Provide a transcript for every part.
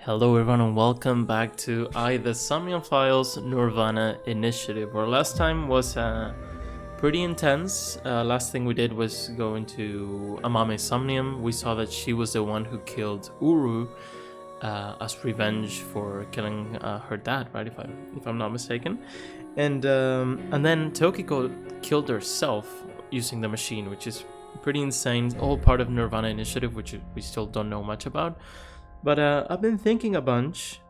Hello everyone and welcome back to the SOMNIUM Files nirvanA initiative. Our last time was pretty intense. Last thing we did was go into Amame's SOMNIUM. We saw that she was the one who killed Uru as revenge for killing her dad, right? If I'm not mistaken. And then Tokiko killed herself using the machine, which is pretty insane. All part of nirvanA initiative, which we still don't know much about. But I've been thinking a bunch.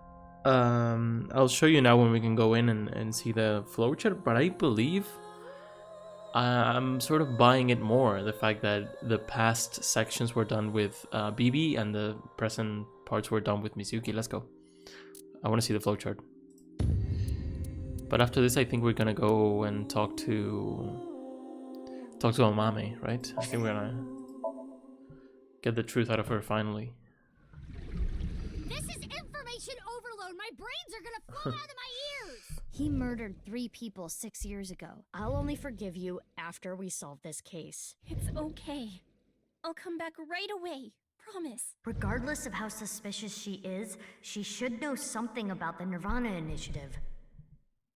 I'll show you now when we can go in and see the flowchart, but I believe I'm sort of buying it more. The fact that the past sections were done with BB and the present parts were done with Mizuki. Let's go. I want to see the flowchart. But after this, I think we're gonna go and talk to Amame, right? I think we're gonna get the truth out of her finally. This is information overload. My brains are gonna fall out of my ears. He murdered 3 people 6 years ago. I'll only forgive you after we solve this case. It's okay. I'll come back right away. Promise. Regardless of how suspicious she is, she should know something about the nirvanA initiative.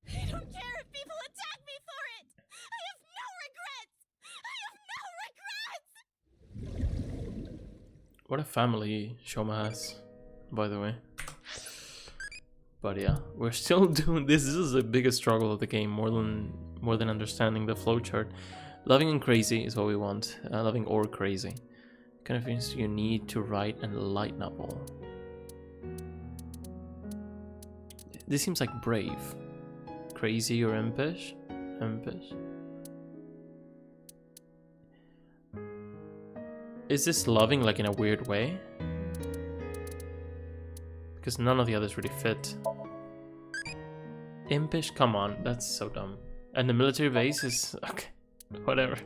I don't care if people attack me for it. I have no regrets. I have no regrets. What a family Shoma has, by the way. But yeah, we're still doing this. This is the biggest struggle of the game, more than understanding the flowchart. Loving and crazy is what we want. Loving or crazy. Kind of things you need to write a light novel. This seems like brave. Crazy or impish? Impish. Is this loving like in a weird way? Because none of the others really fit. Impish? Come on, that's so dumb. And the military base is... okay, whatever.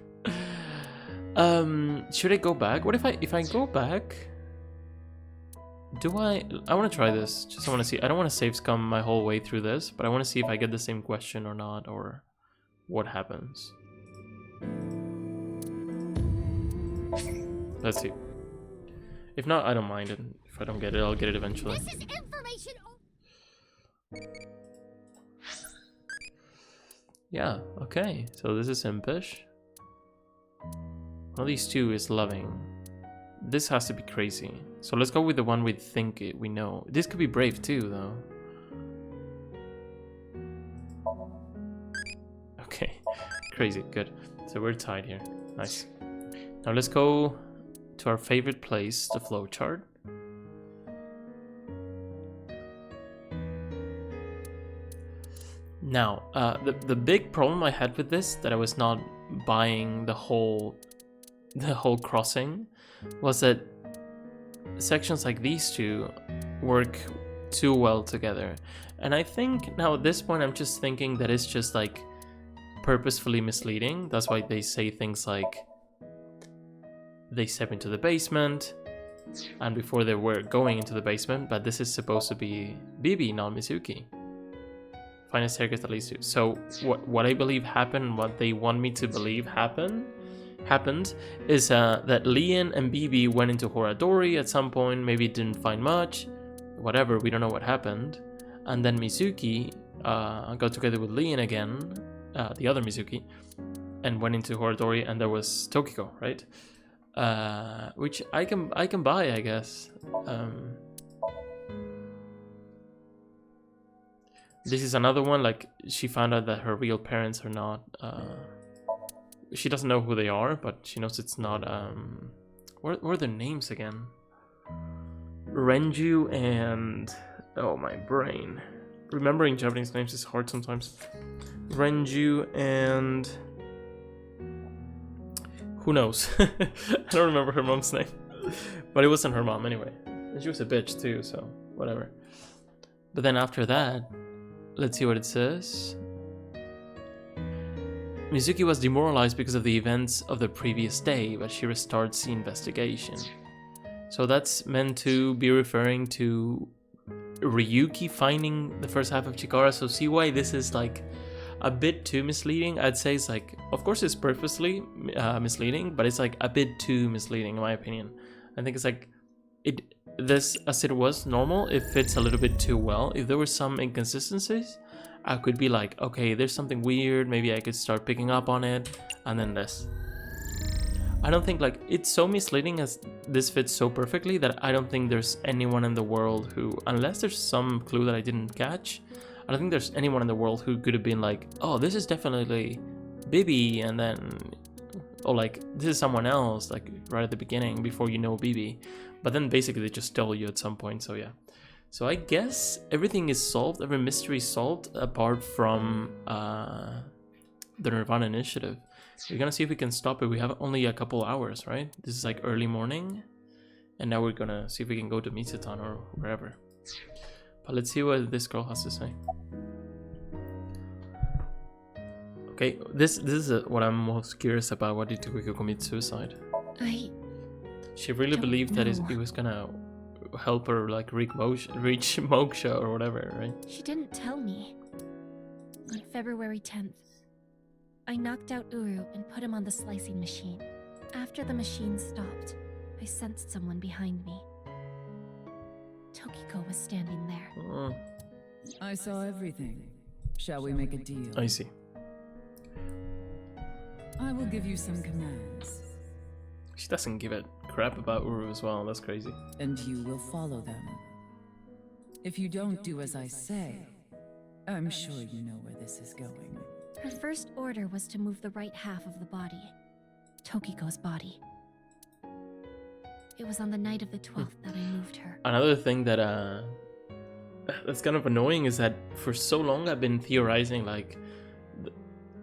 Should I go back? What if I go back? Do I want to try this. Just I want to see. I don't want to save scum my whole way through this, but I want to see if I get the same question or not, or what happens. Let's see. If not, I don't mind it. If I don't get it, I'll get it eventually. This is information. Yeah, okay. So this is impish. One of these two is loving. This has to be crazy. So let's go with the one we think we know. This could be brave too, though. Okay, crazy, good. So we're tied here. Nice. Now let's go to our favorite place, the flowchart. Now, the big problem I had with this, that I was not buying the whole crossing, was that sections like these two work too well together. And I think now at this point I'm just thinking that it's just like purposefully misleading. That's why they say things like they step into the basement, and before they were going into the basement, but this is supposed to be Bibi, not Mizuki. Find a staircase that leads to. So what I believe happened, what they want me to believe happened is that Leon and Bibi went into Horadori at some point, maybe didn't find much, whatever, we don't know what happened. And then Mizuki got together with Leon again, the other Mizuki, and went into Horadori, and there was Tokiko, right? Which I can buy, I guess. This is another one, like, she found out that her real parents are not, she doesn't know who they are, but she knows it's not, what are their names again? Renju and, oh my brain. Remembering Japanese names is hard sometimes. Renju and, who knows? I don't remember her mom's name, but it wasn't her mom anyway. And she was a bitch too, so whatever. But then after that, let's see what it says. Mizuki was demoralized because of the events of the previous day, but she restarts the investigation. So that's meant to be referring to Ryuki finding the first half of Chikara. So see why this is like a bit too misleading. I'd say it's like, of course it's purposely misleading, but it's like a bit too misleading in my opinion. I think it's like, this, as it was normal, it fits a little bit too well. If there were some inconsistencies, I could be like, okay, there's something weird, maybe I could start picking up on it, and then this. I don't think, like, it's so misleading as this fits so perfectly that I don't think there's anyone in the world who, unless there's some clue that I didn't catch, I don't think there's anyone in the world who could have been like, oh, this is definitely Bibi, and then, or like, this is someone else, like, right at the beginning, before you know Bibi. But then basically they just tell you at some point, so yeah. So I guess everything is solved, every mystery is solved, apart from the nirvanA initiative. We're gonna see if we can stop it. We have only a couple hours, right? This is like early morning, and now we're gonna see if we can go to Mitsutan or wherever. But let's see what this girl has to say. Okay, this is what I'm most curious about. Why did Tokiko commit suicide? She really believed that it was gonna help her like reach moksha or whatever, right? She didn't tell me. On February 10th, I knocked out Uru and put him on the slicing machine. After the machine stopped, I sensed someone behind me. Tokiko was standing there. I saw everything. Shall we make a deal? I see. I will give you some commands. She doesn't give a crap about Uru as well, that's crazy. And you will follow them. If you don't do as I say, I'm sure you know where this is going. Her first order was to move the right half of the body. Tokiko's body. It was on the night of the 12th that I moved her. Another thing that that's kind of annoying is that for so long I've been theorizing, like,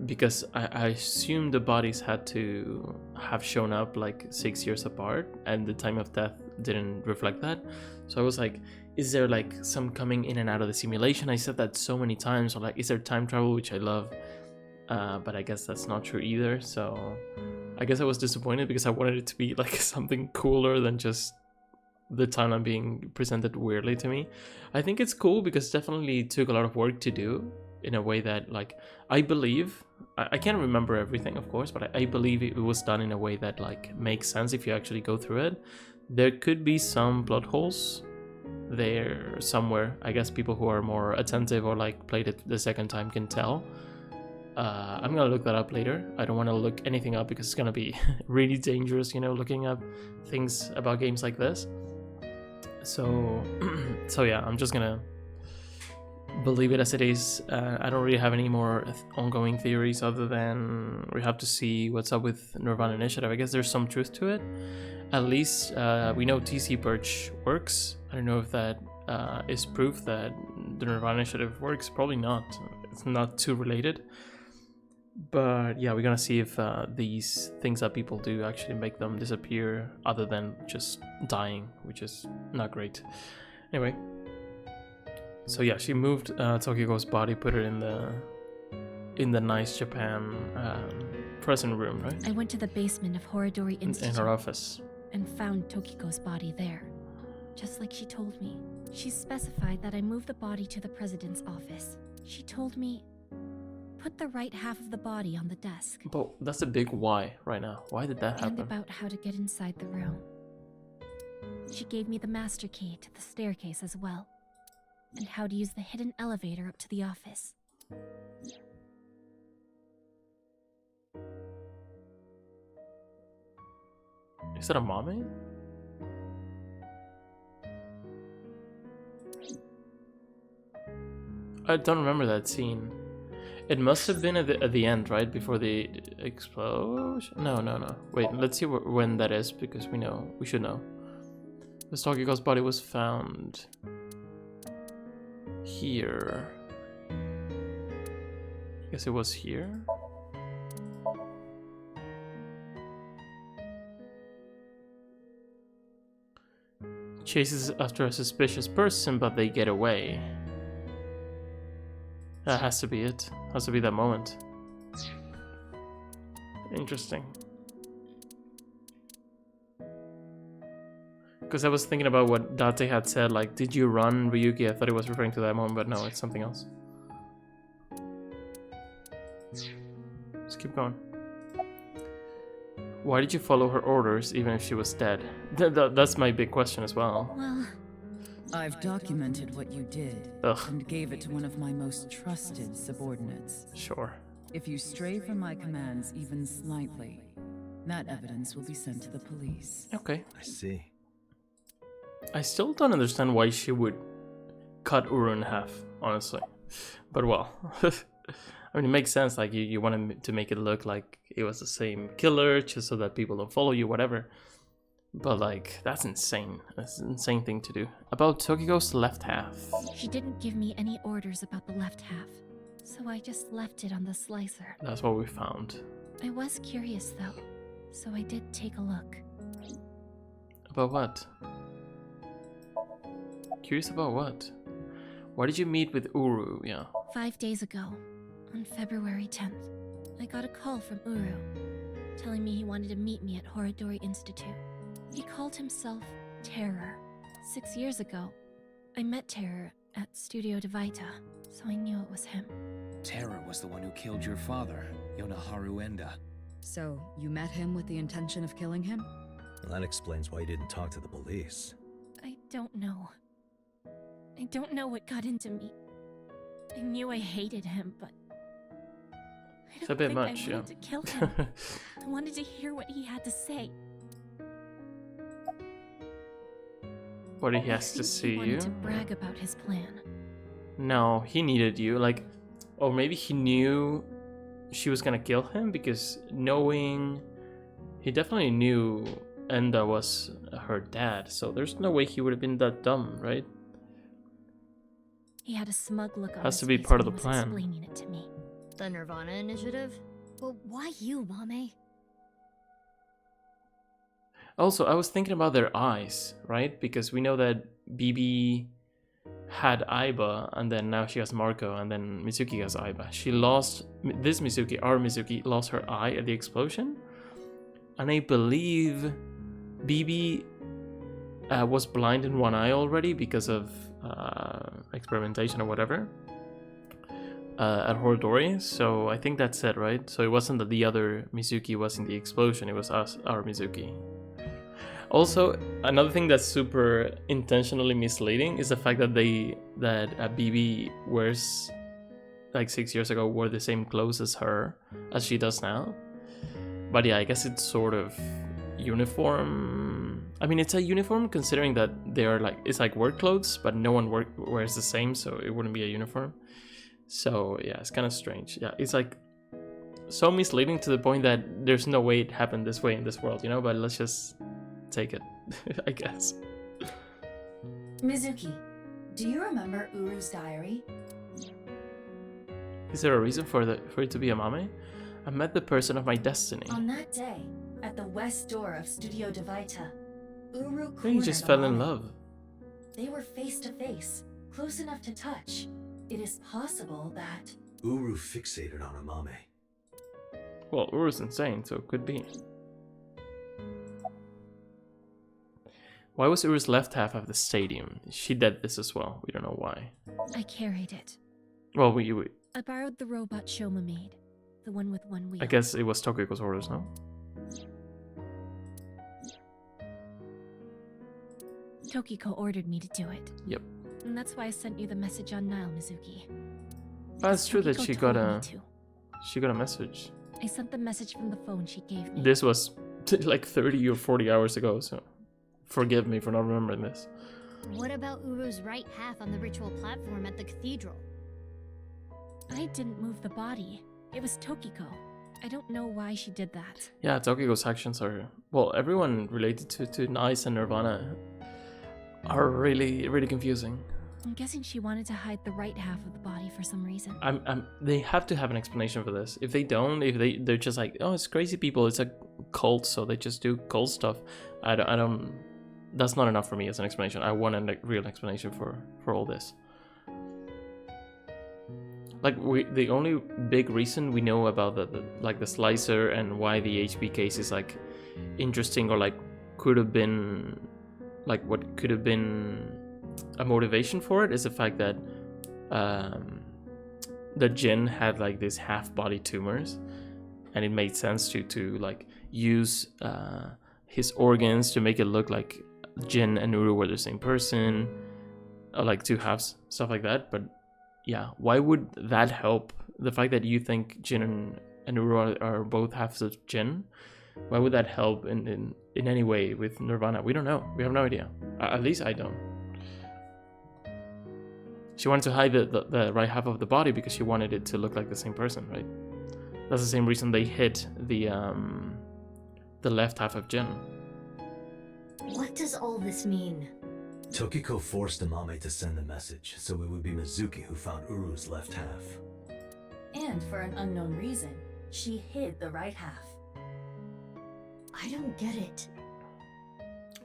because I assumed the bodies had to have shown up like 6 years apart, and the time of death didn't reflect that. So I was like, is there like some coming in and out of the simulation? I said that so many times. Or like, is there time travel, which I love, but I guess that's not true either. So I guess I was disappointed because I wanted it to be like something cooler than just the timeline being presented weirdly to me. I think it's cool because it definitely took a lot of work to do, in a way that, like, I believe, I can't remember everything of course, but I believe it was done in a way that like makes sense if you actually go through it. There could be some plot holes there somewhere. I guess people who are more attentive or like played it the second time can tell. I'm gonna look that up later. I don't want to look anything up because it's gonna be really dangerous, you know, looking up things about games like this. So yeah, I'm just gonna believe it as it is. I don't really have any more ongoing theories other than we have to see what's up with nirvanA initiative. I guess there's some truth to it. At least we know TC Purge works. I don't know if that is proof that the nirvanA initiative works. Probably not. It's not too related. But yeah, we're gonna see if these things that people do actually make them disappear, other than just dying, which is not great. Anyway. So yeah, she moved Tokiko's body, put it in the nice Japan present room, right? I went to the basement of Horodori Institute in her office and found Tokiko's body there, just like she told me. She specified that I move the body to the president's office. She told me, put the right half of the body on the desk. But that's a big why right now. Why did that happen? And about how to get inside the room. She gave me the master key to the staircase as well, and how to use the hidden elevator up to the office. Is that a mommy? I don't remember that scene. It must have been at the end, right? Before the explosion? No. Wait, let's see when that is, because we should know. The Tokiko's body was found here. I guess it was here. Chases after a suspicious person, but they get away. That has to be it. Has to be that moment. Interesting. Because I was thinking about what Date had said, like, did you run, Ryuki? I thought it was referring to that moment, but no, it's something else. Let's keep going. Why did you follow her orders even if she was dead? That's my big question as well. Well, I've documented what you did Ugh. and gave it to one of my most trusted subordinates. Sure. If you stray from my commands even slightly, that evidence will be sent to the police. Okay. I see. I still don't understand why she would cut Uru in half, honestly. But well, I mean, it makes sense. Like you wanted to make it look like it was the same killer, just so that people don't follow you, whatever. But like, that's insane. That's an insane thing to do. About Tokiko's left half. she didn't give me any orders about the left half, so I just left it on the slicer. That's what we found. I was curious though, so I did take a look. About what? Curious about what? Why did you meet with Uru? Yeah. 5 days ago, on February 10th, I got a call from Uru, telling me he wanted to meet me at Horodori Institute. He called himself Terror. 6 years ago, I met Terror at Studio Devita, so I knew it was him. Terror was the one who killed your father, Yonaharu Enda. So, you met him with the intention of killing him? Well, that explains why you didn't talk to the police. I don't know. I don't know what got into me. I knew I hated him, but I It's a don't bit think much, I yeah. wanted to kill him. I wanted to hear what he had to say. What he I has to think see he wanted you? to brag about his plan. No, he needed you. Like, or maybe he knew she was gonna kill him because he definitely knew Enda was her dad. So there's no way he would have been that dumb, right? He had a smug look on Has his to be face part of when the he was plan. explaining it to me. The nirvanA initiative? Well, why you, Mame? Also, I was thinking about their eyes, right? Because we know that BB had Aiba, and then now she has Marco, and then Mizuki has Aiba. She lost, this Mizuki, our Mizuki, lost her eye at the explosion. And I believe BB was blind in one eye already because of experimentation or whatever at Horodori. So I think that's it, right? So it wasn't that the other Mizuki was in the explosion, it was us, our Mizuki. Also, another thing that's super intentionally misleading is the fact that BB wears, like 6 years ago, wore the same clothes as her, as she does now. But yeah, I guess it's sort of uniform. I mean, it's a uniform considering that they are like, it's like work clothes, but no one wears the same, so it wouldn't be a uniform. So yeah, it's kind of strange. Yeah, it's like so misleading to the point that there's no way it happened this way in this world, you know? But let's just take it, I guess. Mizuki, do you remember Uru's diary? Is there a reason for it to be a Mame? I met the person of my destiny. On that day, at the west door of Studio Devita, Uru He cornered just a fell in Mame. love. They were face to face, close enough to touch. It is possible that... Uru fixated on Amame. Well, Uru's insane, so it could be. Why was Uru's left half of the stadium? She did this as well. We don't know why. I carried it. Well, we I borrowed the robot Shoma made, the one with one wheel. I guess it was Tokiko's orders, no? Tokiko ordered me to do it. Yep. And that's why I sent you the message on Nile, Mizuki. That's true that Tokiko she got told a me to. she got a message. I sent the message from the phone she gave me. This was like 30 or 40 hours ago, so forgive me for not remembering this. What about Uru's right half on the ritual platform at the cathedral? I didn't move the body. It was Tokiko. I don't know why she did that. Yeah, Tokiko's actions are, well, everyone related to Nice and nirvanA are really, really confusing. I'm guessing she wanted to hide the right half of the body for some reason. They have to have an explanation for this. If they don't, they're just like, oh, it's crazy people, it's a cult, so they just do cult stuff. I don't. That's not enough for me as an explanation. I want a real explanation for all this. Like the only big reason we know about the slicer and why the HP case is like interesting or like could have been like what could have been a motivation for it is the fact that the Jin had like these half body tumors, and it made sense to like use his organs to make it look like Jin and Uru were the same person, or like two halves, stuff like that. But yeah, why would that help? The fact that you think Jin and Uru are both halves of Jin, why would that help in any way with nirvanA? We don't know. We have no idea. At least I don't. She wanted to hide the right half of the body because she wanted it to look like the same person, right? That's the same reason they hid the left half of Jin. What does all this mean? Tokiko forced Amame to send the message, so it would be Mizuki who found Uru's left half. And for an unknown reason, she hid the right half. I don't get it.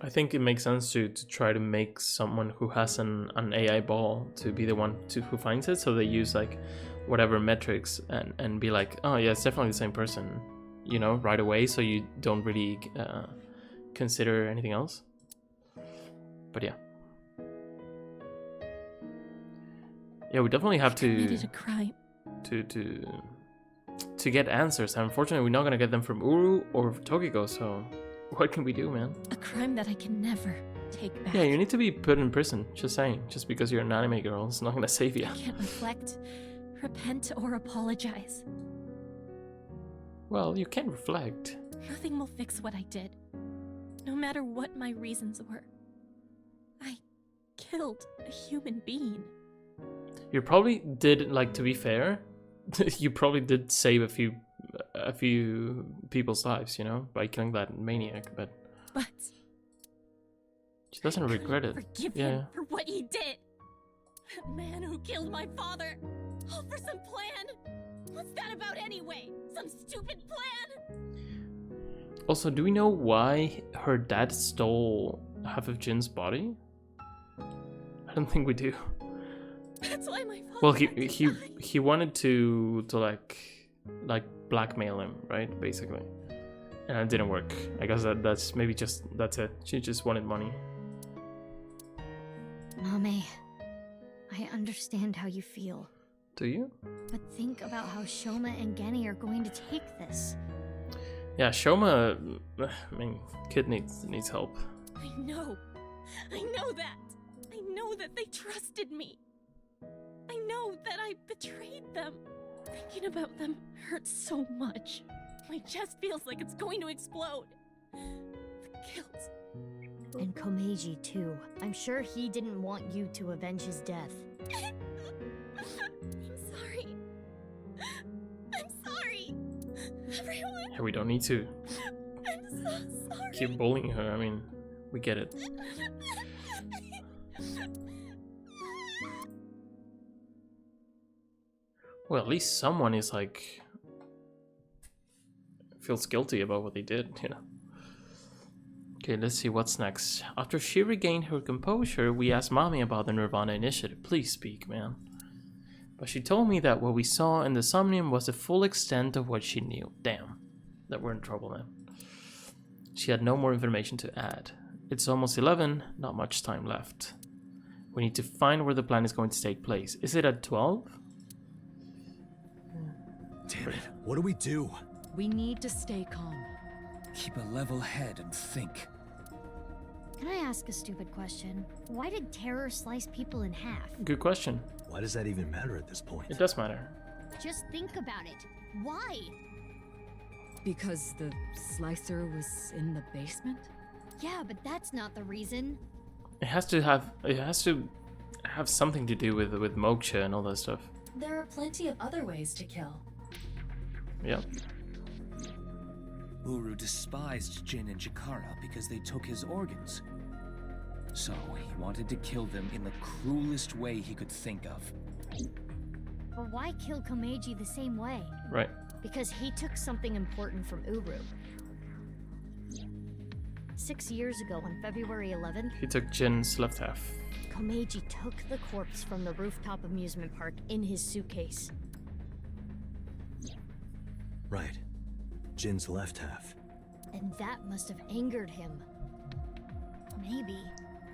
I think it makes sense to try to make someone who has an AI ball to be the one who finds it, so they use like whatever metrics and be like, oh yeah, it's definitely the same person, you know, right away, so you don't really consider anything else. But yeah. Yeah, we definitely have to committed a crime. to get answers. Unfortunately, we're not gonna get them from Uru or Tokiko, so what can we do, man? A crime that I can never take back. Yeah, you need to be put in prison, just saying. Just because you're an anime girl, it's not gonna save you. I can't reflect, repent, or apologize. Well, you can reflect. Nothing will fix what I did, no matter what my reasons were. I killed a human being. You probably did, like, to be fair, you probably did save a few people's lives, you know, by killing that maniac, but she doesn't regret it. Forgive him for what he did. That man who killed my father, all for some plan. What's that about anyway? Some stupid plan? Also, do we know why her dad stole half of Jin's body? I don't think we do. That's why my father. Well, he wanted to like blackmail him, right? Basically, and it didn't work. I guess that's maybe that's it. She just wanted money. Mame, I understand how you feel. Do you? But think about how Shoma and Genny are going to take this. Yeah, Shoma, I mean, kid needs help. I know that. I know that they trusted me. I know that I betrayed them. Thinking about them hurts so much. My chest feels like it's going to explode. The guilt. And Komeiji too. I'm sure he didn't want you to avenge his death. I'm sorry. I'm sorry. Everyone. Yeah, we don't need to I'm so sorry. keep bullying her. I mean, we get it. Well, at least someone is like feels guilty about what they did, you know. Okay, let's see what's next. After she regained her composure, we asked Mami about the nirvanA initiative. Please speak, man. But she told me that what we saw in the SOMNIUM was the full extent of what she knew. Damn, that we're in trouble then. She had no more information to add. It's almost 11, not much time left. We need to find where the plan is going to take place. Is it at 12? Damn it, what do we do? We need to stay calm. Keep a level head and think. Can I ask a stupid question? Why did terror slice people in half? Good question. Why does that even matter at this point? It does matter. Just think about it. Why? Because the slicer was in the basement? Yeah, but that's not the reason. It has to have something to do with moksha and all that stuff. There are plenty of other ways to kill. Yeah. Uru despised Jin and Chikara because they took his organs. So he wanted to kill them in the cruelest way he could think of. But why kill Komeiji the same way? Right. Because he took something important from Uru. 6 years ago, on February 11th, He took Jin's left half. Komeiji took the corpse from the rooftop amusement park in his suitcase. Right. Jin's left half. And that must have angered him. Maybe.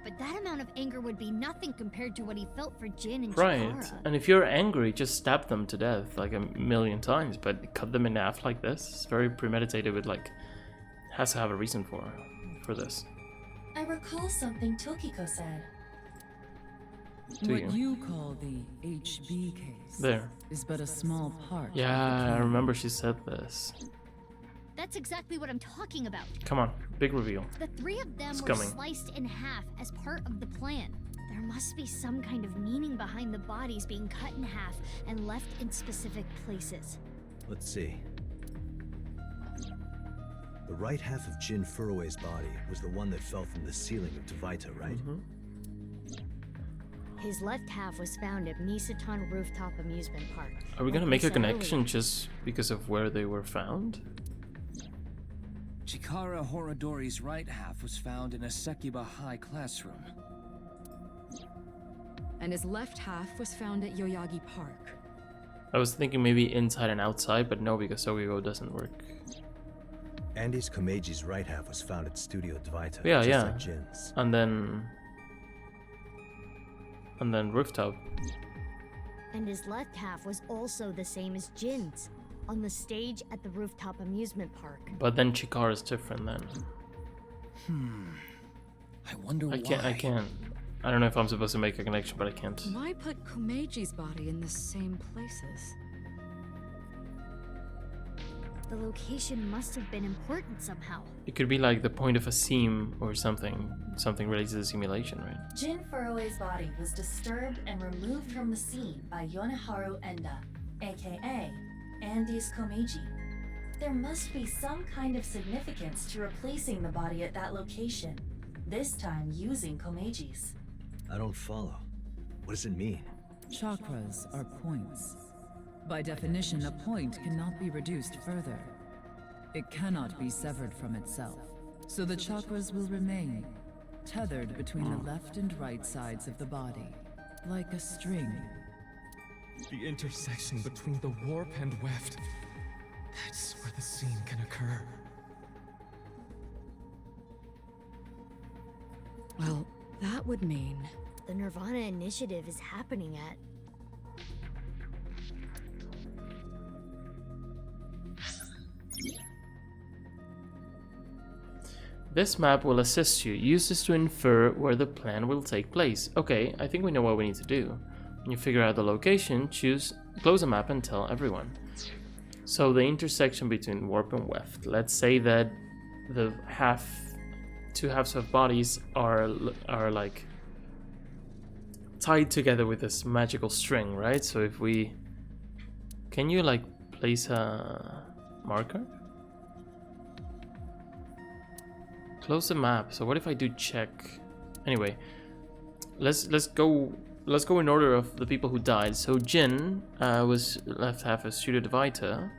But that amount of anger would be nothing compared to what he felt for Jin and Right. Chikara. And if you're angry, just stab them to death like a million times, but cut them in half like this. It's very premeditated with like Has to have a reason for this. I recall something Tokiko said. What you call the HB case There. is but a small part. of the Yeah, I plan. remember she said this. That's exactly what I'm talking about. Come on, big reveal. The three of them It's were coming. sliced in half as part of the plan. There must be some kind of meaning behind the bodies being cut in half and left in specific places. Let's see. The right half of Jin Furue's body was the one that fell from the ceiling of Tavaita, right? His left half was found at Misaton Rooftop Amusement Park. Are we gonna Like make a said connection earlier. just because of where they were found? Chikara Horadori's right half was found in a Sekiba High classroom. And his left half was found at Yoyagi Park. I was thinking maybe inside and outside, but no, because Sogigo doesn't work. Andy's Komeji's right half was found at Studio Tavaita, Yeah, just yeah. like Jin's. And then rooftop. And his left half was also the same as Jin's, on the stage at the Rooftop Amusement Park. But then Chikara's different then. I wonder why. I can't. I don't know if I'm supposed to make a connection, but I can't. Why put Komeji's body in the same places? The location must have been important somehow. It could be like the point of a seam or something related to the simulation, right? Jin Furue's body was disturbed and removed from the scene by Yoneharu Enda, aka Andy's Komeji. There must be some kind of significance to replacing the body at that location, this time using Komeji's. I don't follow. What does it mean? Chakras are points. By definition, a point cannot be reduced further. It cannot be severed from itself. So the chakras will remain, tethered between the left and right sides of the body, like a string. The intersection between the warp and weft. That's where the scene can occur. Well, that would mean... The Nirvana initiative is happening at... This map will assist you. Use this to infer where the plan will take place. Okay, I think we know what we need to do. When you figure out the location, close the map and tell everyone. So the intersection between warp and weft. Let's say that the two halves of bodies are like tied together with this magical string, right? So if we... Can you like place a marker? Close the map. So what if I do check? Anyway, let's go in order of the people who died. So Jin was left half as Studio Tavaita.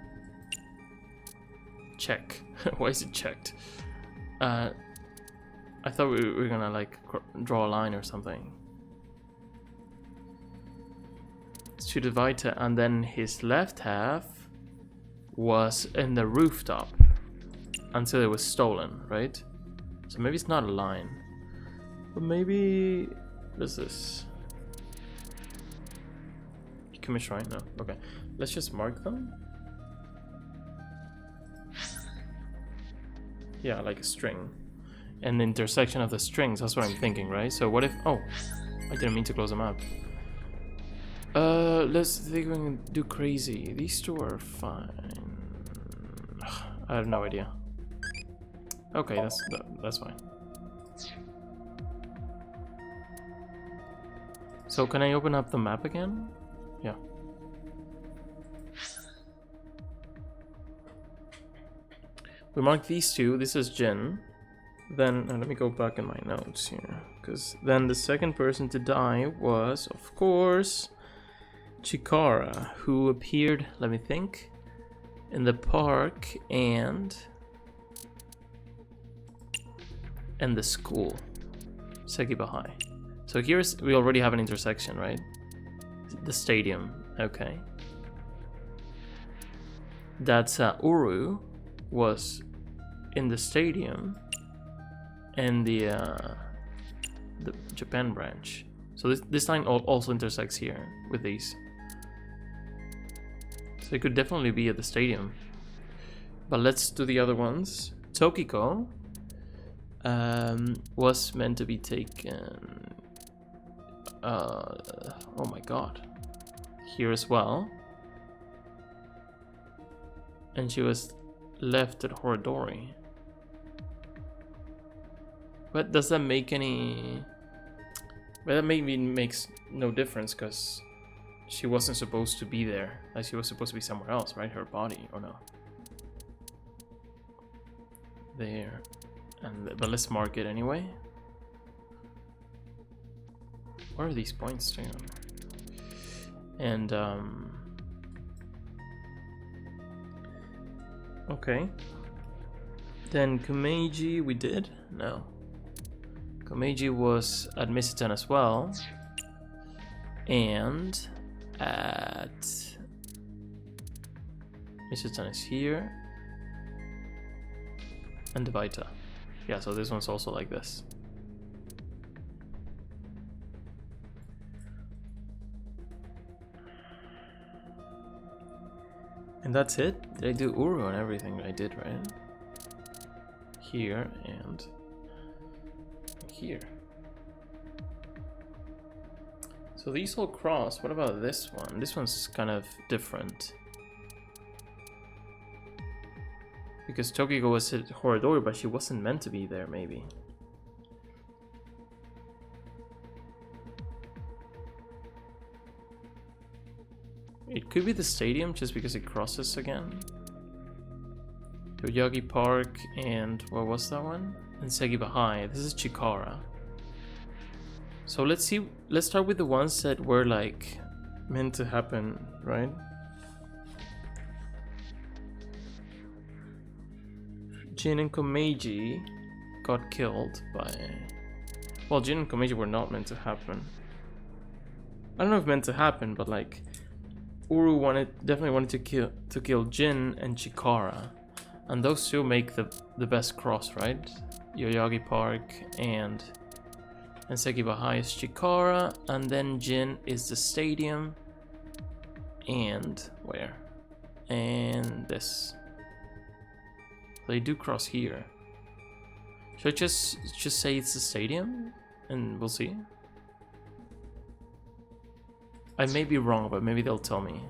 Check. Why is it checked? I thought we were gonna like draw a line or something. Studio Tavaita, and then his left half was in the rooftop until it was stolen, right? So maybe it's not a line, but maybe what is this? Commission, right? No. Okay, let's just mark them. Yeah, like a string, and the intersection of the strings. That's what I'm thinking, right? So what if? Oh, I didn't mean to close them up. Let's think we can do crazy. These two are fine. I have no idea. Okay, that's fine. So can I open up the map again? Yeah. We marked these two. This is Jin. Then let me go back in my notes here, because then the second person to die was, of course, Chikara, who appeared, let me think, in the park and the school, Sekiba High. So we already have an intersection, right? The stadium, okay. That's Uru was in the stadium and the Japan branch. So this line also intersects here with these. So it could definitely be at the stadium. But let's do the other ones. Tokiko was meant to be taken. Oh my god. Here as well. And she was left at Horadori. But does that make any... Well, that maybe makes no difference because she wasn't supposed to be there. Like she was supposed to be somewhere else, right? Her body, or no? There. But let's mark it anyway. What are these points to? And okay. Then Kumeiji we did? No. Kumeiji was at Misitan as well. And at Misitan is here. And Devaita. Yeah, so this one's also like this. And that's it? Did I do Uru and everything I did, right? Here and here. So these all cross. What about this one? This one's kind of different. Because Tokiko was at Horadori, but she wasn't meant to be there, maybe. It could be the stadium, just because it crosses again. Yoyagi Park and what was that one? And Segiba High. This is Chikara. So let's see. Let's start with the ones that were like meant to happen, right? Jin and Komeiji got killed by... Well, Jin and Komeiji were not meant to happen. I don't know if meant to happen, but like Uru definitely wanted to kill Jin and Chikara, and those two make the best cross, right? Yoyagi Park and Sekiba High is Chikara, and then Jin is the stadium, and where? And this. They do cross here. Should I just say it's the stadium, and we'll see? I may be wrong, but maybe they'll tell me.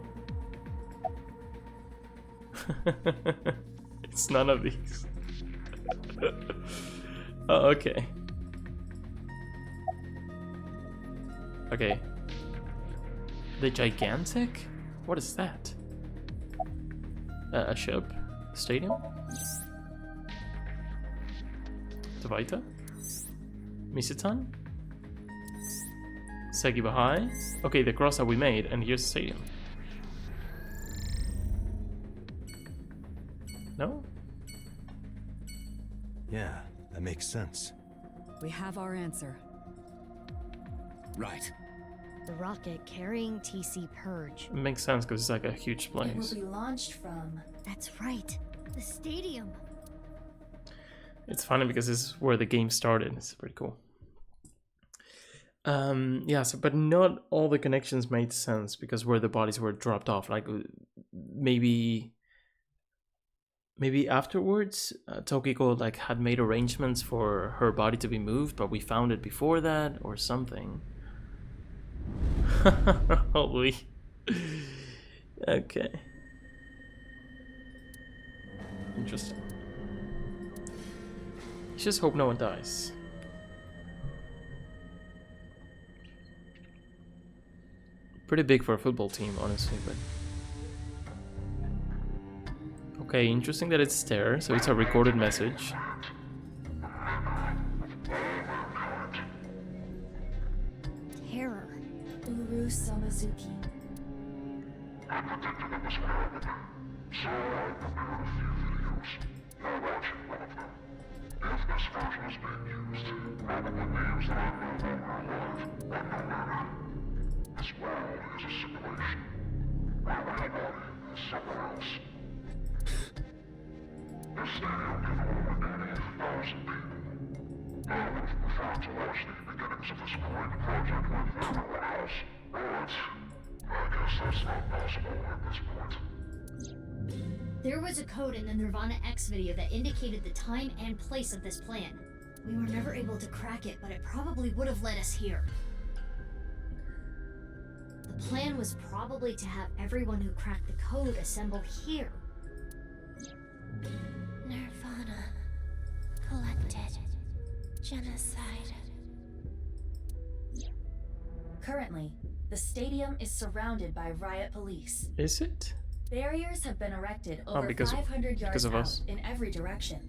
It's none of these. Oh, okay. Okay. The gigantic? What is that? A ship? Stadium? Devaita? Misitan? Segiba High? Okay, the cross that we made, and here's the stadium. No? Yeah, that makes sense. We have our answer. Right. The rocket carrying TC Purge. It makes sense because it's like a huge It will place. be launched from... That's right. The stadium. It's funny because this is where the game started. It's pretty cool. Yeah, so, but not all the connections made sense because where the bodies were dropped off. Like maybe afterwards, Tokiko like had made arrangements for her body to be moved, but we found it before that or something. Holy. Okay. Interesting. Just hope no one dies. Pretty big for a football team, honestly, but... Okay, interesting that it's there, so it's a recorded message. Terror. Uru Samazuki. There was a code in the nirvanA X video that indicated the time and place of this plan. We were never able to crack it, but it probably would have led us here. The plan was probably to have everyone who cracked the code assemble here. nirvanA. Collected. Genocide. Currently, the stadium is surrounded by riot police. Is it? Barriers have been erected over because 500 yards of out us. in every direction.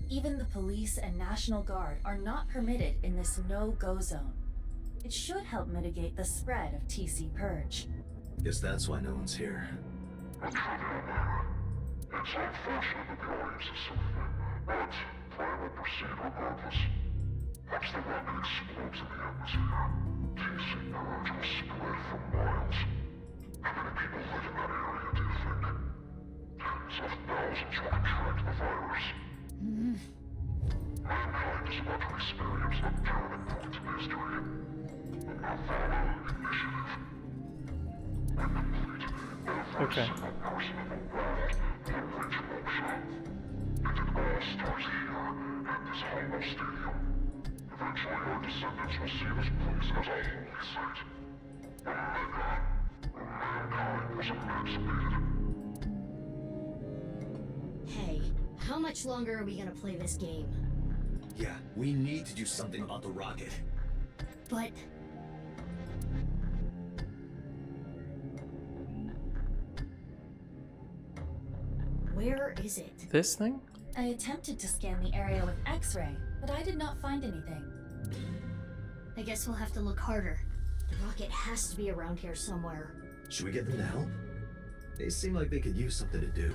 Even the police and National Guard are not permitted in this no-go zone. It should help mitigate the spread of TC Purge. Guess that's why no one's here. It's unfortunate that the audience is so thin, but plan will proceed regardless. Once the rocket explodes in the atmosphere, TC Purge will spread for miles. How many people live in that area, do you think? Tens of thousands will contract the virus. Mankind is about to experience a turning point in history. The nirvanA Initiative. When complete, every single person in the world will reach moksha. And it all starts here, at this hollow stadium. Eventually our descendants will see this place as a holy site. A mecca, where mankind was emancipated. Hey, how much longer are we gonna play this game? Yeah, we need to do something about the rocket. But... where is it? This thing? I attempted to scan the area with X-ray, but I did not find anything. I guess we'll have to look harder. The rocket has to be around here somewhere. Should we get them to help? They seem like they could use something to do.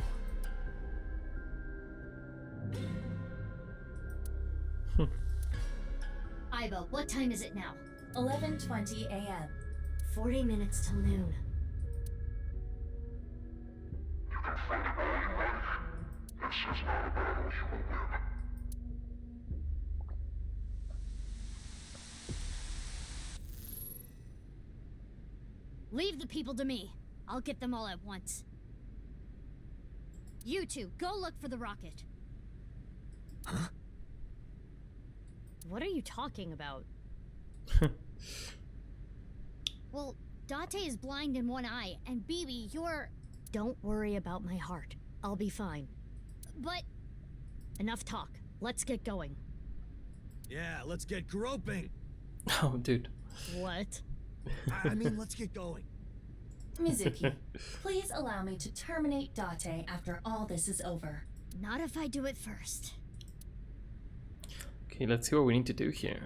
Iba, what time is it now? 11:20 a.m. 40 minutes till noon. You can fight it all you like. This is not a battle you will win. Leave the people to me. I'll get them all at once. You two, go look for the rocket. Huh? What are you talking about? Well, Date is blind in one eye, and Bibi, you're... Don't worry about my heart. I'll be fine. But... Enough talk. Let's get going. Yeah, let's get groping. Oh, dude. What? I mean, let's get going. Mizuki, please allow me to terminate Date after all this is over. Not if I do it first. Okay, let's see what we need to do here.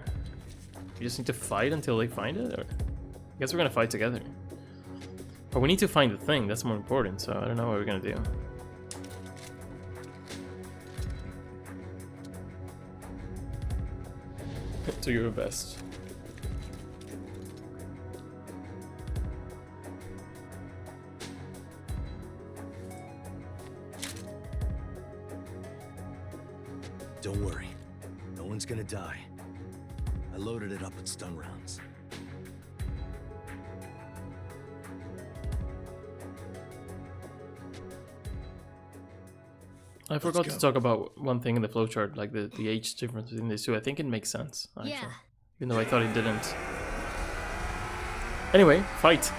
We just need to fight until they find it? Or... I guess we're gonna fight together. But we need to find the thing, that's more important, so I don't know what we're gonna do. Do your best. Don't worry. No one's gonna die. I loaded it up with stun rounds. I forgot to talk about one thing in the flowchart, like the age difference between these two. I think it makes sense, actually. Yeah. Even though I thought it didn't. Anyway, fight!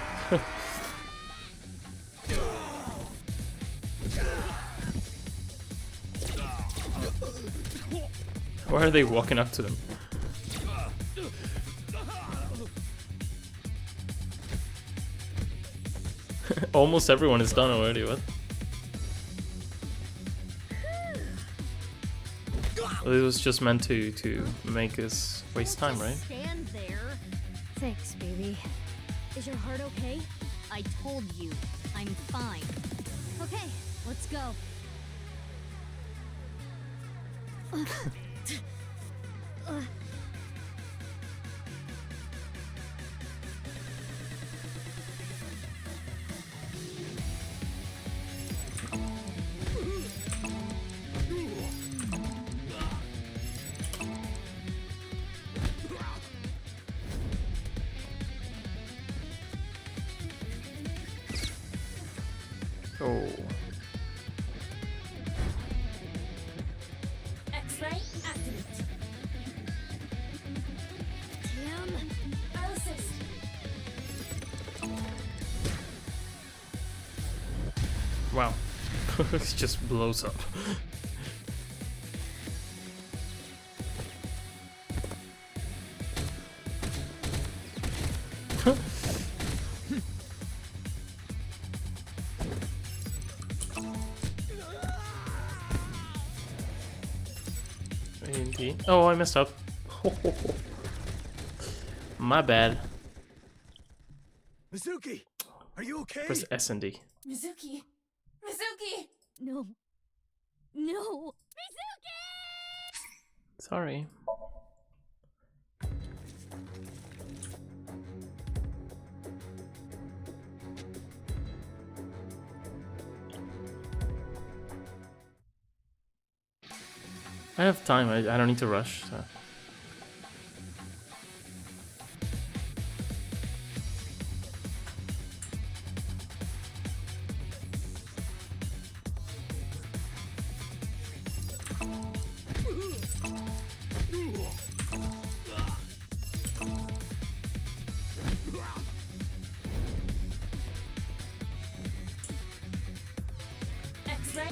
Why are they walking up to them? Almost everyone is done already, what? Well, it was just meant to make us waste time, right? Stand there. Thanks, baby. Is your heart okay? I told you, I'm fine. Okay, let's go. Oh. Wow. It just blows up. AMP. Oh, I messed up. My bad. Mizuki, are you okay? Press S and D. Mizuki! Mizuki! No. No. Sorry. I have time. I don't need to rush. So. X-ray!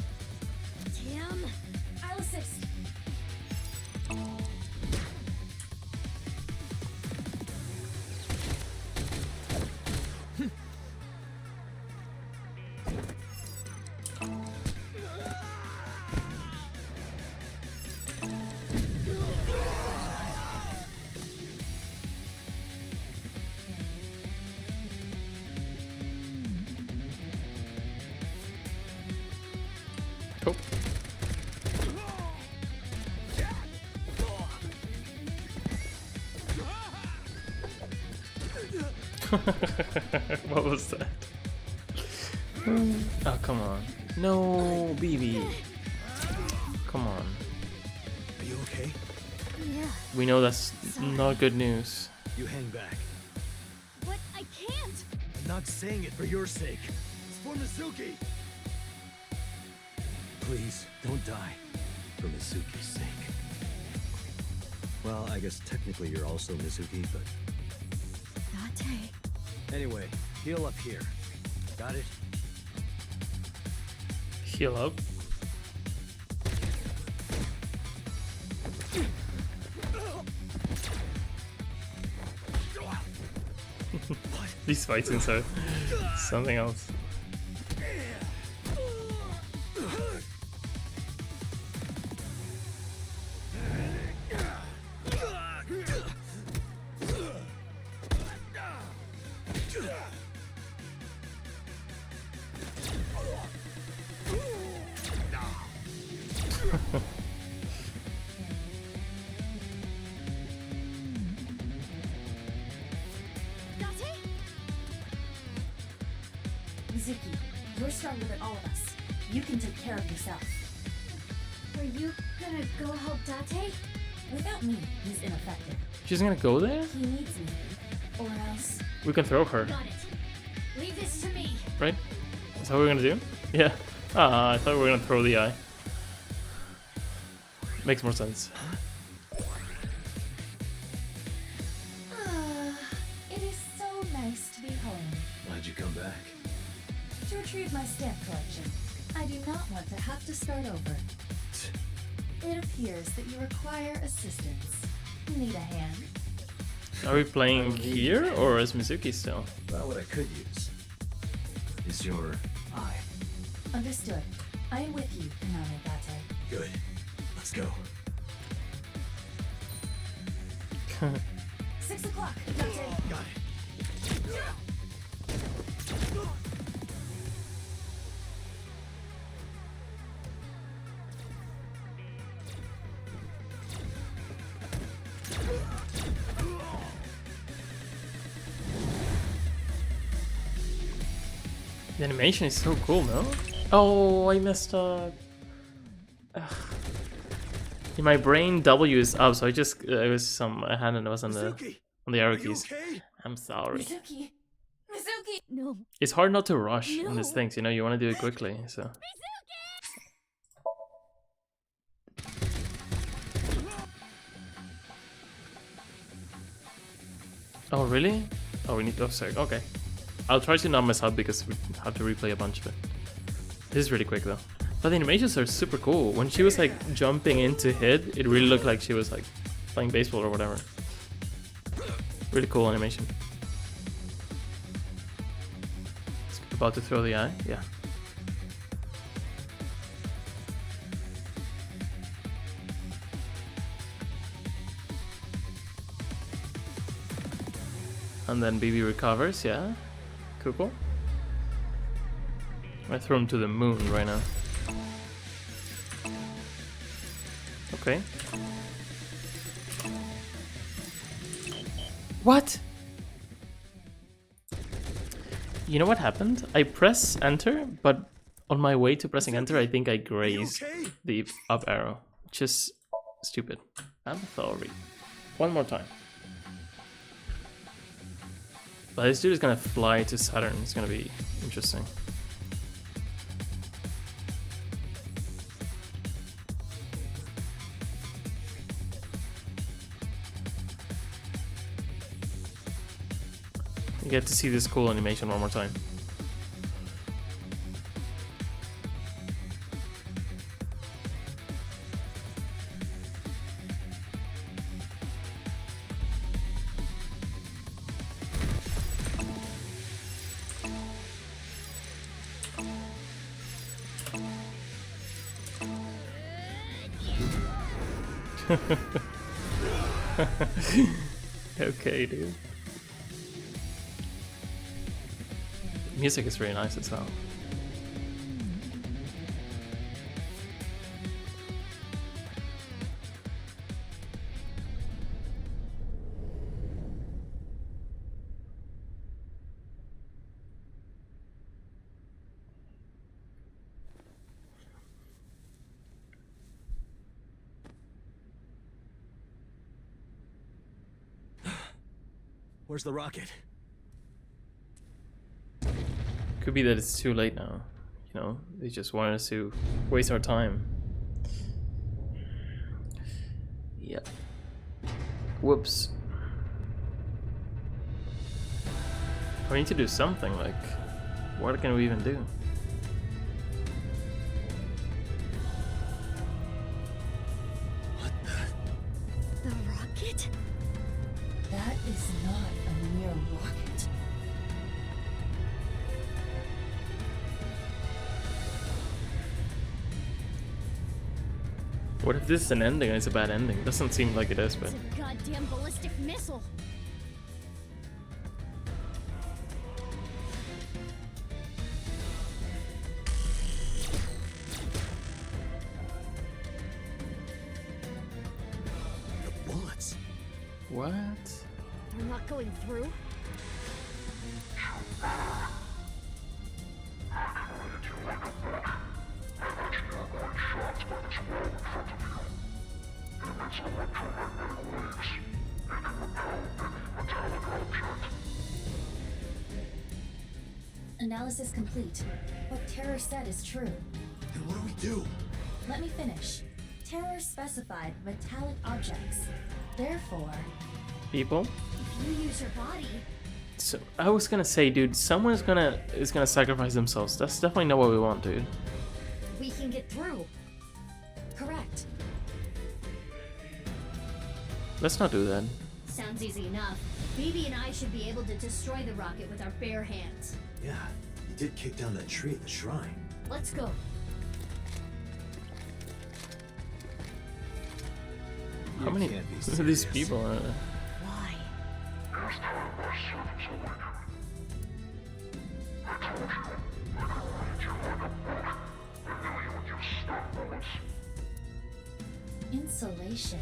Damn. I'll assist. Oh. What was that? Oh, come on. No, BB. Come on. Are you okay? Yeah. We know that's not good news. You hang back. But I can't. I'm not saying it for your sake. It's for Mizuki. Please, don't die. For Mizuki's sake. Well, I guess technically you're also Mizuki, but... Date. Anyway, heal up here. Got it? Heal up. These fight scenes are something else. Mizuki, you're stronger than all of us. You can take care of yourself. Are you gonna go help Date? Without me, he's ineffective. She's gonna go there? He needs me. Or else... We can throw her, Got it. Leave this to me. right? Is that what we're gonna do? Yeah. Ah, I thought we were gonna throw the eye. Makes more sense. It is so nice to be home. Why'd you come back? To retrieve my stamp collection. I do not want to have to start over. It appears that you require assistance. Need a hand? Are we playing here or is Mizuki still? Well, what I could use is your eye. Understood. I am with you, NirvanA. Good. Let's go. 6 o'clock, Date. Got it. The animation is so cool, no? Oh, I messed up. Ugh. In my brain, W is up, so I just it was some I had it was on the arrow keys. Okay? I'm sorry. Mizuki! Mizuki! No. It's hard not to rush in these things, you know. You want to do it quickly, so. Oh really? Oh, we need. Oh, sorry. Okay. I'll try to not mess up because we have to replay a bunch of it. This is really quick though. But the animations are super cool. When she was like jumping in to hit, it really looked like she was like playing baseball or whatever. Really cool animation. About to throw the eye? Yeah. And then BB recovers, yeah. Cool. I throw him to the moon right now. Okay. What? You know what happened? I press enter, but on my way to pressing enter, I think I grazed the up arrow. Just stupid. I'm sorry. One more time. But this dude is gonna fly to Saturn. It's gonna be interesting. You get to see this cool animation one more time. Okay, dude. Music is really nice as well. Where's the rocket? Could be that it's too late now. You know, they just wanted us to waste our time. Yep. Whoops. We need to do something, like, what can we even do? The rocket? That is not a mere rocket. What if this is an ending and it's a bad ending? Doesn't seem like it is, but... It's a goddamn ballistic missile. The bullets. What? They're not going through? Analysis complete. What Terror said is true. Then what do we do? Let me finish. Terror specified metallic objects. Therefore, People? If you use your body, So, I was gonna say, dude, someone is gonna sacrifice themselves. That's definitely not what we want, dude. we can get through. correct. Let's not do that. Sounds easy enough. BB and I should be able to destroy the rocket with our bare hands. Yeah, you did kick down that tree at the shrine. Let's go. How many can't be of these serious. people are there? Why? Insulation.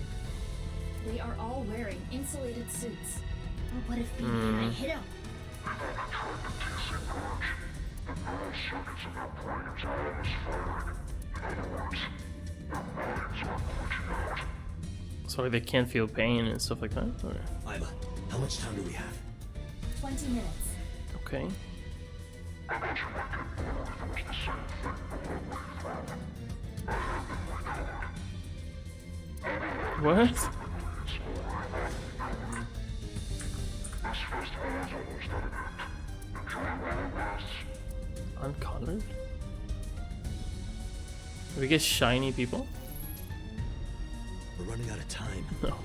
They are all wearing insulated suits. But what if BB and I hit him? So they can't feel pain and stuff like that? Or? Ima, how much time do we have? 20 minutes. Okay. What? Uncolored? We get shiny people? We're running out of time. No.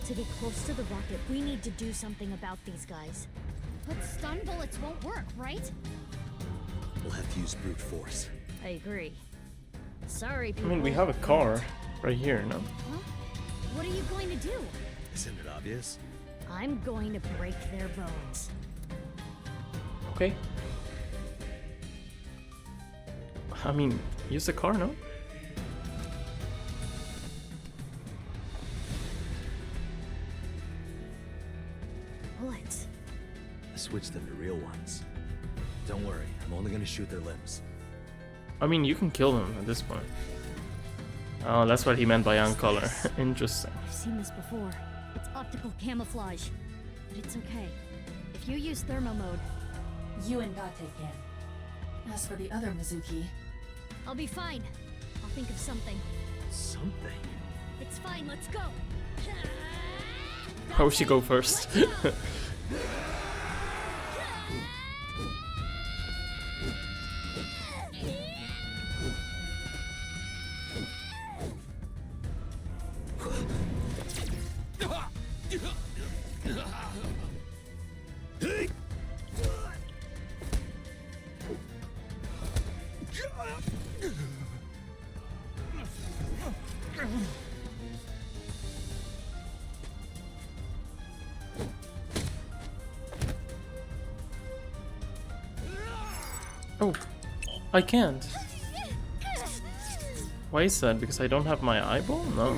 To get close to the rocket, we need to do something about these guys. But stun bullets won't work, right? We'll have to use brute force. I agree. Sorry, I people. mean, we have a car right here, no? Huh? What are you going to do? Isn't it obvious? I'm going to break their bones. Okay. I mean, use the car, no? Bullets. I switched them to real ones. Don't worry, I'm only gonna shoot their limbs. I mean, you can kill them at this point. Oh, that's what he meant by young color. Interesting. I've seen this before. It's optical camouflage. But it's okay. If you use thermo mode, You and Gate can. As for the other Mizuki, I'll be fine. I'll think of something. Something? It's fine, let's go. How would she go first? Oh, I can't. Why is that? Because I don't have my eyeball? No.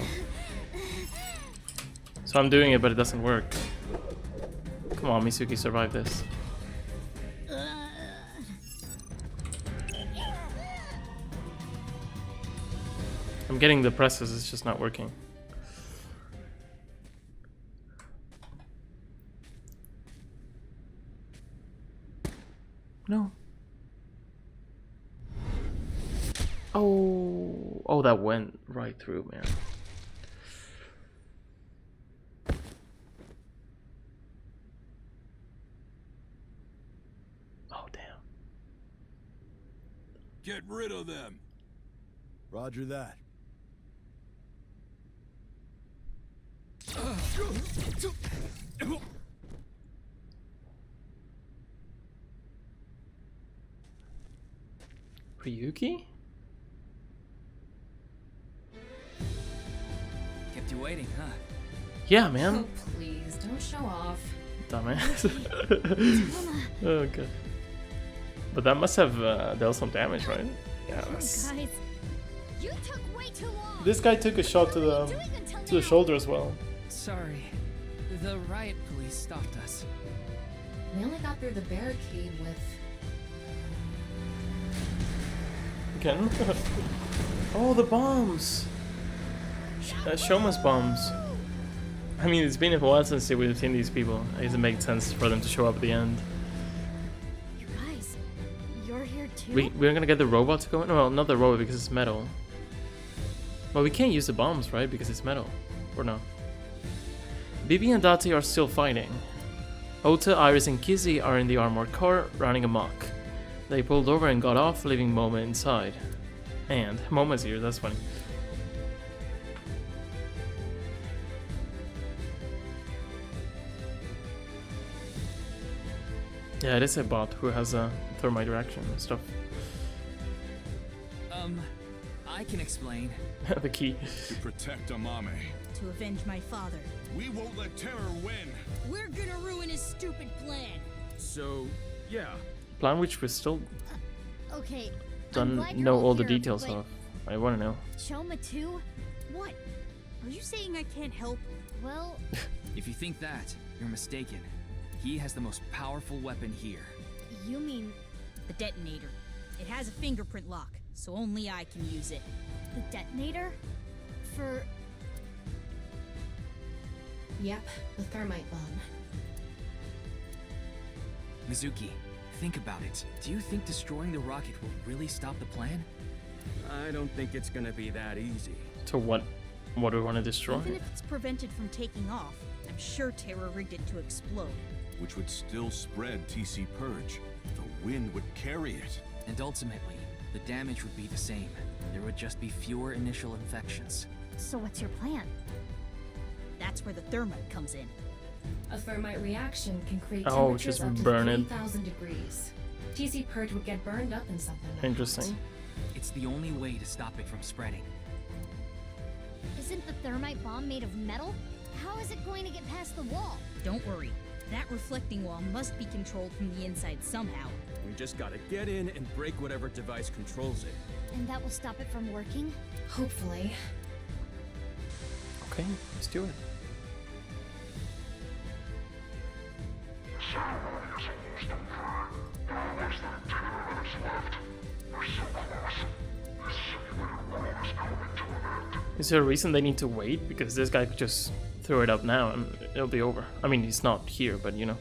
So I'm doing it, but it doesn't work. Come on, Mizuki, survive this. I'm getting the presses, it's just not working. No. Oh, that went right through, man. Oh, damn. Get rid of them. Roger that. Ryuki? Kept you waiting, huh? Yeah, man. oh please, don't show off. Dumbass. Oh, god. But that must have dealt some damage, right? Yes. Guys, you took way too long. This guy took a shot to the shoulder as well. Sorry. The riot police stopped us. We only got through the barricade with... Again? Oh, the bombs! Shoma's bombs. I mean, it's been a while since we've seen these people. It doesn't make sense for them to show up at the end. You guys, you're here too? We're gonna get the robot to go in? No, not the robot because it's metal. Well, we can't use the bombs, right? Because it's metal. Or no? Bibi and Date are still fighting. Ota, Iris, and Kizzy are in the armored car, running amok. They pulled over and got off, leaving Moma inside. And Moma's here, that's funny. Yeah, it is a bot who has a thermite reaction and stuff. I can explain. The key. To protect Amame. To avenge my father. We won't let terror win. We're gonna ruin his stupid plan. So, yeah. Plan which we still Okay. don't know all the details of. I want to know. Shoma too? What? Are you saying I can't help? Well, If you think that, you're mistaken. He has the most powerful weapon here. you mean The detonator. It has a fingerprint lock, so only I can use it. the detonator? For... Yep, the thermite bomb. Mizuki, think about it. Do you think destroying the rocket will really stop the plan? I don't think it's gonna be that easy. So what do we want to destroy? Even if it's prevented from taking off, I'm sure Terra rigged it to explode. Which would still spread TC Purge. The wind would carry it. And ultimately, the damage would be the same. There would just be fewer initial infections. So what's your plan? That's where the thermite comes in. A thermite reaction can create Oh, temperatures just up to burn it. 3,000 degrees. TC Purge would get burned up in something like Interesting. It's the only way to stop it from spreading. Isn't the thermite bomb made of metal? How is it going to get past the wall? Don't worry. That reflecting wall must be controlled from the inside somehow. We just gotta get in and break whatever device controls it. And that will stop it from working? Hopefully. Okay, let's do it. Is there a reason they need to wait? Because this guy could just throw it up now and it'll be over. I mean, he's not here, but you know.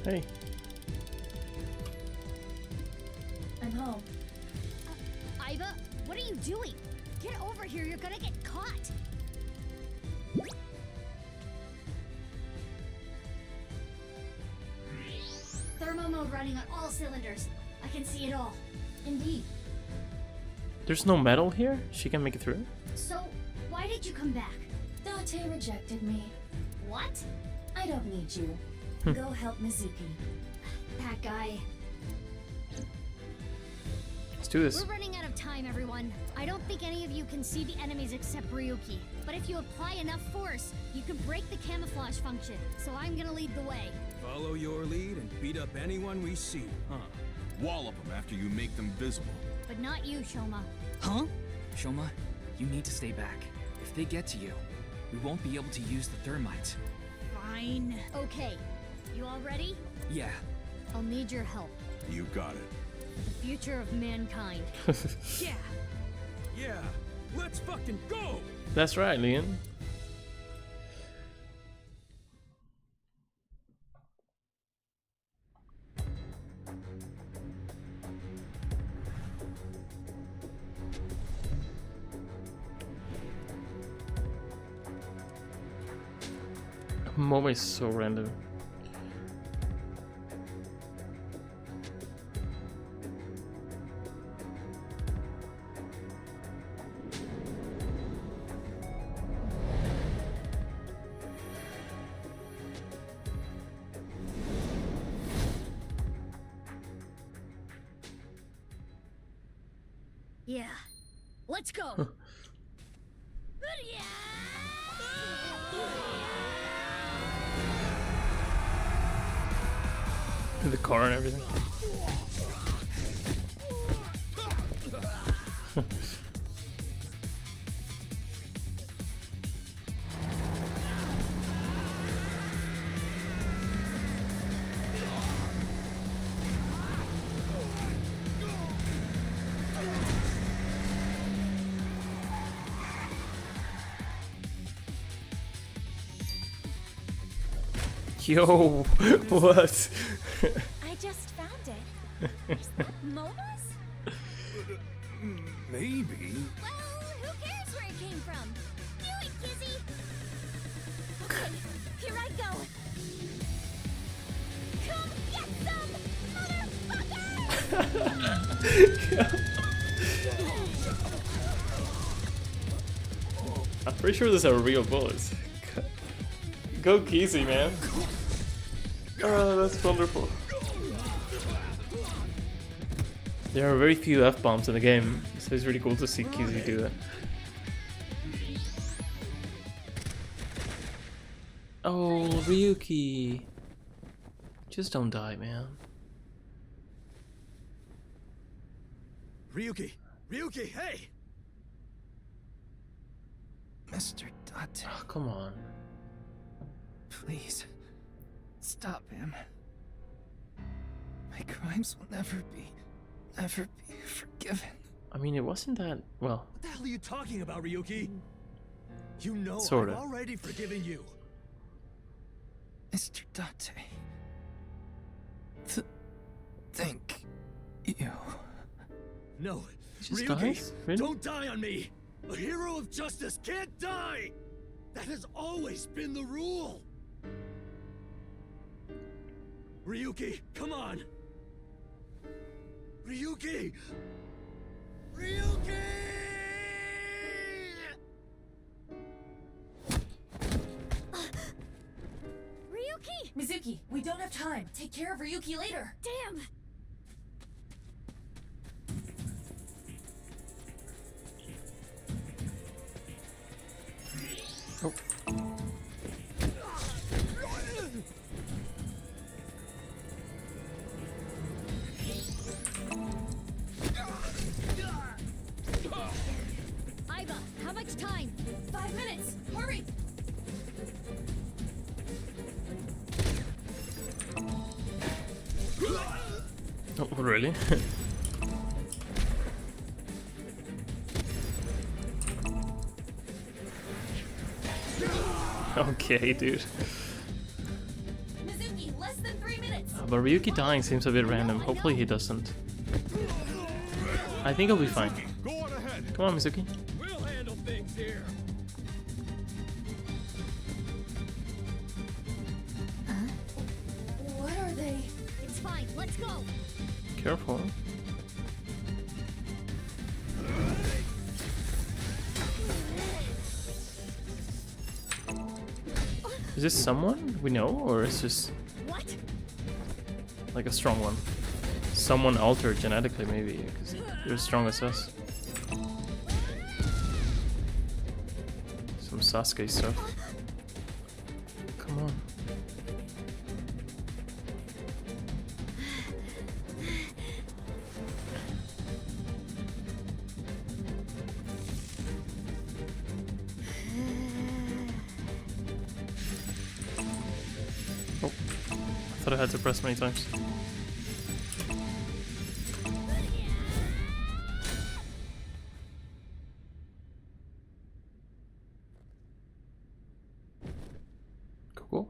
Hey. I'm home. Iva, what are you doing? Get over here, you're gonna get caught! Thermo mode running on all cylinders. I can see it all. Indeed. There's no metal here? She can make it through? So, why did you come back? Date rejected me. What? I don't need you. Go help Mizuki. That guy. Let's do this. We're running out of time, everyone. I don't think any of you can see the enemies except Ryuki. But if you apply enough force, you can break the camouflage function. So I'm gonna lead the way. Follow your lead and beat up anyone we see, huh? Wallop them after you make them visible. But not you, Shoma. Huh? Shoma, you need to stay back. If they get to you, we won't be able to use the thermite. Fine. Okay. You all ready? Yeah. I'll need your help. You got it. The future of mankind. Yeah. Yeah, let's fucking go! That's right, Leon. I'm always so random. Yeah. Let's go. The car and everything. Yo, what? I just found it. Is that Momo's? Maybe. Well, who cares where it came from? Do it, Kizzy! Okay, here I go. Come get some, motherfucker! I'm pretty sure these are real bullets. Go Kizzy, man. Oh, that's wonderful. There are very few F-bombs in the game, so it's really cool to see Kizzy do that. Oh, Ryuki. Just don't die, man. Ryuki! Ryuki, hey! Mr. Date. Oh, come on. Please, stop him. My crimes will never be forgiven. I mean, it wasn't that well. What the hell are you talking about, Ryuki? You know Sorta. I've already forgiven you. Mr. Date. Thank you. No, Just Ryuki, dies? Really? don't die on me. A hero of justice can't die. That has always been the rule. Ryuki, come on. Ryuki! Ryuki! Ryuki! Mizuki, we don't have time. Take care of Ryuki later. Damn! Oh. Aiba, how much time? 5 minutes. Hurry! Oh, really? Okay, dude. Mizuki, less than 3 minutes. But Ryuki dying seems a bit random. Hopefully he doesn't. I think he'll be fine. Go on ahead. Come on, Mizuki. We'll handle things here. What are they? It's fine, let's go! Careful. Is this someone we know, or is this What? like a strong one? Someone altered genetically, maybe, because they're as strong as us. Some Sasuke stuff. Come on. Oh, I thought I had to press many times. Cool.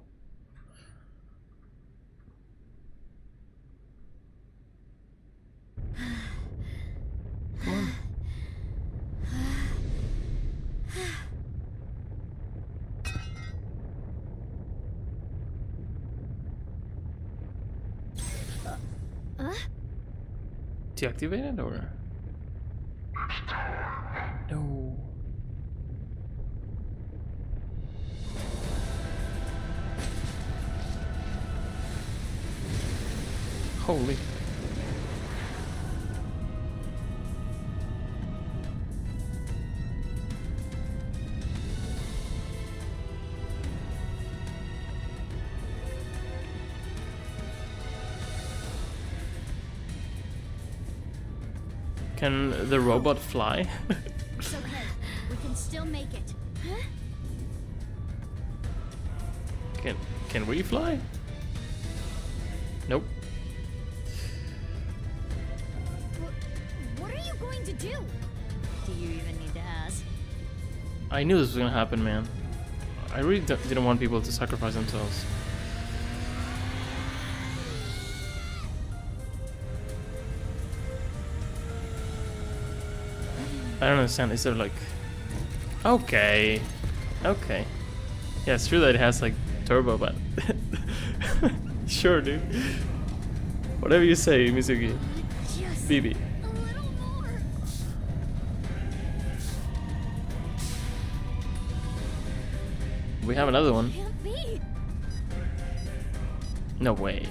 Come on. Deactivated or no? Holy. Can the robot fly? It's okay. We can still make it. Huh? Can we fly? Nope. What are you going to do? Do you even need to ask? I knew this was gonna happen, man. I really didn't want people to sacrifice themselves. I don't understand. Is there like... Okay. Okay. Yeah, it's true that it has like turbo, but... Sure, dude. Whatever you say, Mizuki. Just BB. a little more. We have another one. Can't be. No way.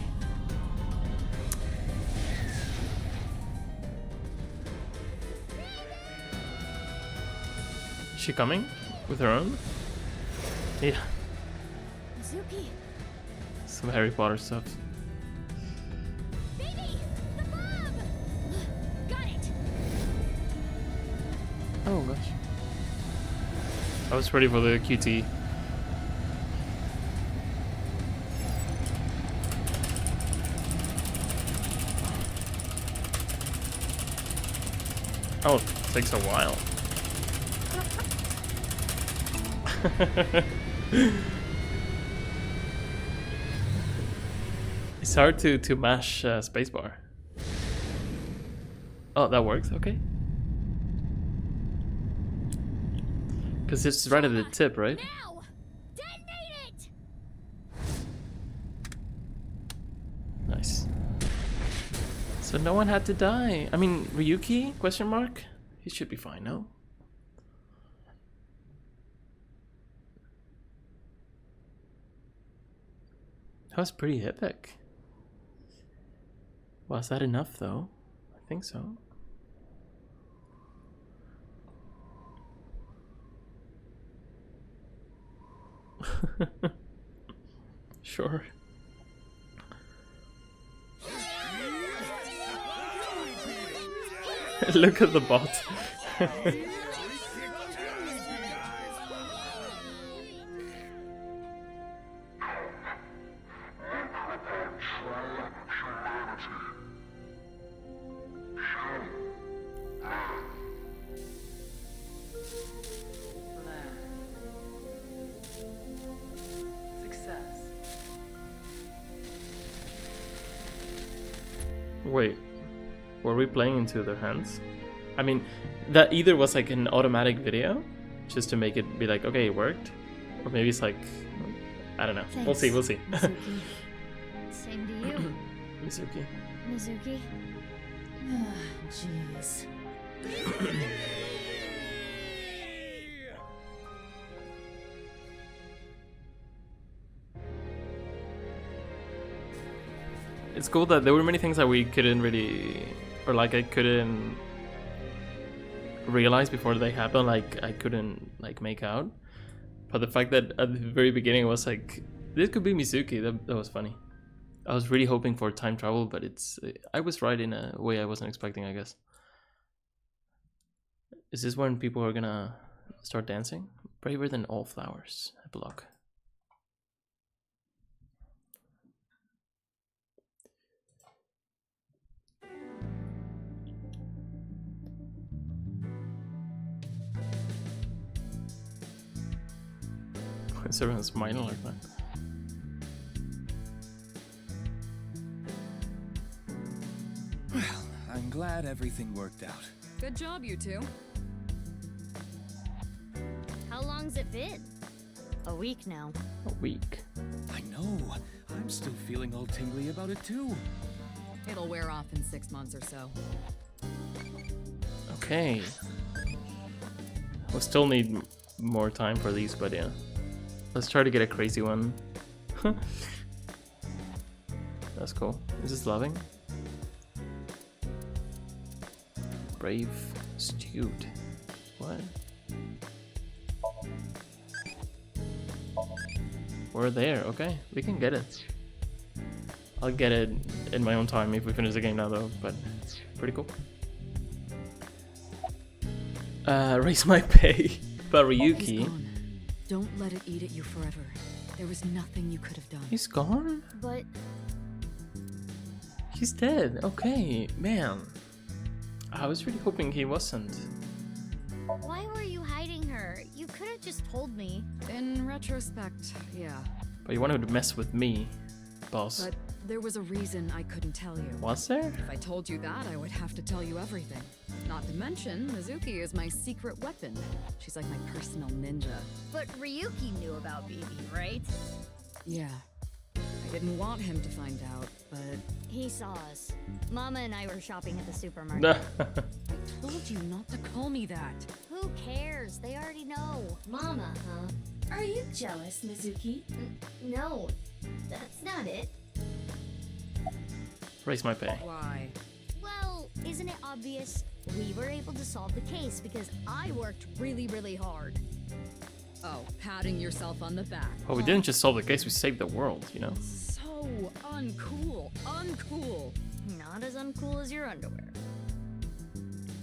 Is she coming? With her own? Yeah. Mizuki, Some Harry Potter stuff. baby, the bomb. Got it. Oh gosh. I was ready for the QT. Oh, it takes a while. It's hard to mash spacebar. Oh, that works. Okay. Because it's right at the tip, right? Now! Detonate it! Nice. So no one had to die. I mean, Ryuki? Question mark? He should be fine, no? That was pretty epic. Was that enough though? I think so. Sure. Look at the bot. Wait, were we playing into their hands? I mean, that either was like an automatic video, just to make it be like, okay, it worked, or maybe it's like, I don't know. Thanks, We'll see. We'll see. Mizuki. Same to you. Mizuki. Mizuki. Jeez. It's cool that there were many things that we couldn't really, or like I couldn't realize before they happened. Like I couldn't like make out. But the fact that at the very beginning it was like, this could be Mizuki, that was funny. I was really hoping for time travel, but I was right in a way I wasn't expecting, I guess. Is this when people are gonna start dancing? Braver than all flowers. Epilogue. Is everyone smiling like that? Well, I'm glad everything worked out. Good job, you two. How long's it been? A week now. A week. I know. I'm still feeling all tingly about it too. It'll wear off in 6 months or so. Okay. We'll still need more time for these, but yeah. Let's try to get a crazy one. That's cool. Is this loving? Brave stewed. What? We're there. Okay, we can get it. I'll get it in my own time if we finish the game now though, but pretty cool. Raise my pay. But Ryuki. Don't let it eat at you forever. There was nothing you could have done. He's gone? But He's dead. Okay, man. I was really hoping he wasn't. why were you hiding her? You could have just told me. In retrospect, yeah. But you wanted to mess with me, boss. But there was a reason I couldn't tell you. Was there? If I told you that, I would have to tell you everything. Not to mention, Mizuki is my secret weapon. She's like my personal ninja. But Ryuki knew about BB, right? Yeah. I didn't want him to find out, but... He saw us. Mama and I were shopping at the supermarket. I told you not to call me that. Who cares? They already know. Mama, huh? Are you jealous, Mizuki? No, that's not it. Raise my pay. Why? Well, isn't it obvious? We were able to solve the case because I worked really, really hard. Oh, patting yourself on the back. Well, we didn't just solve the case, we saved the world, you know? So uncool. Uncool. Not as uncool as your underwear.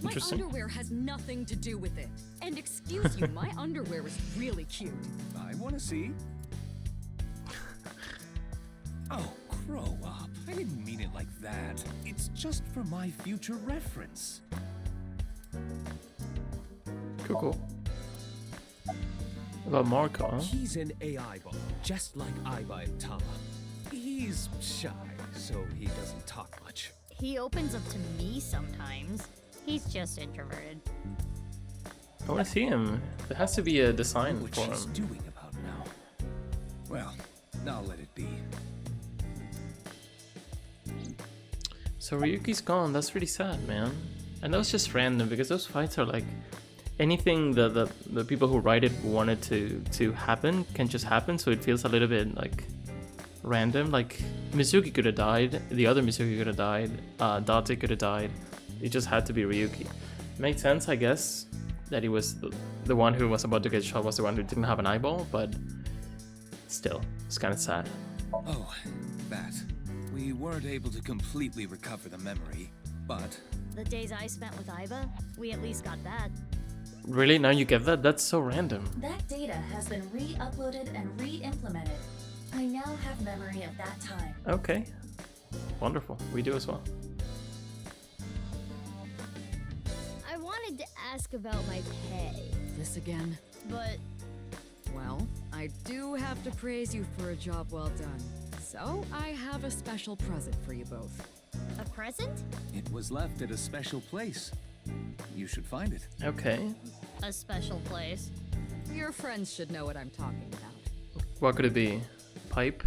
My Interesting. underwear has nothing to do with it. And excuse you, my underwear is really cute. I want to see. Oh, grow up. I didn't mean it like that. It's just for my future reference. Cool, cool. About Marco, huh? He's an AI bot, just like Aiba and Tama. He's shy, so he doesn't talk much. He opens up to me sometimes. He's just introverted. I want to see him. There has to be a design What for she's him. doing about now. Well, I'll let it be. So Ryuki's gone. That's really sad, man. And that was just random because those fights are like anything that the people who write it wanted to happen can just happen. So it feels a little bit like random. Like Mizuki could have died. The other Mizuki could have died. Date could have died. It just had to be Ryuki. Makes sense, I guess, that he was the one who was about to get shot was the one who didn't have an eyeball, but still, it's kind of sad. Oh, that. We weren't able to completely recover the memory, but... The days I spent with Aiba, we at least got that. Really? Now you get that? That's so random. That data has been re-uploaded and re-implemented. I now have memory of that time. Okay. Wonderful. We do as well. I wanted to ask about my pay, This again? but Well, I do have to praise you for a job well done. So, I have a special present for you both. a present? It was left at a special place. You should find it. Okay. A special place. Your friends should know what I'm talking about. What could it be? Pipe?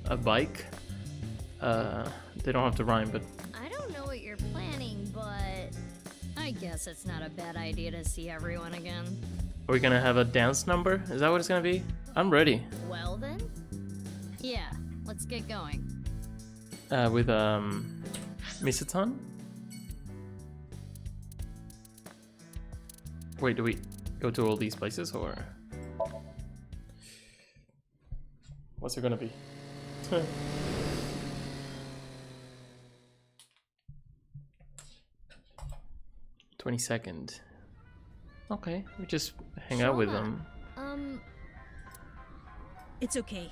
A bike? They don't have to rhyme, but I don't know what you're planning, but I guess it's not a bad idea to see everyone again. are we gonna have a dance number? Is that what it's gonna be? I'm ready. Well then? Yeah, let's get going. With Misatan? Wait, do we go to all these places or what's it gonna be? 22nd. Okay, we just hang out with them. It's okay.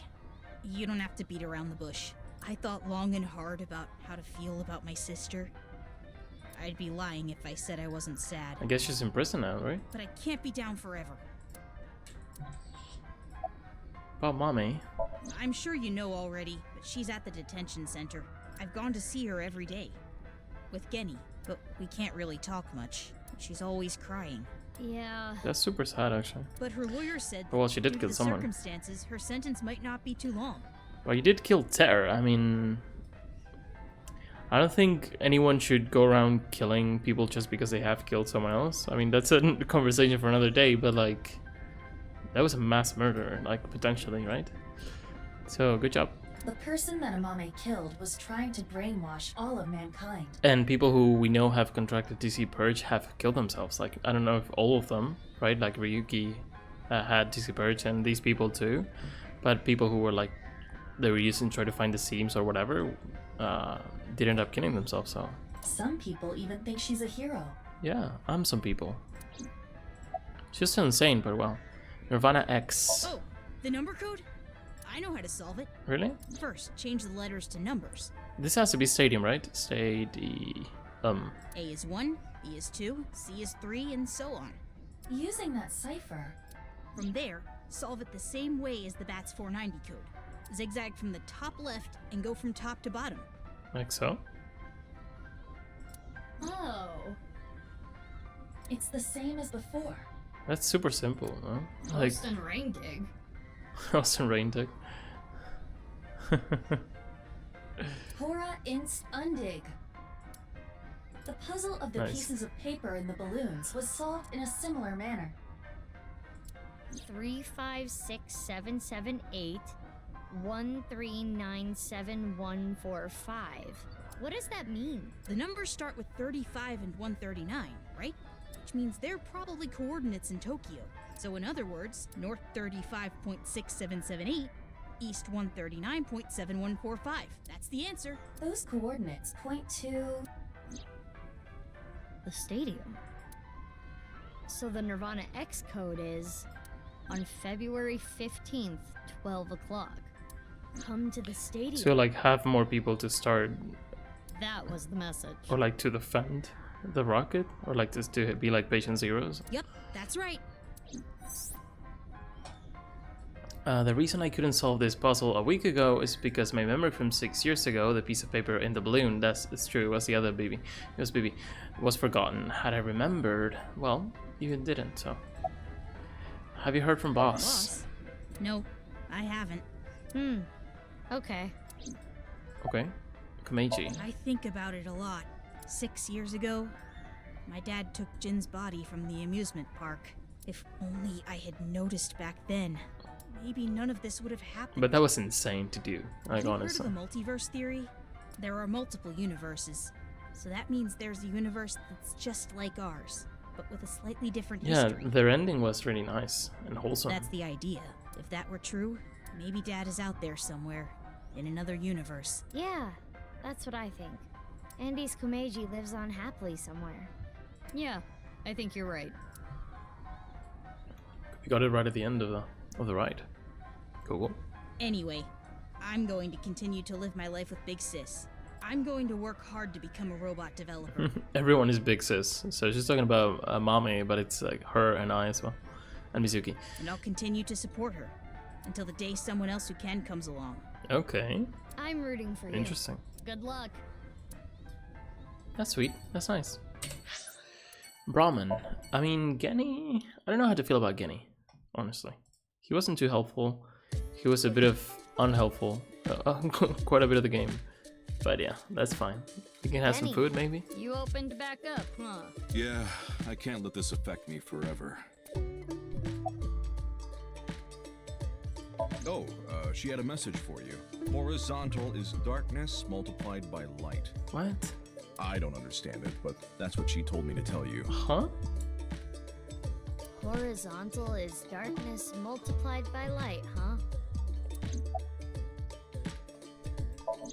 You don't have to beat around the bush. I thought long and hard about how to feel about my sister. I'd be lying if I said I wasn't sad. I guess she's in prison now, right? But I can't be down forever. About mommy. I'm sure you know already, but she's at the detention center. I've gone to see her every day. With Genny, but we can't really talk much. She's always crying. Yeah. That's super sad, actually. But her lawyer said Well, she did due kill to the someone. circumstances, her sentence might not be too long. Well, you did kill Ter. I mean, I don't think anyone should go around killing people just because they have killed someone else. I mean, that's a conversation for another day, but like, that was a mass murder, like, potentially, right? So, good job. The person that Amame killed was trying to brainwash all of mankind. And people who we know have contracted TC Purge have killed themselves. Like, I don't know if all of them, right? Like, Ryuki had TC Purge and these people too. But people who were like, they were using try to find the seams or whatever, did end up killing themselves, so. Some people even think she's a hero. Yeah, I'm some people. She's still insane, but well. nirvanA X. Oh, the number code? I know how to solve it. Really? First, change the letters to numbers. This has to be stadium, right? Stadium. A is 1, B is 2, C is 3, and so on. Using that cipher. From there, solve it the same way as the BATS 490 code. Zigzag from the top left and go from top to bottom. Like so? Oh. It's the same as before. That's super simple, huh? Like, Austin Rain Dig. Austin Rain Dig. Hora Inst Undig. The puzzle of the Nice. pieces of paper in the balloons was solved in a similar manner. 3, 5, 6, 7, 7, 8, 1, 3, 9, 7, 1, 4, 5. What does that mean? The numbers start with 35 and 139, right? Which means they're probably coordinates in Tokyo. So in other words, north 35.6778, east 139.7145. That's the answer. Those coordinates point to... The stadium. So the nirvanA X code is on February 15th, 12 o'clock. Come to the stadium. So like have more people to start, That was the message. or like to defend. the rocket? Or like this to be like patient zeros? Yep, that's right. The reason I couldn't solve this puzzle a week ago is because my memory from 6 years ago, the piece of paper in the balloon, it's true, it was the other BB. It was BB. Was forgotten. Had I remembered, well, you didn't, so. Have you heard from Boss? No, I haven't. Okay. Okay. Komeiji. I think about it a lot. 6 years ago, my dad took Jin's body from the amusement park. If only I had noticed back then, maybe none of this would have happened. But that was insane to do, like, honestly. Heard of the multiverse theory? There are multiple universes. So that means there's a universe that's just like ours, but with a slightly different history. Yeah, their ending was really nice and wholesome. That's the idea. If that were true, maybe Dad is out there somewhere, in another universe. Yeah, that's what I think. Andy's Komeiji lives on happily somewhere. Yeah, I think you're right. You got it right at the end of the ride. Cool. Anyway, I'm going to continue to live my life with Big Sis. I'm going to work hard to become a robot developer. Everyone is Big Sis, so she's talking about Mame, but it's like her and I as well, and Mizuki. And I'll continue to support her until the day someone else who can comes along. Okay. I'm rooting for you. Interesting. Good luck. That's sweet. That's nice. Brahman. I mean, Genny. I don't know how to feel about Genny, honestly. He wasn't too helpful. He was a bit of unhelpful. Quite a bit of the game. But yeah, that's fine. You can have some food, maybe? You opened back up, huh? Yeah, I can't let this affect me forever. Oh, she had a message for you. Horizontal is darkness multiplied by light. What? I don't understand it, but that's what she told me to tell you. Huh? Horizontal is darkness multiplied by light, huh?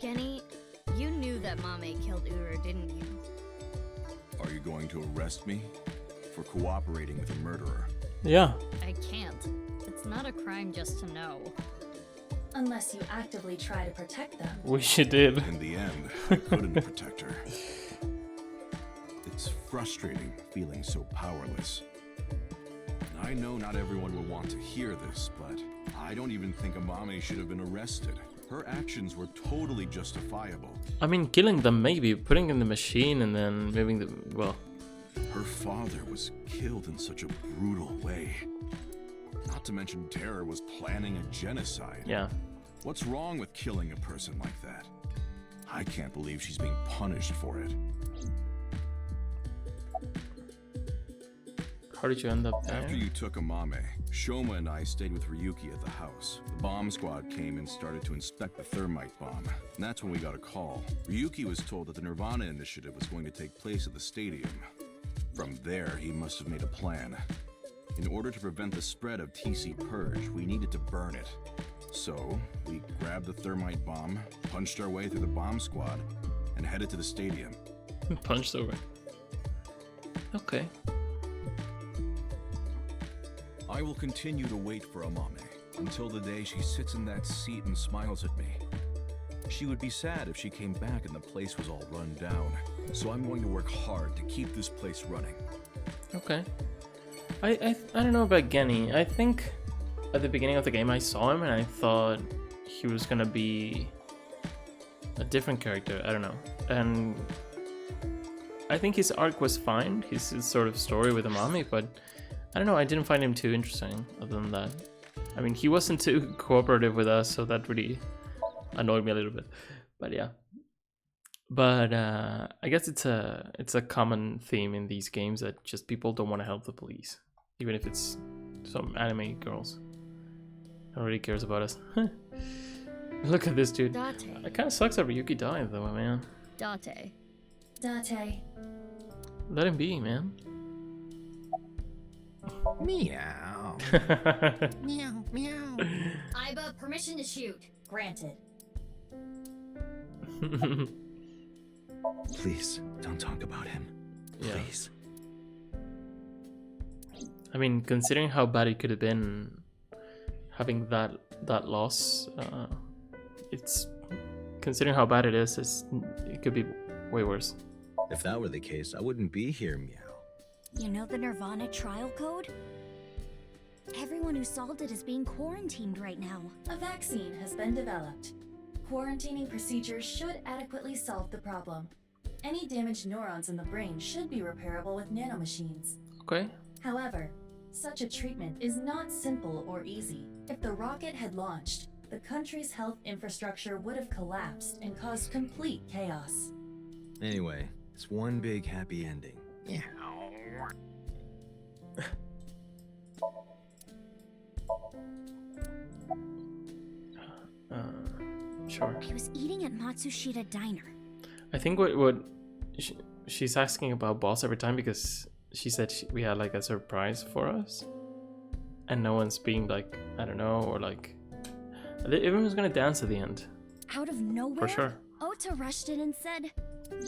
Genny, you knew that Mame killed Uru, didn't you? Are you going to arrest me for cooperating with a murderer? Yeah. I can't. It's not a crime just to know. Unless you actively try to protect them. Wish you did. In the end, I couldn't protect her. It's frustrating feeling so powerless. I know not everyone will want to hear this, but I don't even think Amame should have been arrested. Her actions were totally justifiable. I mean, killing them maybe, putting in the machine and then moving the... well... Her father was killed in such a brutal way. Not to mention Terror was planning a genocide. Yeah. What's wrong with killing a person like that? I can't believe she's being punished for it. How did you end up there? After you took Amame, Shoma and I stayed with Ryuki at the house. The bomb squad came and started to inspect the thermite bomb. And that's when we got a call. Ryuki was told that the nirvanA initiative was going to take place at the stadium. From there, he must have made a plan. In order to prevent the spread of TC Purge, we needed to burn it. So, we grabbed the thermite bomb, punched our way through the bomb squad, and headed to the stadium. Punched over. Okay. I will continue to wait for Amame until the day she sits in that seat and smiles at me. She would be sad if she came back and the place was all run down. So I'm going to work hard to keep this place running. Okay. I don't know about Genny. I think at the beginning of the game I saw him and I thought he was gonna be a different character. I don't know. And I think his arc was fine. His sort of story with Amami, but I don't know. I didn't find him too interesting other than that. I mean, he wasn't too cooperative with us, so that really annoyed me a little bit. But yeah. But I guess it's a common theme in these games that just people don't want to help the police, even if it's some anime girls. No one really cares about us. Look at this dude. Date. It kind of sucks that Ryuki died though, man. Date. Date. Let him be, man. Meow. Meow, meow. Iba, permission to shoot. Granted. Please, don't talk about him. Please. I mean, considering how bad it could have been, having that loss, it's considering how bad it is, it could be way worse. If that were the case, I wouldn't be here, Meow. You know the nirvanA trial code? Everyone who solved it is being quarantined right now. A vaccine has been developed. Quarantining procedures should adequately solve the problem. Any damaged neurons in the brain should be repairable with nanomachines. Okay. However, such a treatment is not simple or easy. If the rocket had launched, the country's health infrastructure would have collapsed and caused complete chaos. Anyway, it's one big happy ending. Yeah. Sure. I was eating at Matsushita Diner. I think what she's asking about boss every time because she said we had like a surprise for us, and no one's being like, I don't know, or like everyone's gonna dance at the end. Out of nowhere, For sure. Ota rushed in and said,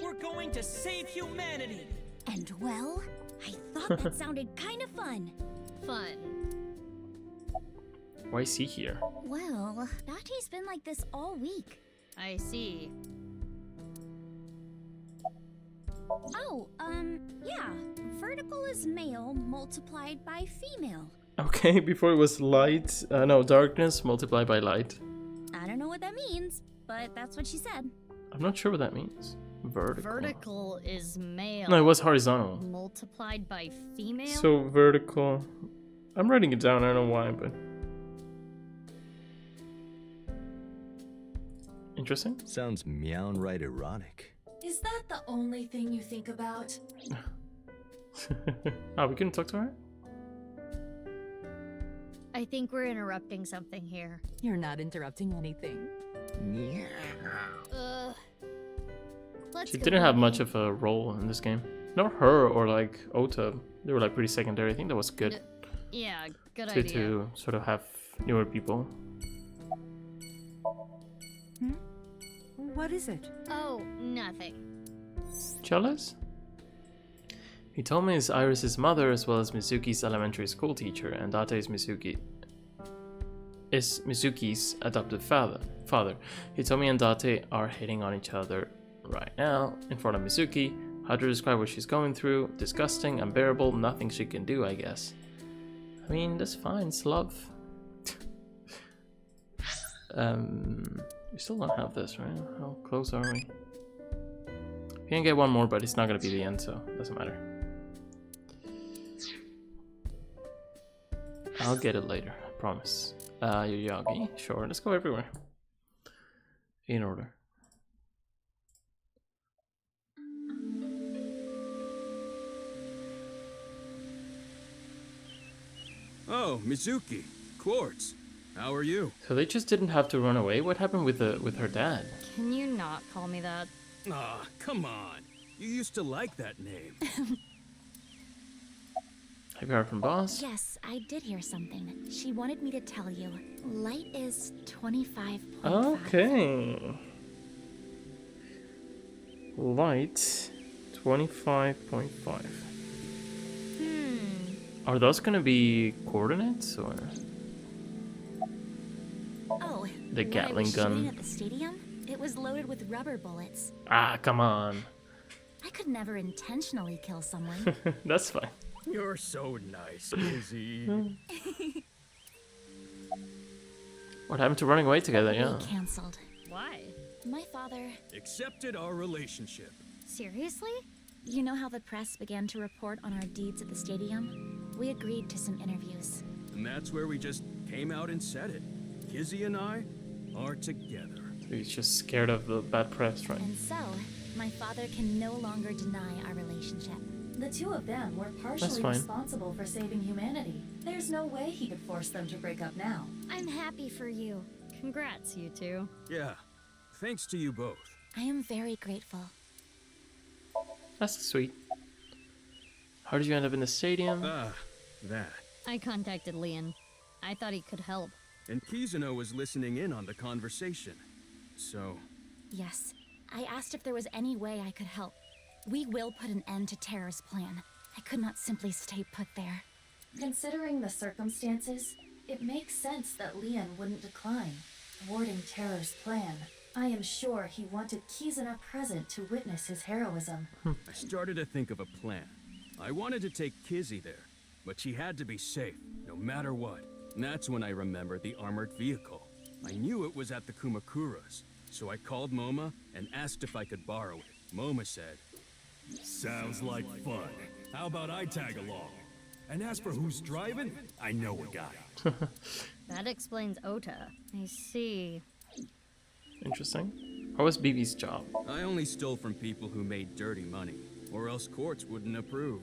"We're going to save humanity!" And well, I thought that sounded kind of fun. Fun. Why is he here? Well, Date's been like this all week. I see. Oh, yeah. Vertical is male multiplied by female. Okay, before it was light, no, darkness multiplied by light. I don't know what that means, but that's what she said. I'm not sure what that means. Vertical. Vertical is male. No, it was horizontal. Multiplied by female? So vertical. I'm writing it down, I don't know why, but... Interesting. Sounds meow-right erotic. Is that the only thing you think about? Oh, we couldn't talk to her? I think we're interrupting something here. You're not interrupting anything. Yeah. Let's She go didn't have home. much of a role in this game. Not her or like Ota. They were like pretty secondary. I think that was good. Yeah, good to, idea. to sort of have newer people. What is it? Oh, nothing. Jealous? He told me it's Iris's mother as well as Mizuki's elementary school teacher, and Date is Mizuki's adopted father. He told me and Date are hitting on each other right now in front of Mizuki. How to describe what she's going through? Disgusting, unbearable, nothing she can do, I guess. I mean, that's fine, it's love. We still don't have this, right? How close are we? We can get one more, but it's not gonna be the end, so it doesn't matter. I'll get it later, I promise. Yoyagi, sure, let's go everywhere. In order. Oh, Mizuki, Quartz, how are you? So they just didn't have to run away? What happened with her dad? Can you not call me that? Aw, come on. You used to like that name. Have you heard from boss? Yes, I did hear something. She wanted me to tell you. Light is 25.5. Okay. Light 25.5. Are those gonna be coordinates or Oh, the when Gatling I was shooting gun? at the stadium, it was loaded with rubber bullets. Ah, come on. I could never intentionally kill someone. That's fine. You're so nice, Izzy. What happened to running away together? Yeah. We canceled. Why? My father. Accepted our relationship. Seriously? You know how the press began to report on our deeds at the stadium? We agreed to some interviews. And that's where we just came out and said it. Kizzy and I are together. So he's just scared of the bad press, right? And so, my father can no longer deny our relationship. The two of them were partially responsible for saving humanity. There's no way he could force them to break up now. I'm happy for you. Congrats, you two. Yeah, thanks to you both. I am very grateful. That's sweet. How did you end up in the stadium? That. I contacted Leon. I thought he could help. And Kizuno was listening in on the conversation. So... Yes. I asked if there was any way I could help. We will put an end to Terror's plan. I could not simply stay put there. Considering the circumstances, it makes sense that Leon wouldn't decline, thwarting Terror's plan. I am sure he wanted Kizuna present to witness his heroism. I started to think of a plan. I wanted to take Kizzy there, but she had to be safe, no matter what. And that's when I remembered the armored vehicle. I knew it was at the Kumakuras, so I called Moma and asked if I could borrow it. Moma said, Sounds like fun. How about I tag along? And as for who's driving, I know a guy. That explains Ota. I see. Interesting. How was BB's job? I only stole from people who made dirty money, or else courts wouldn't approve.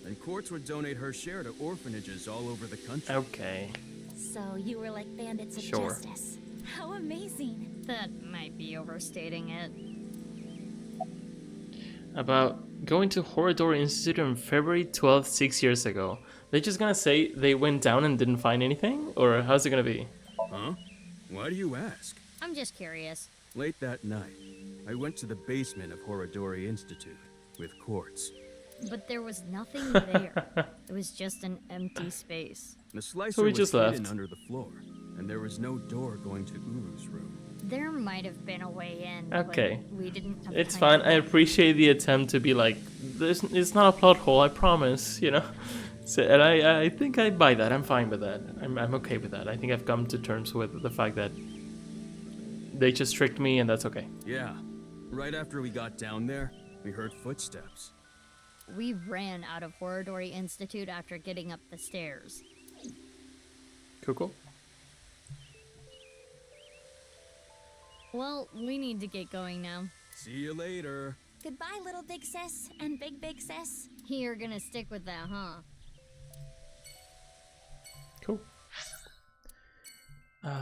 And courts would donate her share to orphanages all over the country. Okay. So you were like bandits of Sure. justice. How amazing. That might be overstating it. About going to Horadori Institute on February 12th, 6 years ago. They're just gonna say they went down and didn't find anything? Or how's it gonna be? Huh? Why do you ask? I'm just curious. Late that night, I went to the basement of Horadori Institute with quartz. But there was nothing there. It was just an empty space. The slicer So we was just hidden left. under the floor, and there was no door going to Uru's room. There might have been a way in. Okay. But we didn't have It's time fine. to I look. appreciate the attempt to be like, it's not a plot hole, I promise, you know? So, and I think I buy that. I'm fine with that. I'm okay with that. I think I've come to terms with the fact that they just tricked me and that's okay. Yeah. Right after we got down there, we heard footsteps. We ran out of Horadori Institute after getting up the stairs. Cool. Well, we need to get going now. See you later. Goodbye, little big sis and big sis. You're gonna stick with that, huh? Cool.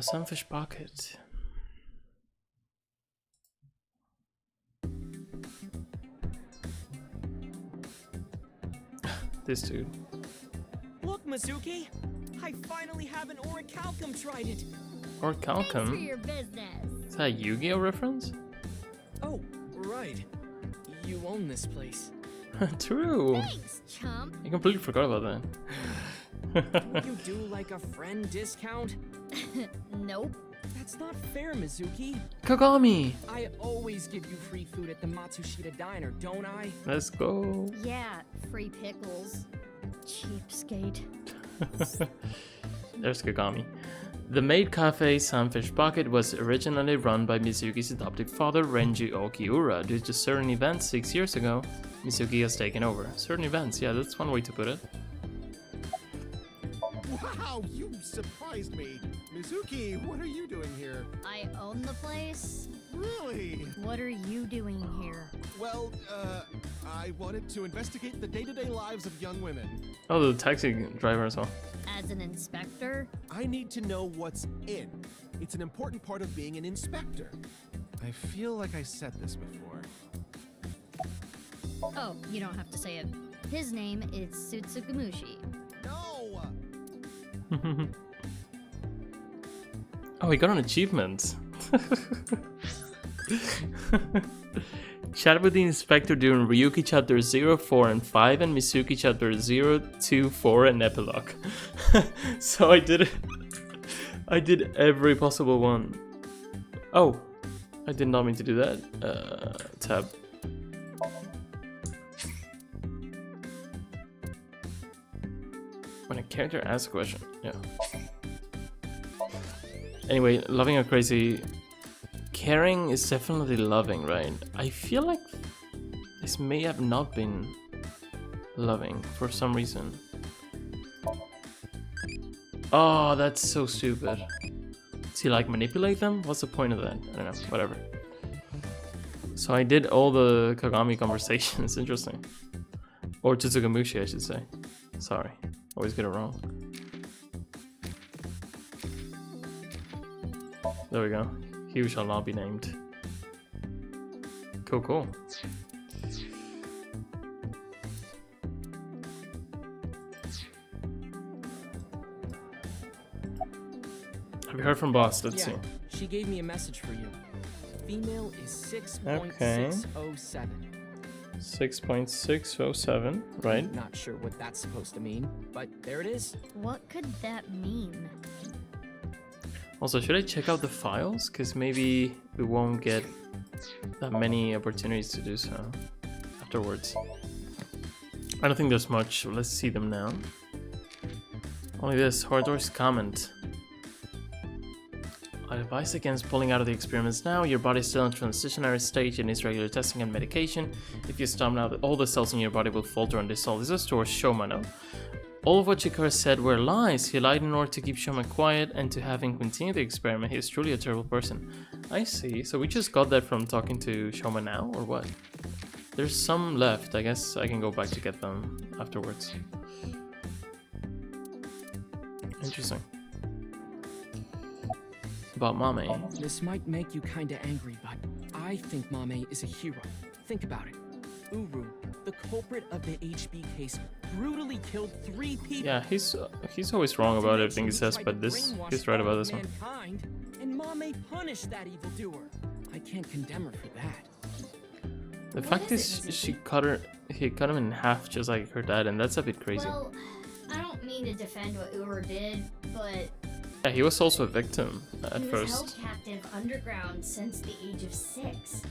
Sunfish Pocket. This dude. Look, Mizuki! I finally have an orichalcum trident! Or Thanks for Calcum. your business. Is that a Yu-Gi-Oh reference? Oh, right. You own this place. True. Thanks, chump. I completely forgot about that. Don't you do like a friend discount? Nope. That's not fair, Mizuki. Kagami! I always give you free food at the Matsushita Diner, don't I? Let's go. Yeah, free pickles. Cheapskate. There's Kagami. The maid cafe Sunfish Pocket was originally run by Mizuki's adoptive father Renji Okiura. Due to certain events 6 years ago, Mizuki has taken over. Certain events, yeah, that's one way to put it. Wow, you surprised me. Mizuki, what are you doing here? I own the place. Really? What are you doing here? Well, I wanted to investigate the day-to-day lives of young women. Oh, the taxi driver as well. As an inspector? I need to know what's in. It's an important part of being an inspector. I feel like I said this before. Oh, you don't have to say it. His name is Tsutsugamushi. No! Oh, he got an achievement. Chat with the inspector during Ryuki chapter 04 and 5 and Mizuki chapter 024 and epilogue. So I did every possible one. Oh, I did not mean to do that. Tab. When a character asks a question, yeah. Anyway, loving or crazy. Caring is definitely loving, right? I feel like this may have not been loving for some reason. Oh, that's so stupid. Does he like manipulate them? What's the point of that? I don't know, whatever. So I did all the Kagami conversations, interesting. Or Tsutsugamushi, I should say. Sorry, always get it wrong. There we go. He who shall not be named. Cool. Have you heard from boss? Let's see. She gave me a message for you. Female is 6.607. 6.607, right? Not sure what that's supposed to mean, but there it is. What could that mean? Also, should I check out the files? Because maybe we won't get that many opportunities to do so afterwards. I don't think there's much. Let's see them now. Only this, Horador's comment. I advise against pulling out of the experiments now. Your body's still in transitionary stage and needs regular testing and medication. If you stop now, all the cells in your body will falter and dissolve. This is towards SOMNIUM. All of what Chikara said were lies. He lied in order to keep SOMNIUM quiet and to have him continue the experiment. He is truly a terrible person. I see. So we just got that from talking to SOMNIUM now, or what? There's some left. I guess I can go back to get them afterwards. Interesting. About Mame. This might make you kinda angry, but I think Mame is a hero. Think about it. Uru, the culprit of the HB case, brutally killed 3 people. Yeah, he's always wrong about everything he says, but he's right about this one. And Mame punished that evildoer. I can't condemn her for that. The fact is, he cut him in half just like her dad, and that's a bit crazy. Well, I don't mean to defend what Ur did, but Yeah, he was also a victim at he was first. held captive underground since the age of 6.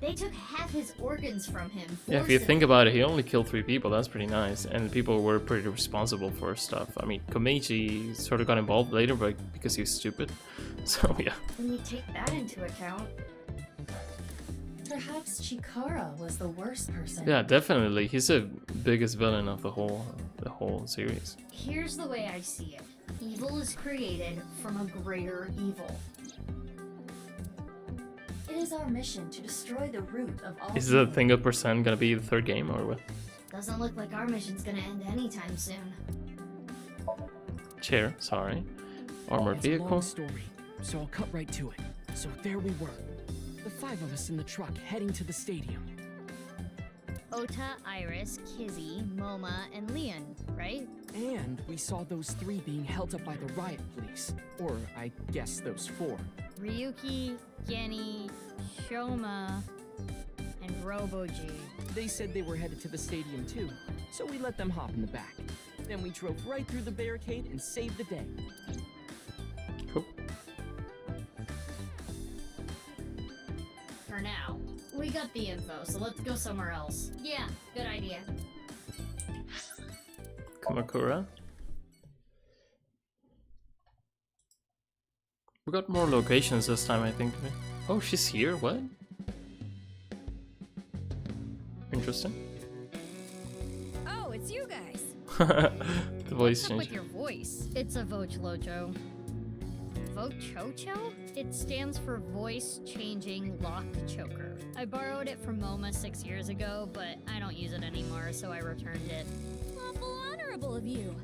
They took half his organs from him. Yeah, if you think about it, he only killed 3 people. That's pretty nice, and people were pretty responsible for stuff. I mean, Komeiji sort of got involved later, but because he was stupid. So yeah. When you take that into account, Perhaps Chikara was the worst person. Yeah, definitely. He's the biggest villain of the whole series. here's the way I see it. Evil is created from a greater evil. It is our mission to destroy the root of all Is the evil. thing of percent gonna be the 3rd game or what? Doesn't look like our mission's gonna end anytime soon. Chair, sorry. Armored It's a long vehicle. story, so I'll cut right to it. So there we were, the 5 of us in the truck heading to the stadium. Ota, Iris, Kizzy, Moma, and Leon, right? And we saw those 3 being held up by the riot police. Or, I guess those 4. Ryuki, Genny, Shoma, and Robo-G. They said they were headed to the stadium too, so we let them hop in the back. Then we drove right through the barricade and saved the day. Cool. For now. We got the info, so let's go somewhere else. Yeah, good idea. Kamakura. We got more locations this time, I think. Oh, she's here? What? Interesting. Oh, it's you guys. The voice What's up change. with your voice? It's a Vochlocho. Vochocho? It stands for Voice Changing Lock Choker. I borrowed it from MoMA 6 years ago, but I don't use it anymore, so I returned it. Awful honorable of you.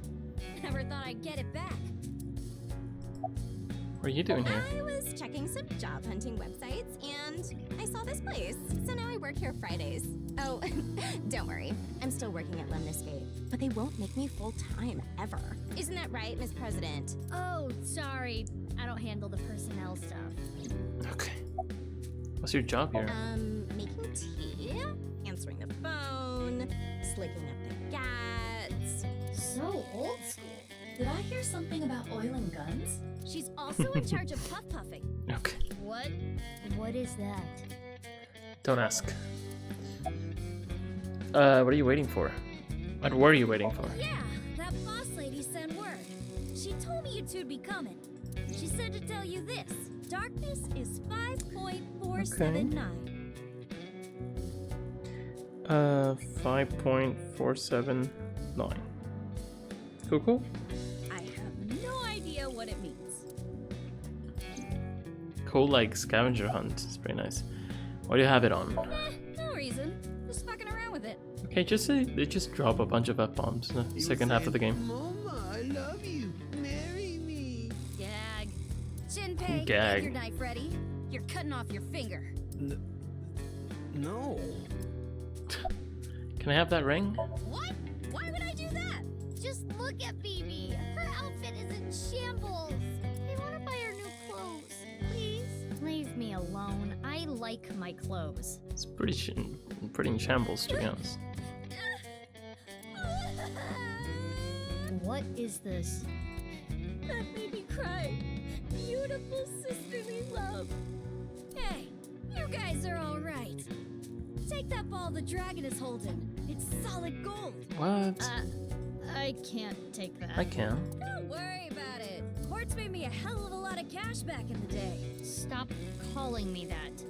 Never thought I'd get it back. What are you doing here? I was checking some job hunting websites and I saw this place. So now I work here Fridays. Oh, don't worry. I'm still working at Lemniscape, but they won't make me full-time ever. Isn't that right, Miss President? Oh, sorry. I don't handle the personnel stuff. Okay. What's your job here? Making tea, answering the phone, slicking up the guts. So old school. Did I hear something about oil and guns? She's also in charge of puff puffing. Okay. What? What is that? Don't ask. What are you waiting for? What were you waiting for? Yeah, that boss lady sent word. She told me you two'd be coming. She said to tell you this. Darkness is 5.479. 5.479. Cool. I have no idea what it means. Cool, like scavenger hunt. It's pretty nice. Why do you have it on? No reason. Just fucking around with it. Okay, just say they just drop a bunch of F-bombs in the second half of the game. Mama, I love you. Marry me. Gag. Shinpei, Gag. get your knife ready. You're cutting off your finger. No. Can I have that ring? What? Why would I do that? Just look at Bibi. Her outfit is in shambles. I want to buy her new clothes. Please? Leave me alone. I like my clothes. It's pretty in shambles, to be honest. What is this? That made me cry. Beautiful sisterly love. Hey, You guys are all right. Take that ball the dragon is holding. It's solid gold. What? I can't take that. I can. Don't worry about it. Quartz made me a hell of a lot of cash back in the day. Stop calling me that.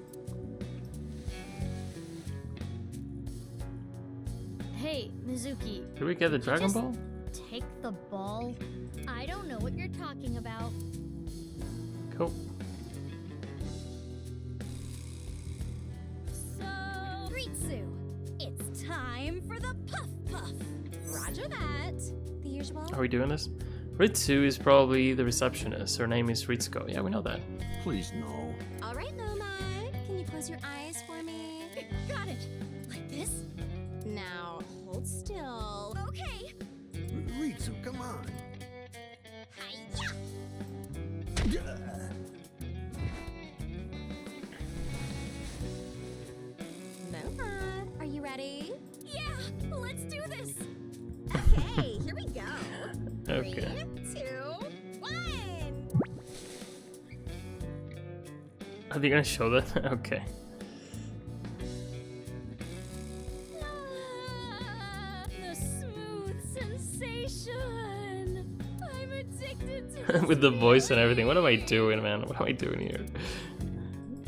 Hey, Mizuki. Did we get the Dragon just Ball? Take the ball. I don't know what you're talking about. Cool. So, Ritsu, it's time for the Puff Puff. Roger that. The usual. Are we doing this? Ritsu is probably the receptionist. Her name is Ritsuko. Yeah, we know that. Please, no. All right, Nomad. Can you close your eyes for me? Got it. Like this? Now, hold still. Okay. Ritsu, come on. Nomad, are you ready? Yeah, let's do this. Okay, here we go. Okay. 3, 2, 1. Are they gonna show that? Okay. The smooth sensation. I'm addicted to With the voice and everything. What am I doing, man? What am I doing here?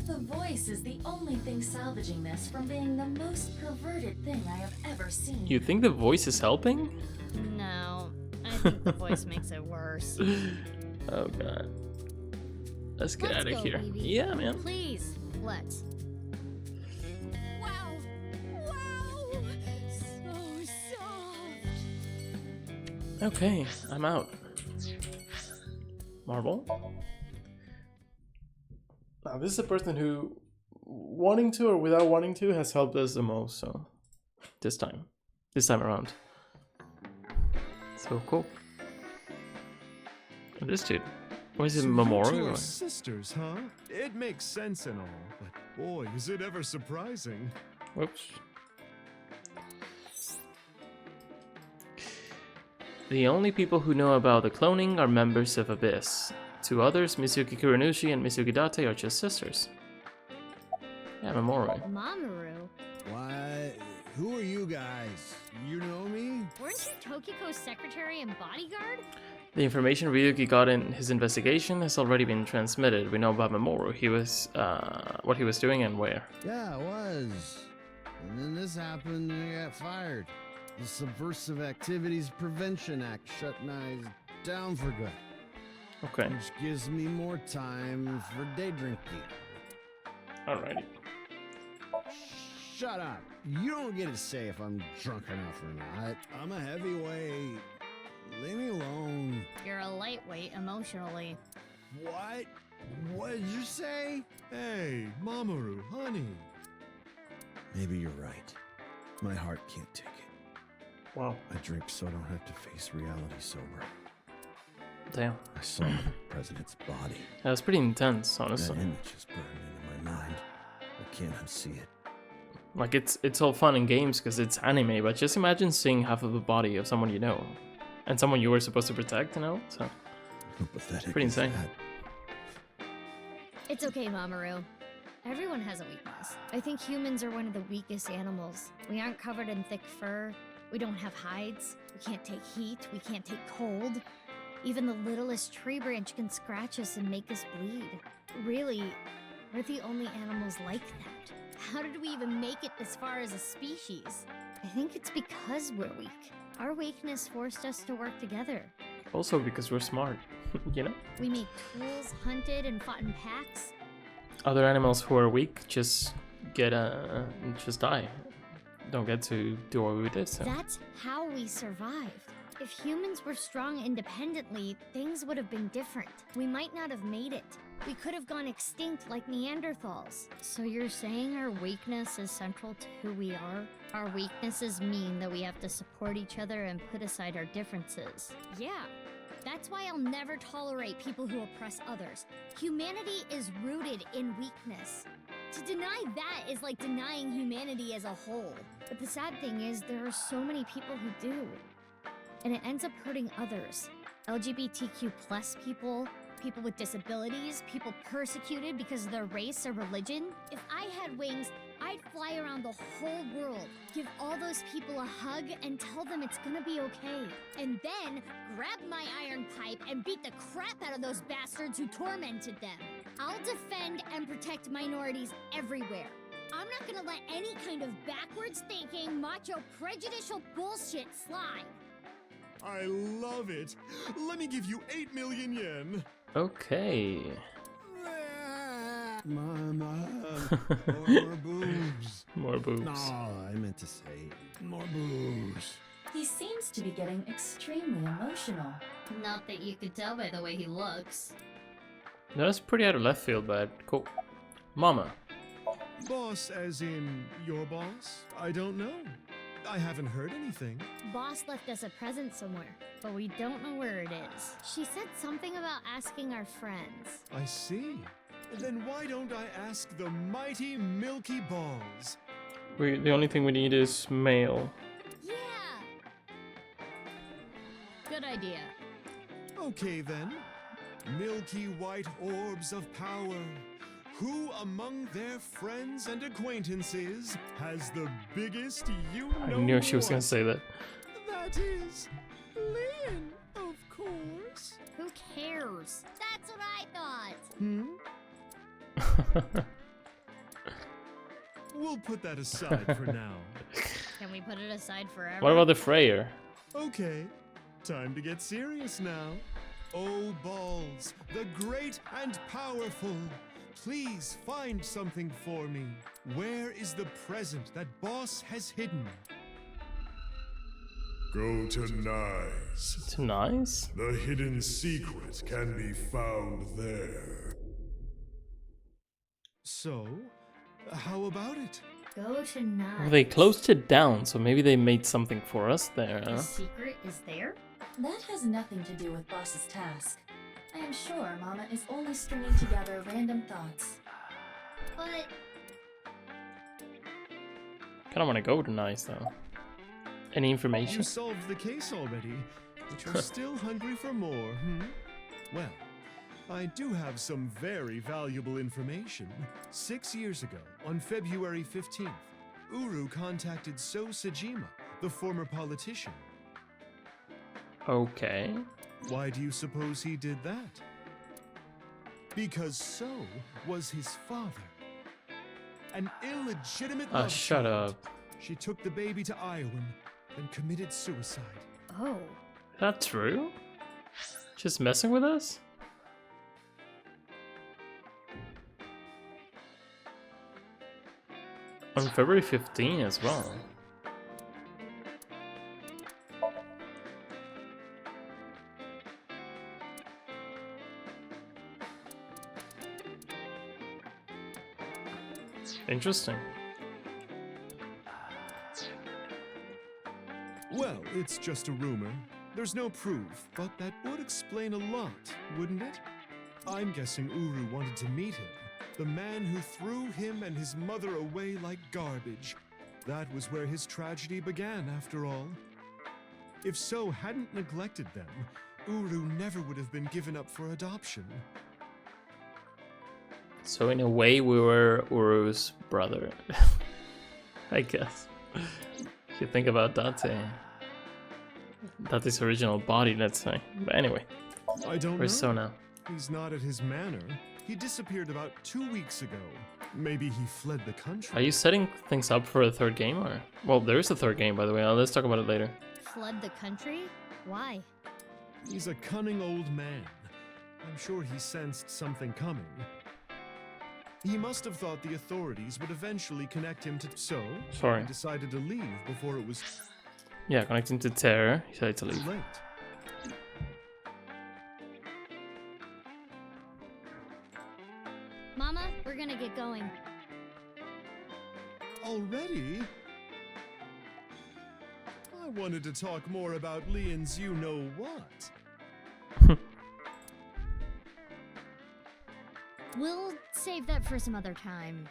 The voice is the only thing salvaging this from being the most perverted thing I have ever seen. You think the voice is helping? No, I think the voice makes it worse. Oh god. Let's get out of go, here. baby. Yeah, man. Please, let's. Wow. Wow. So soft. Okay, I'm out. Marble? Now, this is a person who, wanting to or without wanting to, has helped us the most, so this time around. So cool. And this dude, what is it, So you memorial? two or- are sisters, huh? It makes sense and all, but boy, is it ever surprising. Whoops. The only people who know about the cloning are members of Abyss. Two others, Mizuki Kuranushi and Mizuki Date, are just sisters. Yeah, Mamoru. Mamoru, Why? Who are you guys? You know me? weren't you Tokiko's secretary and bodyguard? The information Ryuki got in his investigation has already been transmitted. We know about Mamoru. He was, what he was doing and where. Yeah, it was. And then this happened and I got fired. The Subversive Activities Prevention Act shut my down for good. Okay. Which gives me more time for day drinking. Alrighty. Shut up. You don't get to say if I'm drunk enough or not. I'm a heavyweight. Leave me alone. You're a lightweight emotionally. What? What did you say? Hey, Mamoru, honey. Maybe you're right. My heart can't take it. Wow. I drink so I don't have to face reality sober. Damn. I saw the president's body. That was pretty intense, honestly. That image is burned into my mind. I can't unsee it. Like, it's all fun and games because it's anime, but just imagine seeing half of the body of someone you know. And someone you were supposed to protect, you know? So, pretty insane. It's okay, Mamoru. Everyone has a weakness. I think humans are one of the weakest animals. We aren't covered in thick fur. We don't have hides. We can't take heat. We can't take cold. Even the littlest tree branch can scratch us and make us bleed. Really, we're the only animals like that. How did we even make it this far as a species? I think it's because we're weak. Our weakness forced us to work together. Also because we're smart, you know? We made tools, hunted, and fought in packs. Other animals who are weak just just die. Don't get to do what we did, so. That's how we survived. If humans were strong independently, things would have been different. We might not have made it. We could have gone extinct like Neanderthals. So you're saying our weakness is central to who we are? Our weaknesses mean that we have to support each other and put aside our differences. Yeah, that's why I'll never tolerate people who oppress others. Humanity is rooted in weakness. To deny that is like denying humanity as a whole. But the sad thing is, there are so many people who do. And it ends up hurting others. LGBTQ plus people, people with disabilities, people persecuted because of their race or religion. If I had wings, I'd fly around the whole world, give all those people a hug, and tell them it's gonna be okay. And then grab my iron pipe and beat the crap out of those bastards who tormented them. I'll defend and protect minorities everywhere. I'm not gonna let any kind of backwards thinking, macho, prejudicial bullshit slide. I love it. Let me give you 8 million yen. Okay. Mama, more boobs. More boobs. No, I meant to say more boobs. He seems to be getting extremely emotional. Not that you could tell by the way he looks. That's pretty out of left field, but cool. Mama. Boss as in your boss? I don't know. I haven't heard anything. Boss left us a present somewhere, but we don't know where it is. She said something about asking our friends. I see. Then why don't I ask the mighty Milky Balls? The only thing we need is mail. Yeah! Good idea. Okay then. Milky white orbs of power. Who among their friends and acquaintances has the biggest I knew she was gonna say that. That is Lynn, of course. Who cares? That's what I thought. We'll put that aside for now. Can we put it aside forever? What about the Freyr? Okay, time to get serious now. Oh, Balls, the great and powerful, please find something for me. Where is the present that Boss has hidden? Go to Nice. To Nice? The hidden secret can be found there. So, how about it? Go to Nice. Well, they closed it down, so maybe they made something for us there, The huh? secret is there? That has nothing to do with Boss's task. I am sure Mama is only stringing together random thoughts. But Kinda wanna go to Nice, though. Any information? You solved the case already, but you're still hungry for more, Well, I do have some very valuable information. 6 years ago, on February 15th, Uru contacted So Sajima, the former politician. Okay. Why do you suppose he did that? Because So was his father. An illegitimate love shut child. up. She took the baby to Iowa and committed suicide. Oh. That true? Just messing with us? On February 15 as well. Interesting. Well, it's just a rumor. There's no proof, but that would explain a lot, wouldn't it? I'm guessing Uru wanted to meet him. The man who threw him and his mother away like garbage. That was where his tragedy began, after all. If So hadn't neglected them, Uru never would have been given up for adoption. So in a way, we were Uru's brother, I guess. If you think about Date's original body, let's say. But anyway, I don't where's know. So now? He's not at his manor. He disappeared about 2 weeks ago. Maybe he fled the country. Are you setting things up for a third game, or? Well, there is a third game, by the way. Let's talk about it later. Flood the country? Why? He's a cunning old man. I'm sure he sensed something coming. He must have thought the authorities would eventually connect him to So. Sorry. He decided to leave before it was Yeah, connecting to Terror. He decided to too leave. late. Mama, we're gonna get going. Already? I wanted to talk more about Leon's you-know-what. We'll save that for some other time.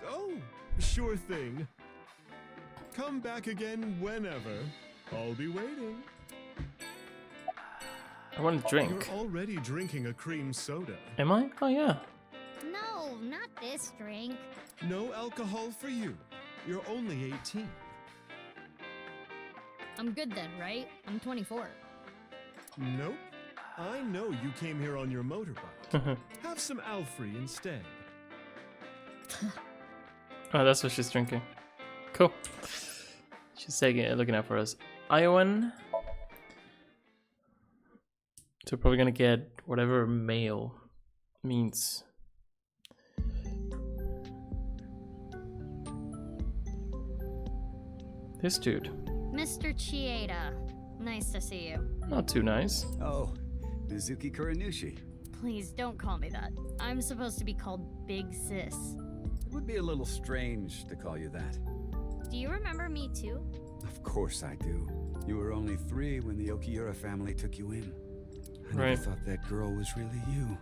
Oh, sure thing. Come back again whenever. I'll be waiting. I want a drink. You're already drinking a cream soda. Am I? Oh yeah. No, not this drink. No alcohol for you. You're only 18. I'm good then, right? I'm 24. Nope. I know you came here on your motorbike. Have some Alfrey instead. Oh, that's what she's drinking. Cool. She's taking it, looking out for us. Iowan. So probably gonna get whatever male means. This dude. Mr. Chieda, nice to see you. Not too nice. Oh, Mizuki Kuranushi. Please don't call me that. I'm supposed to be called Big Sis. It would be a little strange to call you that. Do you remember me too? Of course I do. You were only 3 when the Okiura family took you in. I never Right. thought that girl was really you.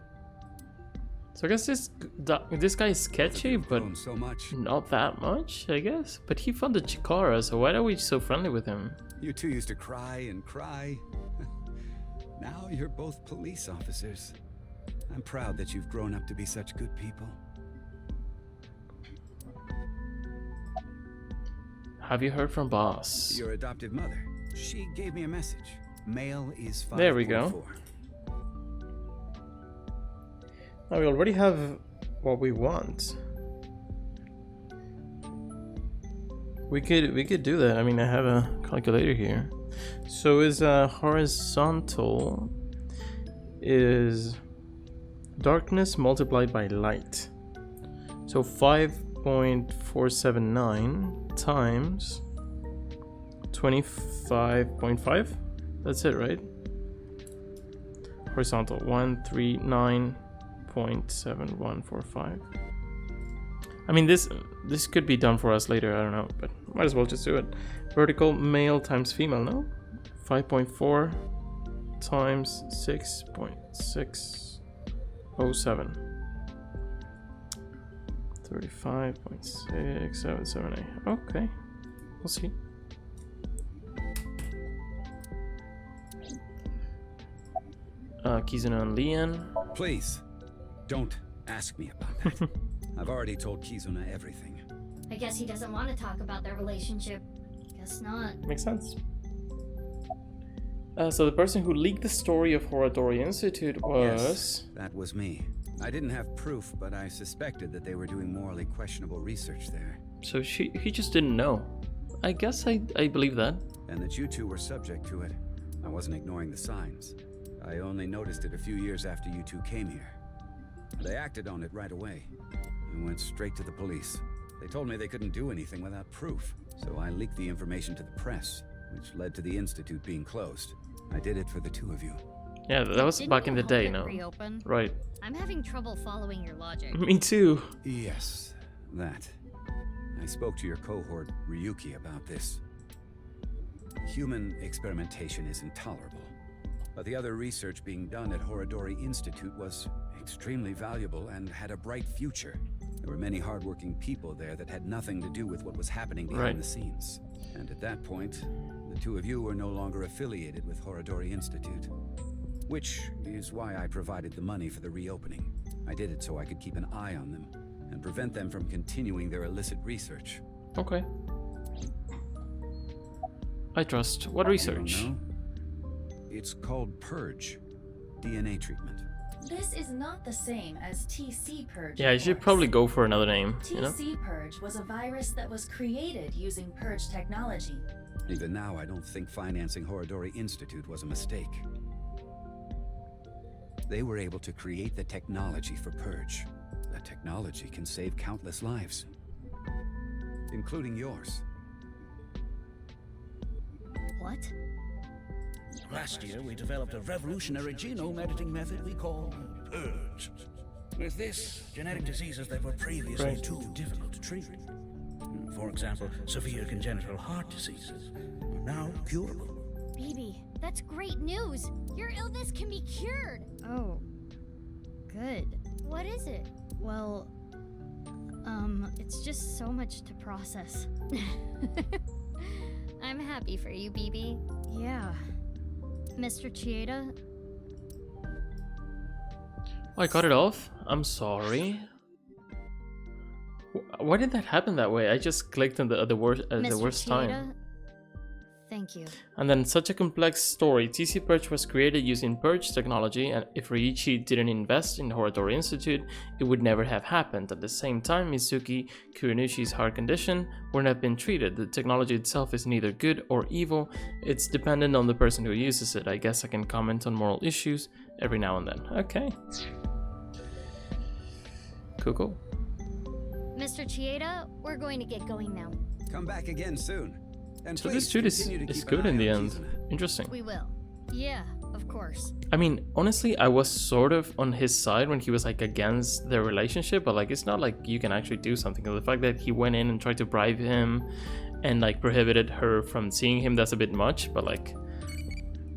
So I guess this guy is sketchy, but so much. not that much, I guess. But he funded Chikara, so why are we so friendly with him? You two used to cry and cry. Now you're both police officers. I'm proud that you've grown up to be such good people. Have you heard from Boss? Your adoptive mother. She gave me a message. Mail is 5.4. There we go. Now we already have what we want. We could do that. I mean, I have a calculator here. So is horizontal is darkness multiplied by light. So 5.479 times 25.5. That's it, right? Horizontal 139.7145. I mean, this could be done for us later. I don't know, but might as well just do it. Vertical male times female, no? 5.4 times 6.607. 35.6778. Okay, we'll see. Kizuna and Leon. Please, don't ask me about that. I've already told Kizuna everything. I guess he doesn't want to talk about their relationship. Guess not. Makes sense. So the person who leaked the story of Horadori Institute was... Yes, that was me. I didn't have proof, but I suspected that they were doing morally questionable research there. So he just didn't know. I guess I believe that. And that you two were subject to it. I wasn't ignoring the signs. I only noticed it a few years after you two came here. They acted on it right away. I went straight to the police. They told me they couldn't do anything without proof, so I leaked the information to the press, which led to the institute being closed. I did it for the two of you. Yeah, that was Didn't back you in the help day, it no? reopen? Right. I'm having trouble following your logic. Me too. Yes, that. I spoke to your cohort, Ryuki, about this. Human experimentation is intolerable. But the other research being done at Horadori Institute was extremely valuable and had a bright future. There were many hardworking people there that had nothing to do with what was happening behind the scenes. And at that point, the two of you were no longer affiliated with Horadori Institute. Which is why I provided the money for the reopening. I did it so I could keep an eye on them and prevent them from continuing their illicit research. Okay. I trust. What research? You don't know? It's called Purge. DNA treatment. This is not the same as TC Purge. Yeah, you should probably go for another name, you know? TC Purge was a virus that was created using Purge technology. Even now, I don't think financing Horadori Institute was a mistake. They were able to create the technology for Purge. That technology can save countless lives. Including yours. What? Last year, we developed a revolutionary genome editing method we call Purge. With this, genetic diseases that were previously too difficult to treat, for example, severe congenital heart diseases, are now curable. Baby, that's great news. Your illness can be cured. Oh, good. What is it? Well, it's just so much to process. I'm happy for you, BB. Yeah. Mr. Chieda, I cut it off? I'm sorry. Why did that happen that way? I just clicked on the worst time. Thank you. And then such a complex story. TC Purge was created using Purge technology, and if Ryuichi didn't invest in the Horatory Institute, it would never have happened. At the same time, Mizuki Kurenushi's heart condition wouldn't have been treated. The technology itself is neither good or evil. It's dependent on the person who uses it. I guess I can comment on moral issues every now and then. Okay. Cool. Mr. Chieda, we're going to get going now. Come back again soon. And so this dude is good in the end. Interesting. We will. Yeah, of course. I mean, honestly, I was sort of on his side when he was like against their relationship, but like it's not like you can actually do something. The fact that he went in and tried to bribe him and like prohibited her from seeing him, that's a bit much, but like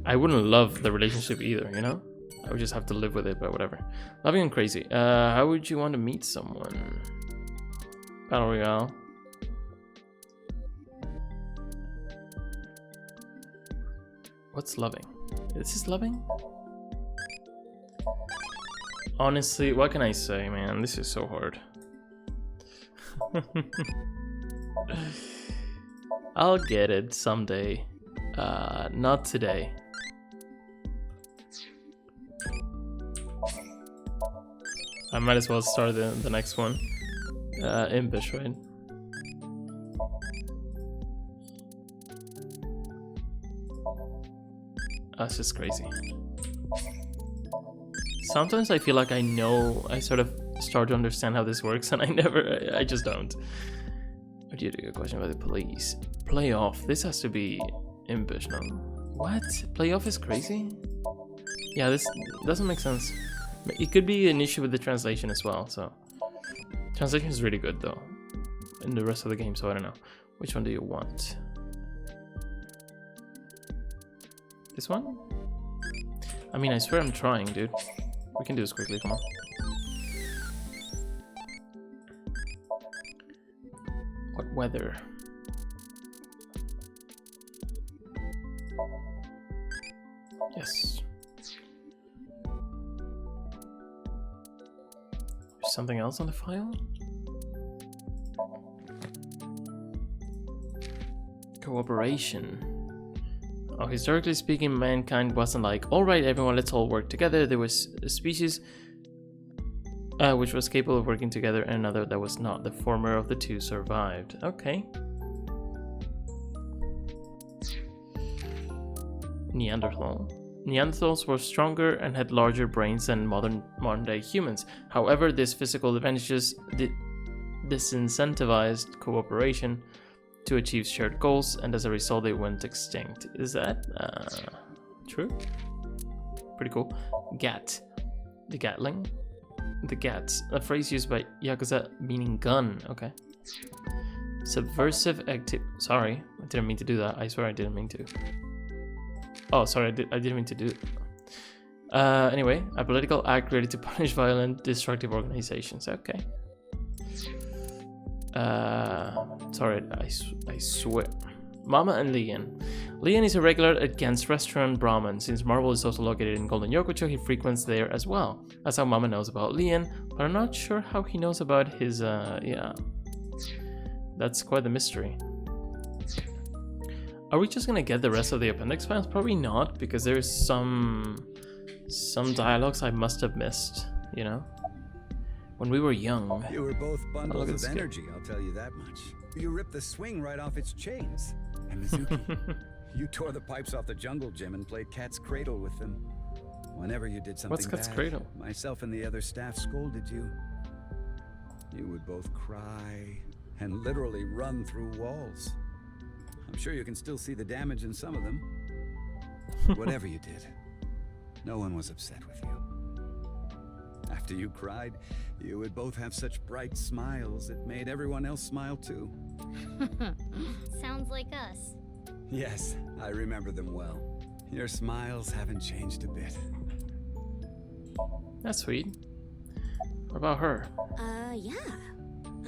I wouldn't love the relationship either, you know? I would just have to live with it, but whatever. Loving and crazy. How would you want to meet someone? Battle Royale. What's loving? This is loving? Honestly, what can I say, man? This is so hard. I'll get it someday. Not today. I might as well start the next one. Impish, right? That's just crazy. Sometimes I feel like I sort of start to understand how this works, and I just don't. What do you do? A question about the police. Playoff. This has to be impish, no? What? Playoff is crazy? Yeah, this doesn't make sense. It could be an issue with the translation as well, so. Translation is really good, though, in the rest of the game, so I don't know. Which one do you want? This one? I mean, I swear I'm trying, dude. We can do this quickly, come on. What weather? Yes. There's something else on the file? Cooperation. Oh, historically speaking, mankind wasn't like, alright everyone, let's all work together. There was a species which was capable of working together and another that was not. The former of the two survived. Okay. Neanderthal. Neanderthals were stronger and had larger brains than modern-day humans. However, these physical advantages disincentivized cooperation to achieve shared goals, and as a result they went extinct. Is that true? Pretty cool. Gat. The Gatling? The Gats. A phrase used by Yakuza meaning gun. Okay. Subversive Sorry, I didn't mean to do that. I swear I didn't mean to. Oh, sorry, I didn't mean to do it. Anyway, a political act ready to punish violent, destructive organizations. Okay. Sorry, I swear. Mama and Leon. Leon is a regular at Gant's restaurant Brahman. Since Marvel is also located in Golden Yokocho, he frequents there as well. That's how Mama knows about Leon, but I'm not sure how he knows about his, yeah. That's quite the mystery. Are we just gonna get the rest of the appendix files? Probably not, because there's some dialogues I must have missed, you know? When we were young. You were both bundles of energy, I'll tell you that much. You ripped the swing right off its chains. And Mizuki, you tore the pipes off the jungle gym and played cat's cradle with them. Whenever you did something What's cat's bad, cradle? myself and the other staff scolded you. You would both cry and literally run through walls. I'm sure you can still see the damage in some of them. But whatever you did, no one was upset with you. After you cried, you would both have such bright smiles it made everyone else smile too. Sounds like us. Yes, I remember them well. Your smiles haven't changed a bit. That's sweet. What about her? Yeah.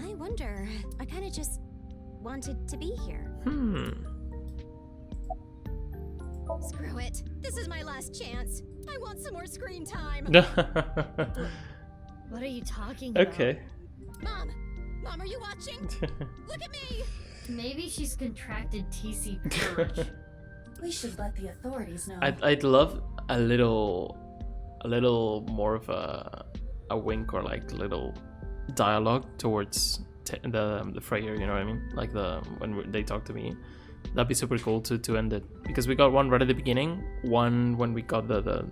I wonder. I kinda just wanted to be here. Hmm. Screw it. This is my last chance. I want some more screen time. What are you talking about? Okay. Mom, are you watching? Look at me. Maybe she's contracted TC purge. We should let the authorities know. I'd love a little more of a wink or like little dialogue towards the Freyr, you know what I mean? Like when they talk to me. That'd be super cool to end it, because we got one right at the beginning, one when we got the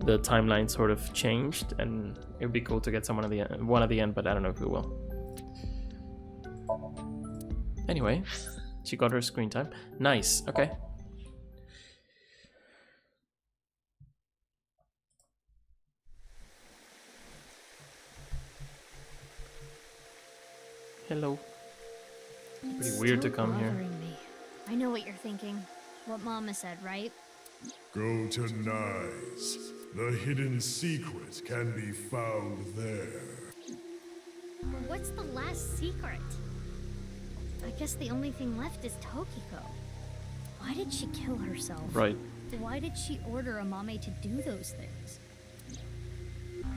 timeline sort of changed, and it would be cool to get someone at the end, one at the end, but I don't know if we will. Anyway, she got her screen time. Nice. Okay. Hello. Pretty weird to come here. Me. I know what you're thinking. What Mama said, right? Go to Nyes. The hidden secret can be found there. Well, what's the last secret? I guess the only thing left is Tokiko. Why did she kill herself? Right. Why did she order Amame to do those things?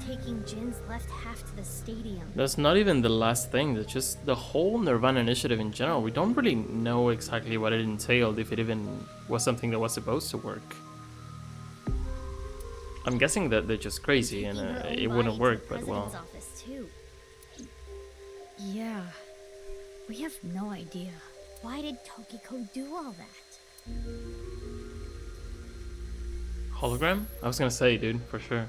Taking Jin's left half to the stadium. That's not even the last thing, that's just the whole nirvanA initiative in general. We don't really know exactly what it entailed, if it even was something that was supposed to work. I'm guessing that they're just crazy and it wouldn't work, but well. Office too. Yeah. We have no idea. Why did Tokiko do all that? Hologram? I was gonna say, dude, for sure.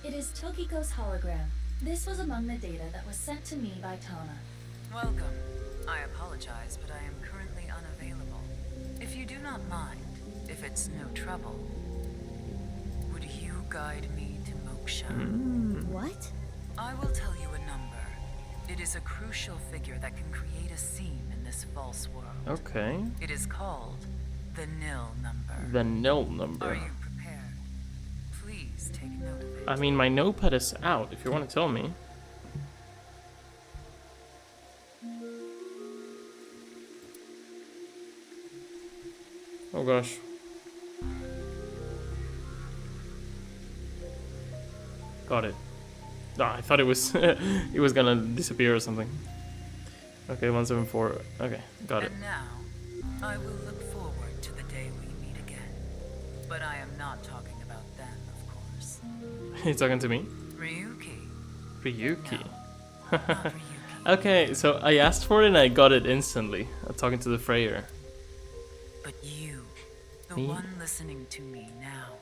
It is Tokiko's hologram. This was among the data that was sent to me by Tana. Welcome. I apologize, but I am currently unavailable. If you do not mind, if it's no trouble, would you guide me to Moksha? What? I will tell you a number. It is a crucial figure that can create a scene in this false world. Okay. It is called the nil number. The nil number. Are you prepared? Please take note of it. I mean, my notepad is out, if you want to tell me. Oh gosh. Got it. Ah, I thought it was it was gonna disappear or something. Okay, 174. Okay, got it. And now, I will look forward to the day we meet again. But I am not talking about them, of course. You talking to me? Ryuki. Ryuki. No, not Ryuki. Okay, so I asked for it and I got it instantly. I'm talking to the Freyr. But you, the Me? one listening to me now.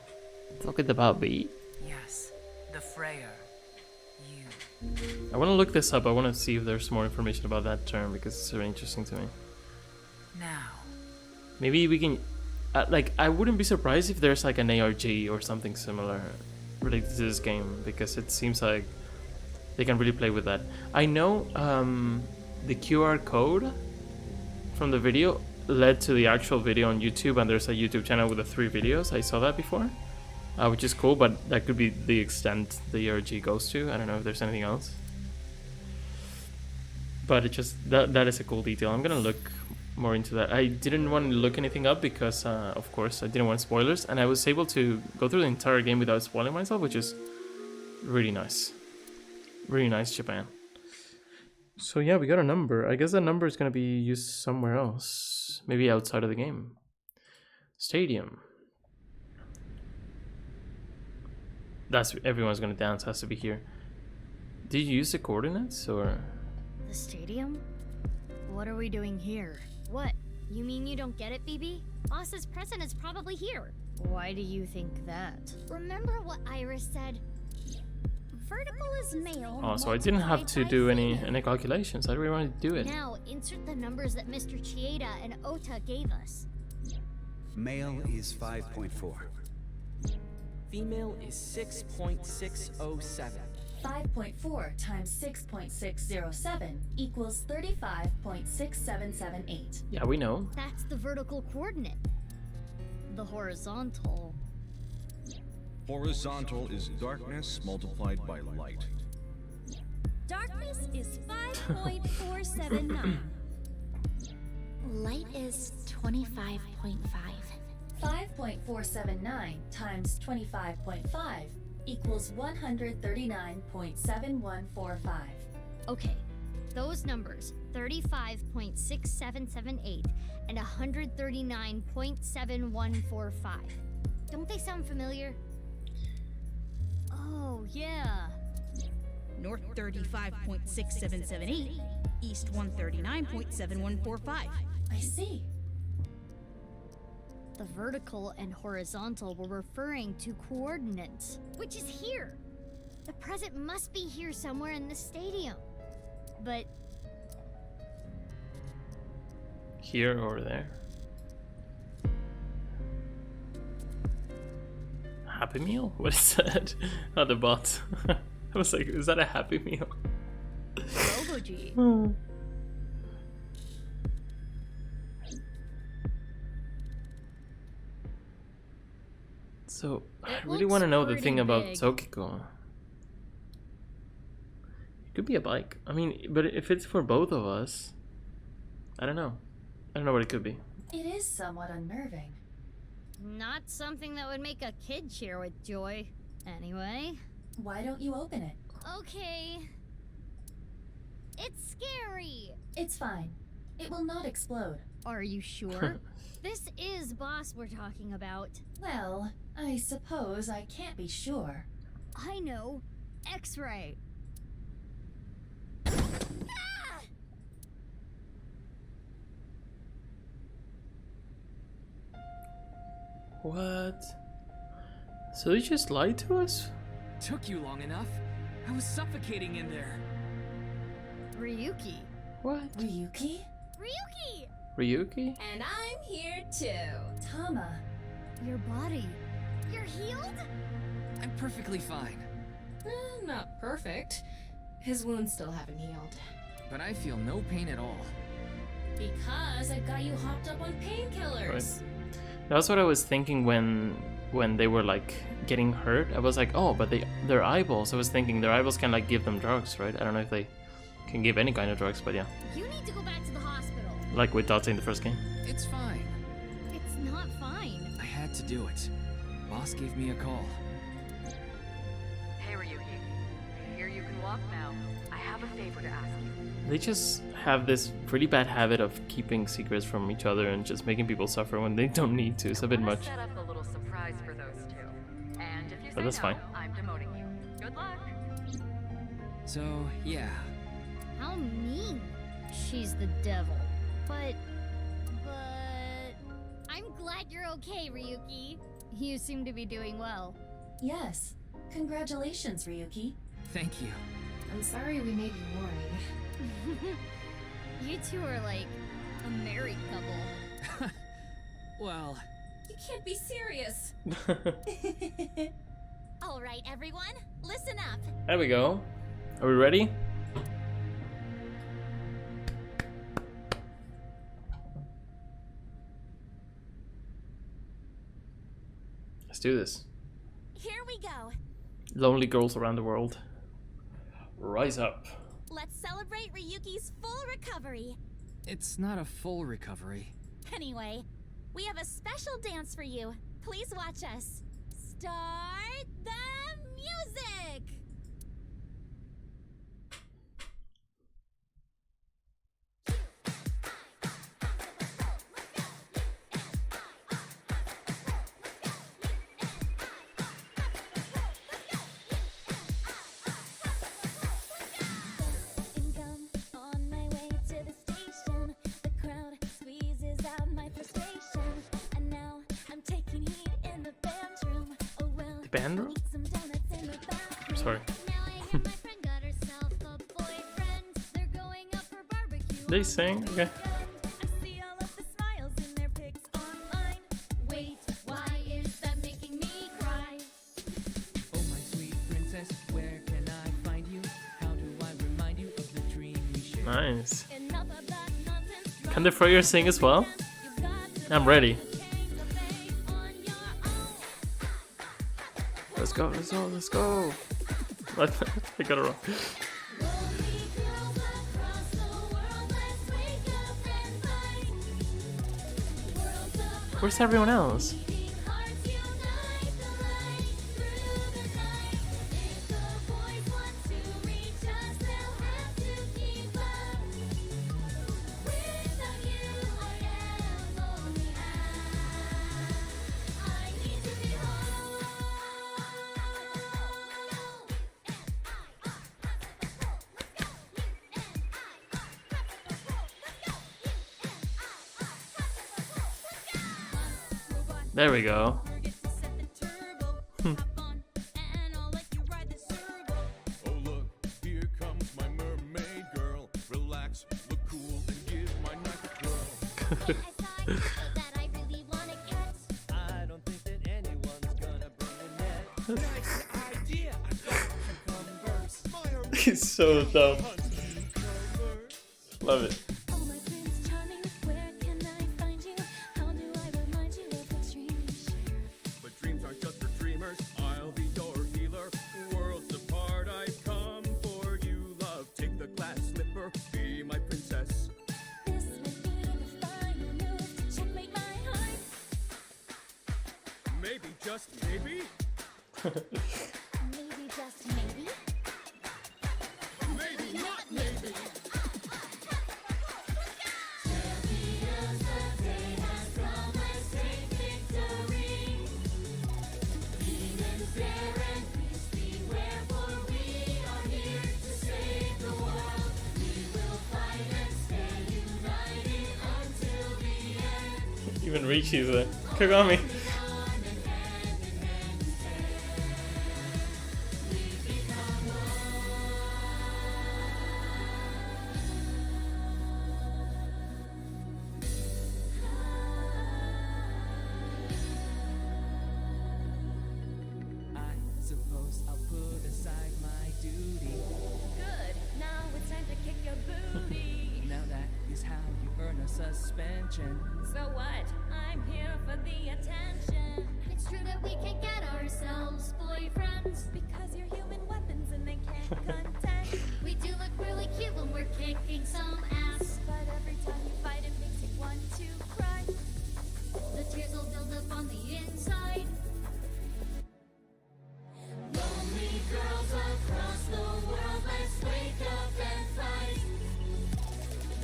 Talking about me? Yes, the Freyr. I want to look this up. I want to see if there's more information about that term because it's very interesting to me. Now. Maybe we can... like, I wouldn't be surprised if there's like an ARG or something similar related to this game, because it seems like they can really play with that. I know the QR code from the video led to the actual video on YouTube, and there's a YouTube channel with the 3 videos. I saw that before, which is cool, but that could be the extent the ARG goes to. I don't know if there's anything else. But it just, that is a cool detail. I'm gonna look more into that. I didn't want to look anything up because, of course, I didn't want spoilers, and I was able to go through the entire game without spoiling myself, which is really nice. Really nice, Japan. So yeah, we got a number. I guess that number is gonna be used somewhere else, maybe outside of the game. Stadium. That's everyone's gonna dance. Has to be here. Did you use the coordinates or? The stadium? What are we doing here? What? You mean you don't get it, BB? Boss's present is probably here. Why do you think that? Remember what Iris said? Vertical is male. Oh, so I didn't have to do any calculations. I really wanted to do it. Now insert the numbers that Mr. Chieda and Ota gave us. Male is 5.4. Female is 6.607. 5.4 times 6.607 equals 35.6778. Yeah, we know. That's the vertical coordinate. The horizontal. Horizontal is darkness multiplied by light. Darkness is 5.479. Light is 25.5. 5.479 times 25.5 equals 139.7145. Okay, those numbers, 35.6778 and 139.7145. Don't they sound familiar? Oh, yeah. North 35.6778, east 139.7145. I see. The vertical and horizontal were referring to coordinates, which is here. The present must be here somewhere in the stadium. But Here or there? Happy Meal? What is that? Oh, the bot. I was like, is that a Happy Meal? Robo-G. So, I really want to know the thing about Tokiko. It could be a bike. I mean, but if it's for both of us, I don't know. I don't know what it could be. It is somewhat unnerving. not something that would make a kid cheer with joy. Anyway. Why don't you open it? Okay. It's scary. It's fine. It will not explode. Are you sure? This is Boss we're talking about. Well, I suppose I can't be sure. I know. X-ray. What? So they just lied to us? Took you long enough. I was suffocating in there. Ryuki. What? Ryuki? Ryuki! Ryuki? And I'm here too. Tama. Your body. You're healed? I'm perfectly fine. Not perfect. His wounds still haven't healed. But I feel no pain at all. Because I got you hopped up on painkillers. Right. That's what I was thinking when they were like getting hurt. I was like, oh, but their eyeballs. I was thinking their eyeballs can like give them drugs, right? I don't know if they can give any kind of drugs, but yeah. You need to go back to the hospital. Like with Dottie in the first game. It's fine. It's not fine. I had to do it. Boss gave me a call. Hey Ryuki, I hear you can walk now. I have a favor to ask you. They just have this really bad habit of keeping secrets from each other and just making people suffer when they don't need to. It's a bit much. Set up a little surprise for those two. And if you But say that's no, fine. I'm demoting you. Good luck. So, yeah. How mean. She's the devil. But I'm glad you're okay, Ryuki. You seem to be doing well. Yes. Congratulations, Ryuki. Thank you. I'm sorry we made you worry. You two are like a married couple. Well, You can't be serious. All right, everyone, listen up. There we go. Are we ready? Let's do this. Here we go. Lonely girls around the world. Rise up. Let's celebrate Ryuki's full recovery. it's not a full recovery. Anyway, we have a special dance for you. Please watch us. Start the music! The band room? Sorry. They sing? Okay. Oh my sweet princess, where can I find you? How do I remind you of the dream we shared? Nice. Can the Freyr sing as well? I'm ready. Let's go, let's go, let's go. I got it wrong. Where's everyone else? There we go. Oh look, here comes my mermaid girl. Relax, look cool, and give my knife a twirl. I don't think that anyone's gonna bring a net. Nice idea. I got cucumbers. He's so dumb. Love it. But dreams aren't just for dreamers. I'll be your healer. Worlds apart, I've come for you, love. Take the glass slipper, be my princess. Maybe, just maybe. Maybe just maybe. Maybe not maybe. Even Richi's there. Kagami. I suppose I'll put aside my duty. Good. Now it's time to kick your booty. Now that is how you earn a suspension. So what? I'm here for the attention. It's true that we can get ourselves boyfriends Because you're human weapons and they can't contend. We do look really cute when we're kicking some ass. But every time you fight, it makes you want to cry. The tears will build up on the inside. Lonely girls across the world, let's wake up and fight.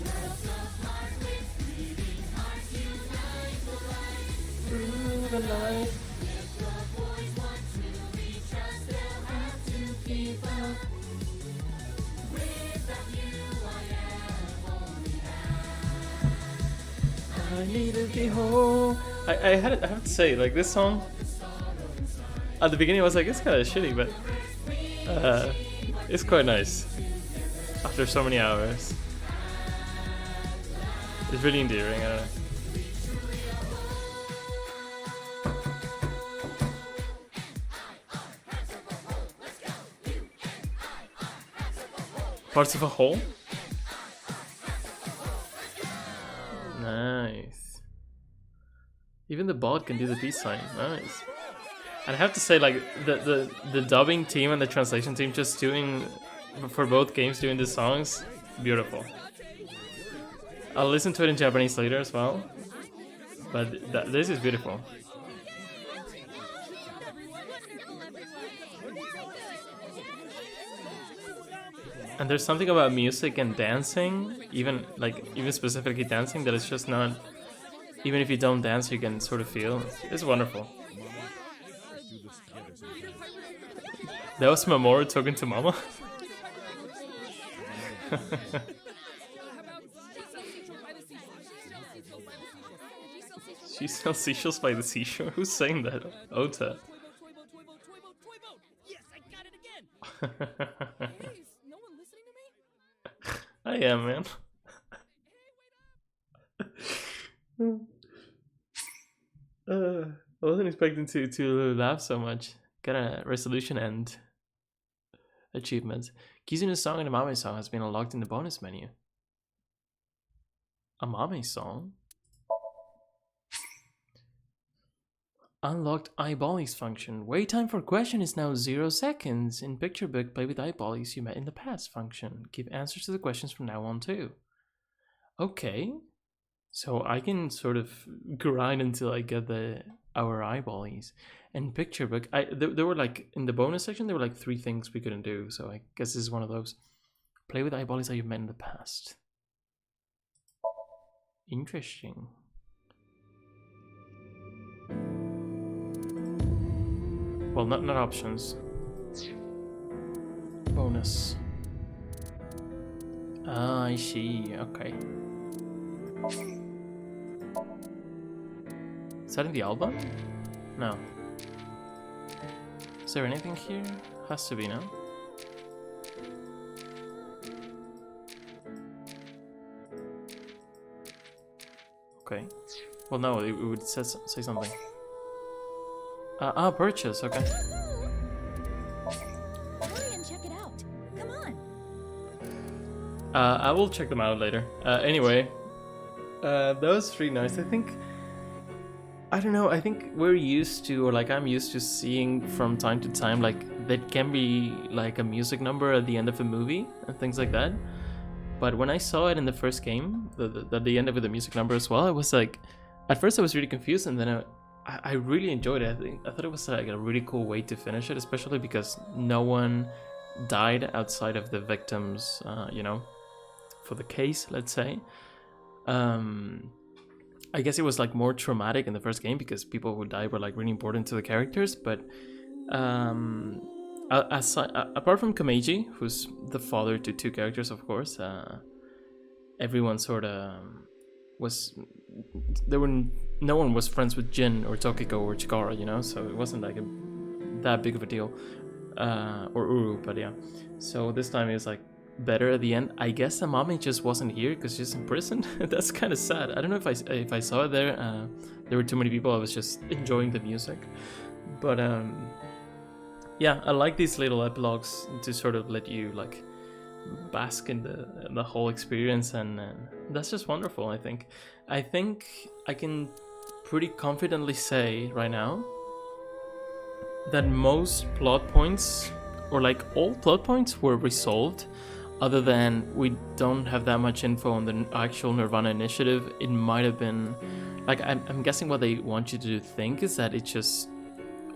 Worlds apart with bleeding hearts, unite the light. Through the night. If the boys want to reach us, they'll have to keep up. Without you, I am only half. I need to be home. I have to say, like, this song at the beginning I was like, it's kind of shitty, but it's quite nice after so many hours. It's really endearing. I don't know. Parts of a whole? Nice. Even the bot can do the peace sign. Nice. And I have to say, like, the dubbing team and the translation team just doing, for both games, doing the songs, beautiful. I'll listen to it in Japanese later as well. But this is beautiful. And there's something about music and dancing, even specifically dancing, that it's just not, even if you don't dance, you can sort of feel. It's wonderful. That was Mamoru talking to Mama. She sells seashells by the seashore? Who's saying that? Ota. I am, man. I wasn't expecting to laugh so much. Got a resolution end achievement. Kizuna's song and Amame's song has been unlocked in the bonus menu. Amame's song? Unlocked eyeballies function. Wait time for question is now 0 seconds. In picture book, play with eyeballies you met in the past function. Give answers to the questions from now on too. Okay. So I can sort of grind until I get our eyeballies. And picture book, there were like, in the bonus section, there were like 3 things we couldn't do. So I guess this is one of those. Play with eyeballies that you've met in the past. Interesting. Well, not options. Bonus. Ah, I see. Okay. Is that in the album? No. Is there anything here? Has to be, no? Okay. Well, no, it would say something. Purchase, okay. Hurry and check it out. Come on. I will check them out later. Anyway, that was pretty nice. I don't know, I think we're used to, or like I'm used to seeing from time to time, like that can be like a music number at the end of a movie and things like that. But when I saw it in the first game, the end of the music number as well, I was like, at first I was really confused, and then I really enjoyed it. I thought it was like a really cool way to finish it, especially because no one died outside of the victims, you know, for the case, let's say. I guess it was like more traumatic in the first game because people who died were like really important to the characters, but apart from Komeiji, who's the father to two characters, of course, everyone sort of no one was friends with Jin or Tokiko or Chikara, you know, so it wasn't like that big of a deal, or Uru, but yeah. So this time it was like better at the end. I guess the mommy just wasn't here because she's in prison. That's kind of sad. I don't know if I saw it there. There were too many people. I was just enjoying the music, but yeah, I like these little epilogues to sort of let you like bask in the whole experience, and that's just wonderful. I think I can pretty confidently say right now that most plot points, or like all plot points, were resolved, other than we don't have that much info on the actual nirvanA initiative. It might have been like, I'm guessing what they want you to think is that it just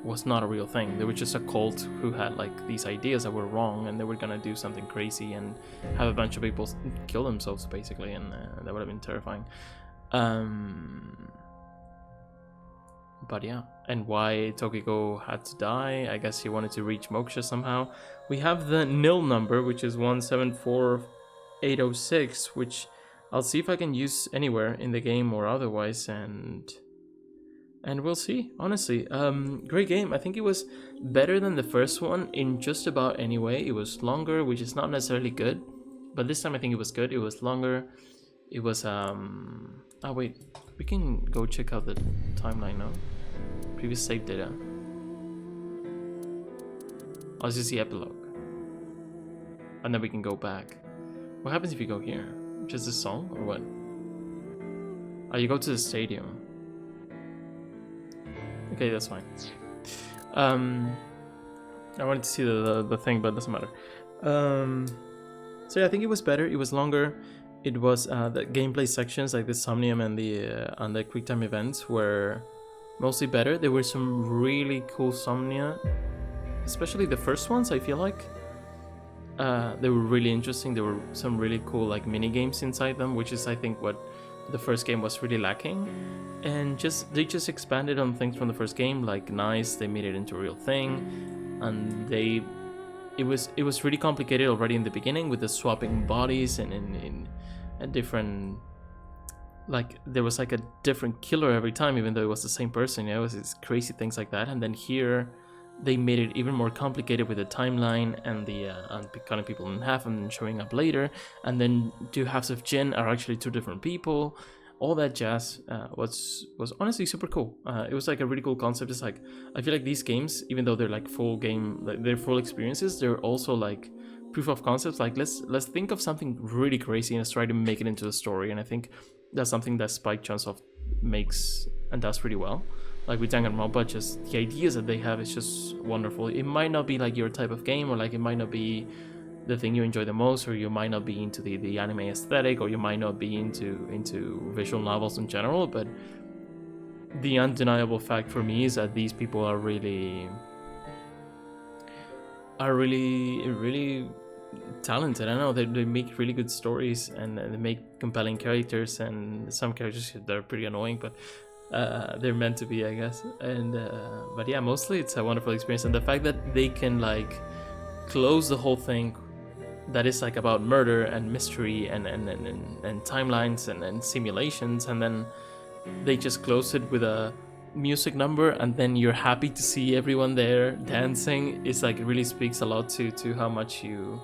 was not a real thing. They were just a cult who had like these ideas that were wrong, and they were gonna do something crazy and have a bunch of people kill themselves basically, and that would have been terrifying. But yeah, and why Tokiko had to die, I guess he wanted to reach moksha somehow. We have the nil number, which is 174806, which I'll see if I can use anywhere in the game or otherwise, and we'll see. Honestly, great game. I think it was better than the first one in just about any way. It was longer, which is not necessarily good, but this time I think it was good. It was longer. It was oh wait, we can go check out the timeline now. Previous save data. Oh, this is the epilogue, and then we can go back. What happens if you go here? Just a song or what? Oh, you go to the stadium. Okay, that's fine. I wanted to see the thing, but it doesn't matter. So yeah, I think it was better. It was longer. It was the gameplay sections, like the Somnium and the quick time events, were mostly better. There were some really cool Somnia, especially the first ones. I feel like they were really interesting. There were some really cool like mini games inside them, which is I think what the first game was really lacking. And they just expanded on things from the first game, like nice. They made it into a real thing, and it was really complicated already in the beginning with the swapping bodies and in a different, like there was like a different killer every time, even though it was the same person. You know, it was these crazy things like that. And then here they made it even more complicated with the timeline and the cutting people in half and then showing up later. And then 2 halves of Jin are actually 2 different people. All that jazz was honestly super cool. It was like a really cool concept. It's like, I feel like these games, even though they're like full game, like they're full experiences, they're also like proof of concepts. Like let's think of something really crazy and let's try to make it into a story. And I think that's something that Spike Chunsoft makes and does pretty well. Like with Danganronpa, just the ideas that they have is just wonderful. It might not be like your type of game, or like it might not be the thing you enjoy the most, or you might not be into the anime aesthetic, or you might not be into visual novels in general, but the undeniable fact for me is that these people are really talented. I know they make really good stories, and they make compelling characters, and some characters that are pretty annoying, but they're meant to be, I guess. And but yeah, mostly it's a wonderful experience, and the fact that they can like close the whole thing that is like about murder and mystery and timelines and simulations, and then they just close it with a music number, and then you're happy to see everyone there dancing. It's like, it really speaks a lot to how much you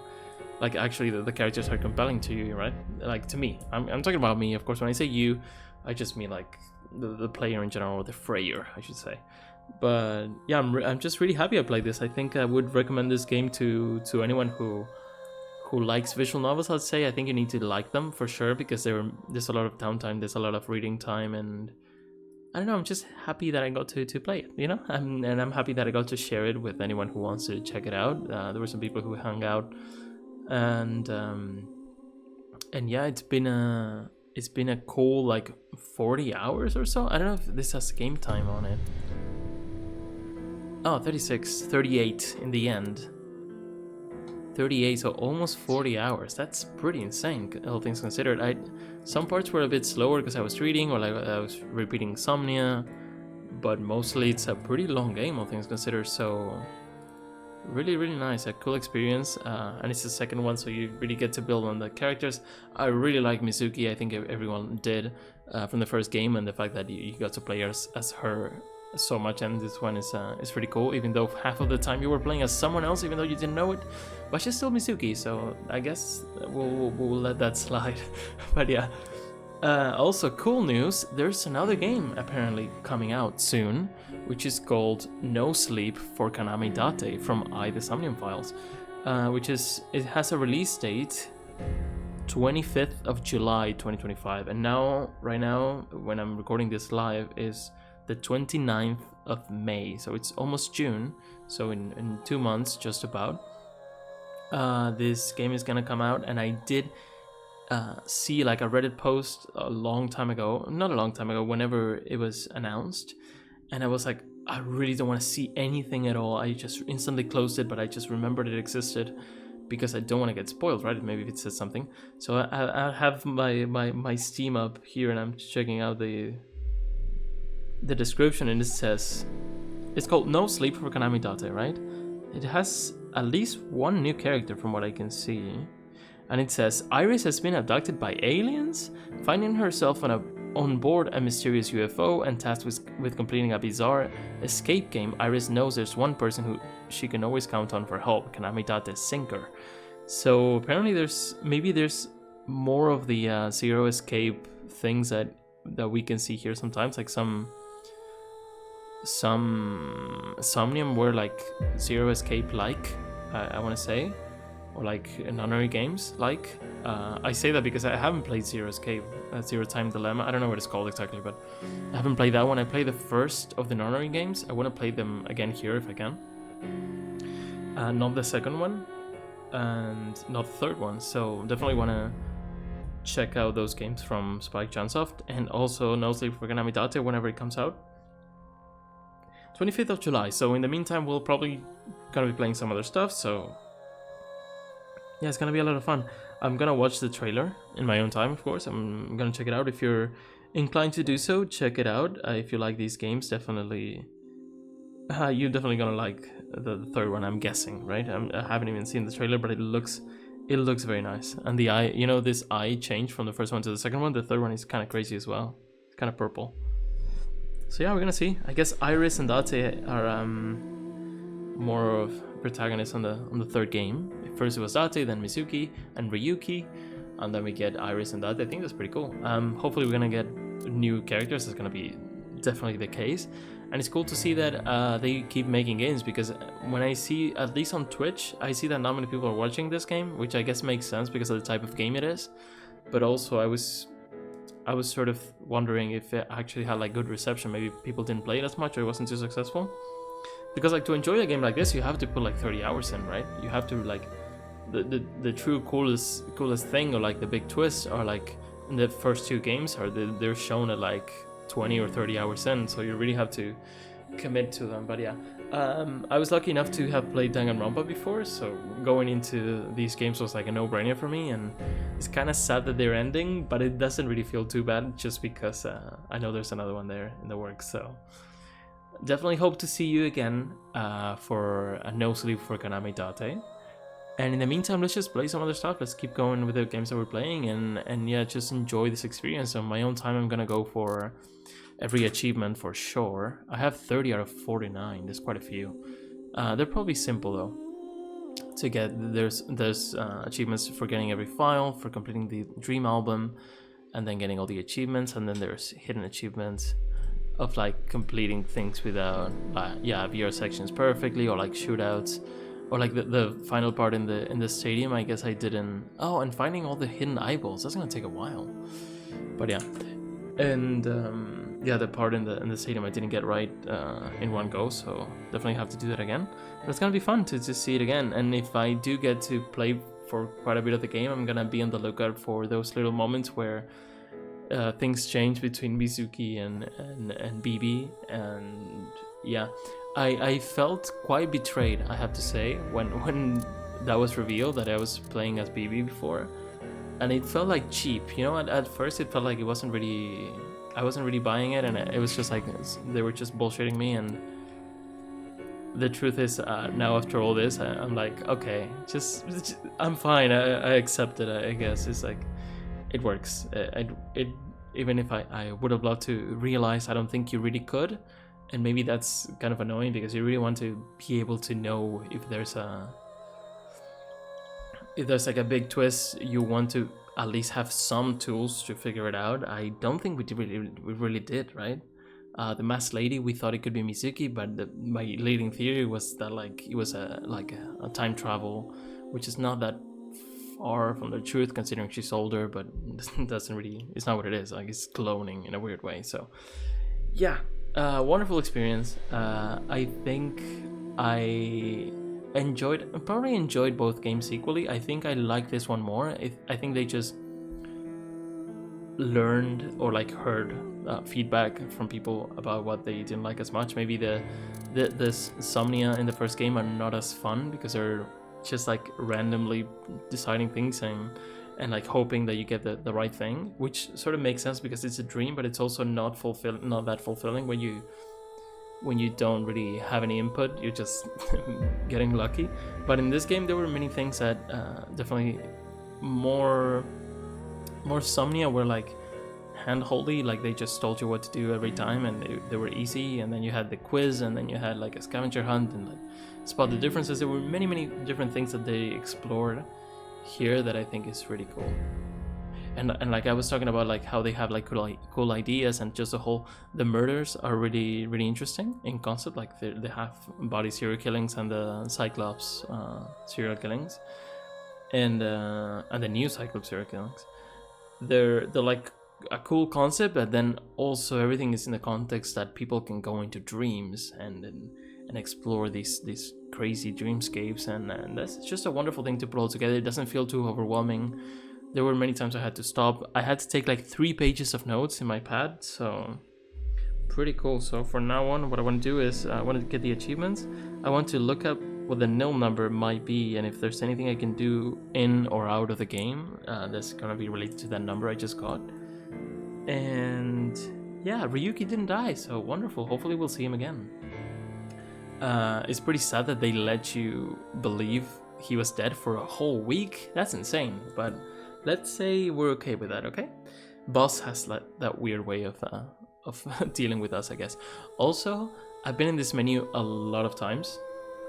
like actually the characters are compelling to you, right? Like, to me, I'm talking about me, of course. When I say you, I just mean like the player in general, or the Freyer, I should say. But yeah, I'm just really happy I played this. I think I would recommend this game to anyone who likes visual novels. I'd say I think you need to like them for sure, because there's a lot of downtime, there's a lot of reading time, and I don't know, I'm just happy that I got to play it, you know? And I'm happy that I got to share it with anyone who wants to check it out. There were some people who hung out, and yeah, it's been a cool like 40 hours or so. I don't know if this has game time on it. Oh, 38 in the end. 38, so almost 40 hours. That's pretty insane, all things considered. Some parts were a bit slower because I was reading, or like I was repeating Somnia, but mostly it's a pretty long game, all things considered. So really, really nice, a cool experience, and it's the second one, so you really get to build on the characters. I really like Mizuki. I think everyone did from the first game, and the fact that you got to play as her so much, and this one is pretty cool, even though half of the time you were playing as someone else, even though you didn't know it, but she's still Mizuki, so I guess we'll let that slide. But yeah, also cool news, there's another game apparently coming out soon, which is called No Sleep for Kanami Date from the SOMNIUM Files, it has a release date 25th of July 2025, and right now when I'm recording this live is the 29th of May, so it's almost June, so in 2 months just about. This game is gonna come out, and I did see like a Reddit post a long time ago, not a long time ago, whenever it was announced, and I was like, I really don't want to see anything at all. I just instantly closed it, but I just remembered it existed because I don't want to get spoiled, right? Maybe if it says something. So I have my Steam up here, and I'm checking out the description, and it says it's called No Sleep for Kanami Date, right? It has at least one new character from what I can see, and it says Iris has been abducted by aliens, finding herself on board a mysterious UFO and tasked with completing a bizarre escape game. Iris knows there's one person who she can always count on for help, Kanami Date's Sinker. So apparently there's more of the Zero Escape things that we can see here sometimes, like some Somnium were like Zero Escape like, I want to say, or like Nonary games like. I say that because I haven't played Zero Escape, Zero Time Dilemma. I don't know what it's called exactly, but I haven't played that one. I played the first of the Nonary games. I want to play them again here if I can. Not the second one, and not the third one. So definitely want to check out those games from Spike Chunsoft, and also No Sleep for Kanami Date whenever it comes out. 25th of July, so in the meantime we'll probably gonna be playing some other stuff, so yeah, it's gonna be a lot of fun. I'm gonna watch the trailer in my own time, of course. I'm gonna check it out. If you're inclined to do so, check it out. If you like these games, definitely you're definitely gonna like the third one, I'm guessing, right? I haven't even seen the trailer, but it looks very nice, and the eye, you know, this eye change from the first one to the second one. The third one is kind of crazy as well. It's kind of purple. So yeah, we're gonna see. I guess Iris and Date are more of protagonists on the third game. First it was Date, then Mizuki and Ryuki, and then we get Iris and Date. I think that's pretty cool. Hopefully we're gonna get new characters. That's gonna be definitely the case, and it's cool to see that they keep making games, because when I see, at least on Twitch, I see that not many people are watching this game, which I guess makes sense because of the type of game it is. But also I was sort of wondering if it actually had like good reception. Maybe people didn't play it as much, or it wasn't too successful. Because like to enjoy a game like this, you have to put like 30 hours in, right? You have to like the true coolest thing, or like the big twist, or like in the first two games are they're shown at like 20 or 30 hours in, so you really have to commit to them. But yeah, I was lucky enough to have played Danganronpa before, so going into these games was like a no-brainer for me, and it's kind of sad that they're ending, but it doesn't really feel too bad, just because I know there's another one there in the works. So definitely hope to see you again for a No Sleep for Kanami Date. And in the meantime, let's just play some other stuff. Let's keep going with the games that we're playing, and yeah, just enjoy this experience. On my own time, I'm gonna go for every achievement for sure. I have 30 out of 49. There's quite a few. They're probably simple though to get. There's achievements for getting every file, for completing the dream album, and then getting all the achievements. And then there's hidden achievements of like completing things without VR sections perfectly, or like shootouts, or like the final part in the stadium. I guess I didn't. Oh, and finding all the hidden eyeballs. That's gonna take a while. But yeah, and the part in the stadium I didn't get right in one go, so definitely have to do that again. But it's gonna be fun to just see it again. And if I do get to play for quite a bit of the game, I'm gonna be on the lookout for those little moments where things change between Mizuki and BB. And yeah, I felt quite betrayed, I have to say, when that was revealed that I was playing as BB before, and it felt like cheap, you know. At first it felt like I wasn't really buying it, and it was just like they were just bullshitting me. And the truth is, now after all this, I'm like, okay, just I'm fine. I accept it. I guess it's like it works. It even if I would have loved to realize, I don't think you really could, and maybe that's kind of annoying because you really want to be able to know if there's like a big twist. You want to at least have some tools to figure it out. I don't think we really did, right? The masked lady, we thought it could be Mizuki, but my leading theory was that like it was a time travel, which is not that far from the truth considering she's older, but it's not what it is. Like, it's cloning in a weird way. So yeah, wonderful experience. I think I probably enjoyed both games equally. I think I like this one more. I think they just learned or like heard feedback from people about what they didn't like as much. Maybe the Somnia in the first game are not as fun because they're just like randomly deciding things and like hoping that you get the right thing, which sort of makes sense because it's a dream, but it's also not that fulfilling when you don't really have any input. You're just getting lucky. But in this game there were many things that definitely more Somnia were like hand-holdy, like they just told you what to do every time, and they were easy. And then you had the quiz, and then you had like a scavenger hunt, and like spot the differences. There were many different things that they explored here that I think is really cool. And like I was talking about, like how they have like cool ideas, and just the murders are really interesting in concept. Like they have body serial killings and the Cyclops serial killings, and the new Cyclops serial killings. They're like a cool concept, but then also everything is in the context that people can go into dreams and explore these crazy dreamscapes, and that's just a wonderful thing to put all together. It doesn't feel too overwhelming. There were many times I had to stop. I had to take like 3 pages of notes in my pad, so pretty cool. So from now on, what I want to do is I want to get the achievements. I want to look up what the nil number might be, and if there's anything I can do in or out of the game that's gonna be related to that number I just got. And yeah, Ryuki didn't die, so wonderful. Hopefully we'll see him again. It's pretty sad that they let you believe he was dead for a whole week. That's insane, but let's say we're okay with that, okay? Boss has that weird way of dealing with us, I guess. Also, I've been in this menu a lot of times.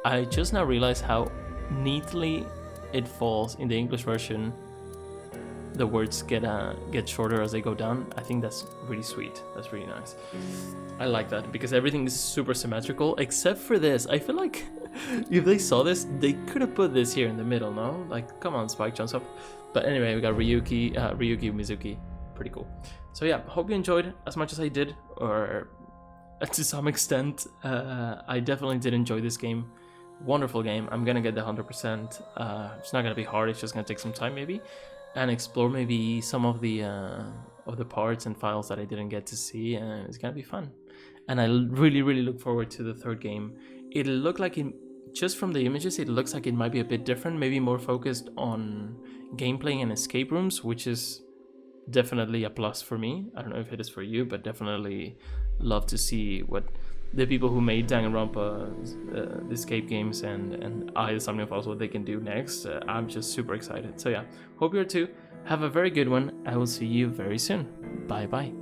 I just now realized how neatly it falls in the English version. The words get shorter as they go down. I think that's really sweet. That's really nice. I like that because everything is super symmetrical except for this. I feel like if they saw this, they could have put this here in the middle, no? Like, come on, Spike Jones up. But anyway, we got Ryuki, Mizuki. Pretty cool. So yeah, hope you enjoyed as much as I did, or to some extent. I definitely did enjoy this game. Wonderful game. I'm gonna get the 100%. It's not gonna be hard. It's just gonna take some time maybe, and explore maybe some of the parts and files that I didn't get to see, and it's gonna be fun. And I really look forward to the third game. It looked like just from the images, it looks like it might be a bit different, maybe more focused on gameplay and escape rooms, which is definitely a plus for me. I don't know if it is for you, but definitely love to see what the people who made Danganronpa, the escape games, and the SOMNIUM Files, what they can do next. I'm just super excited. So yeah, hope you are too. Have a very good one. I will see you very soon. Bye bye.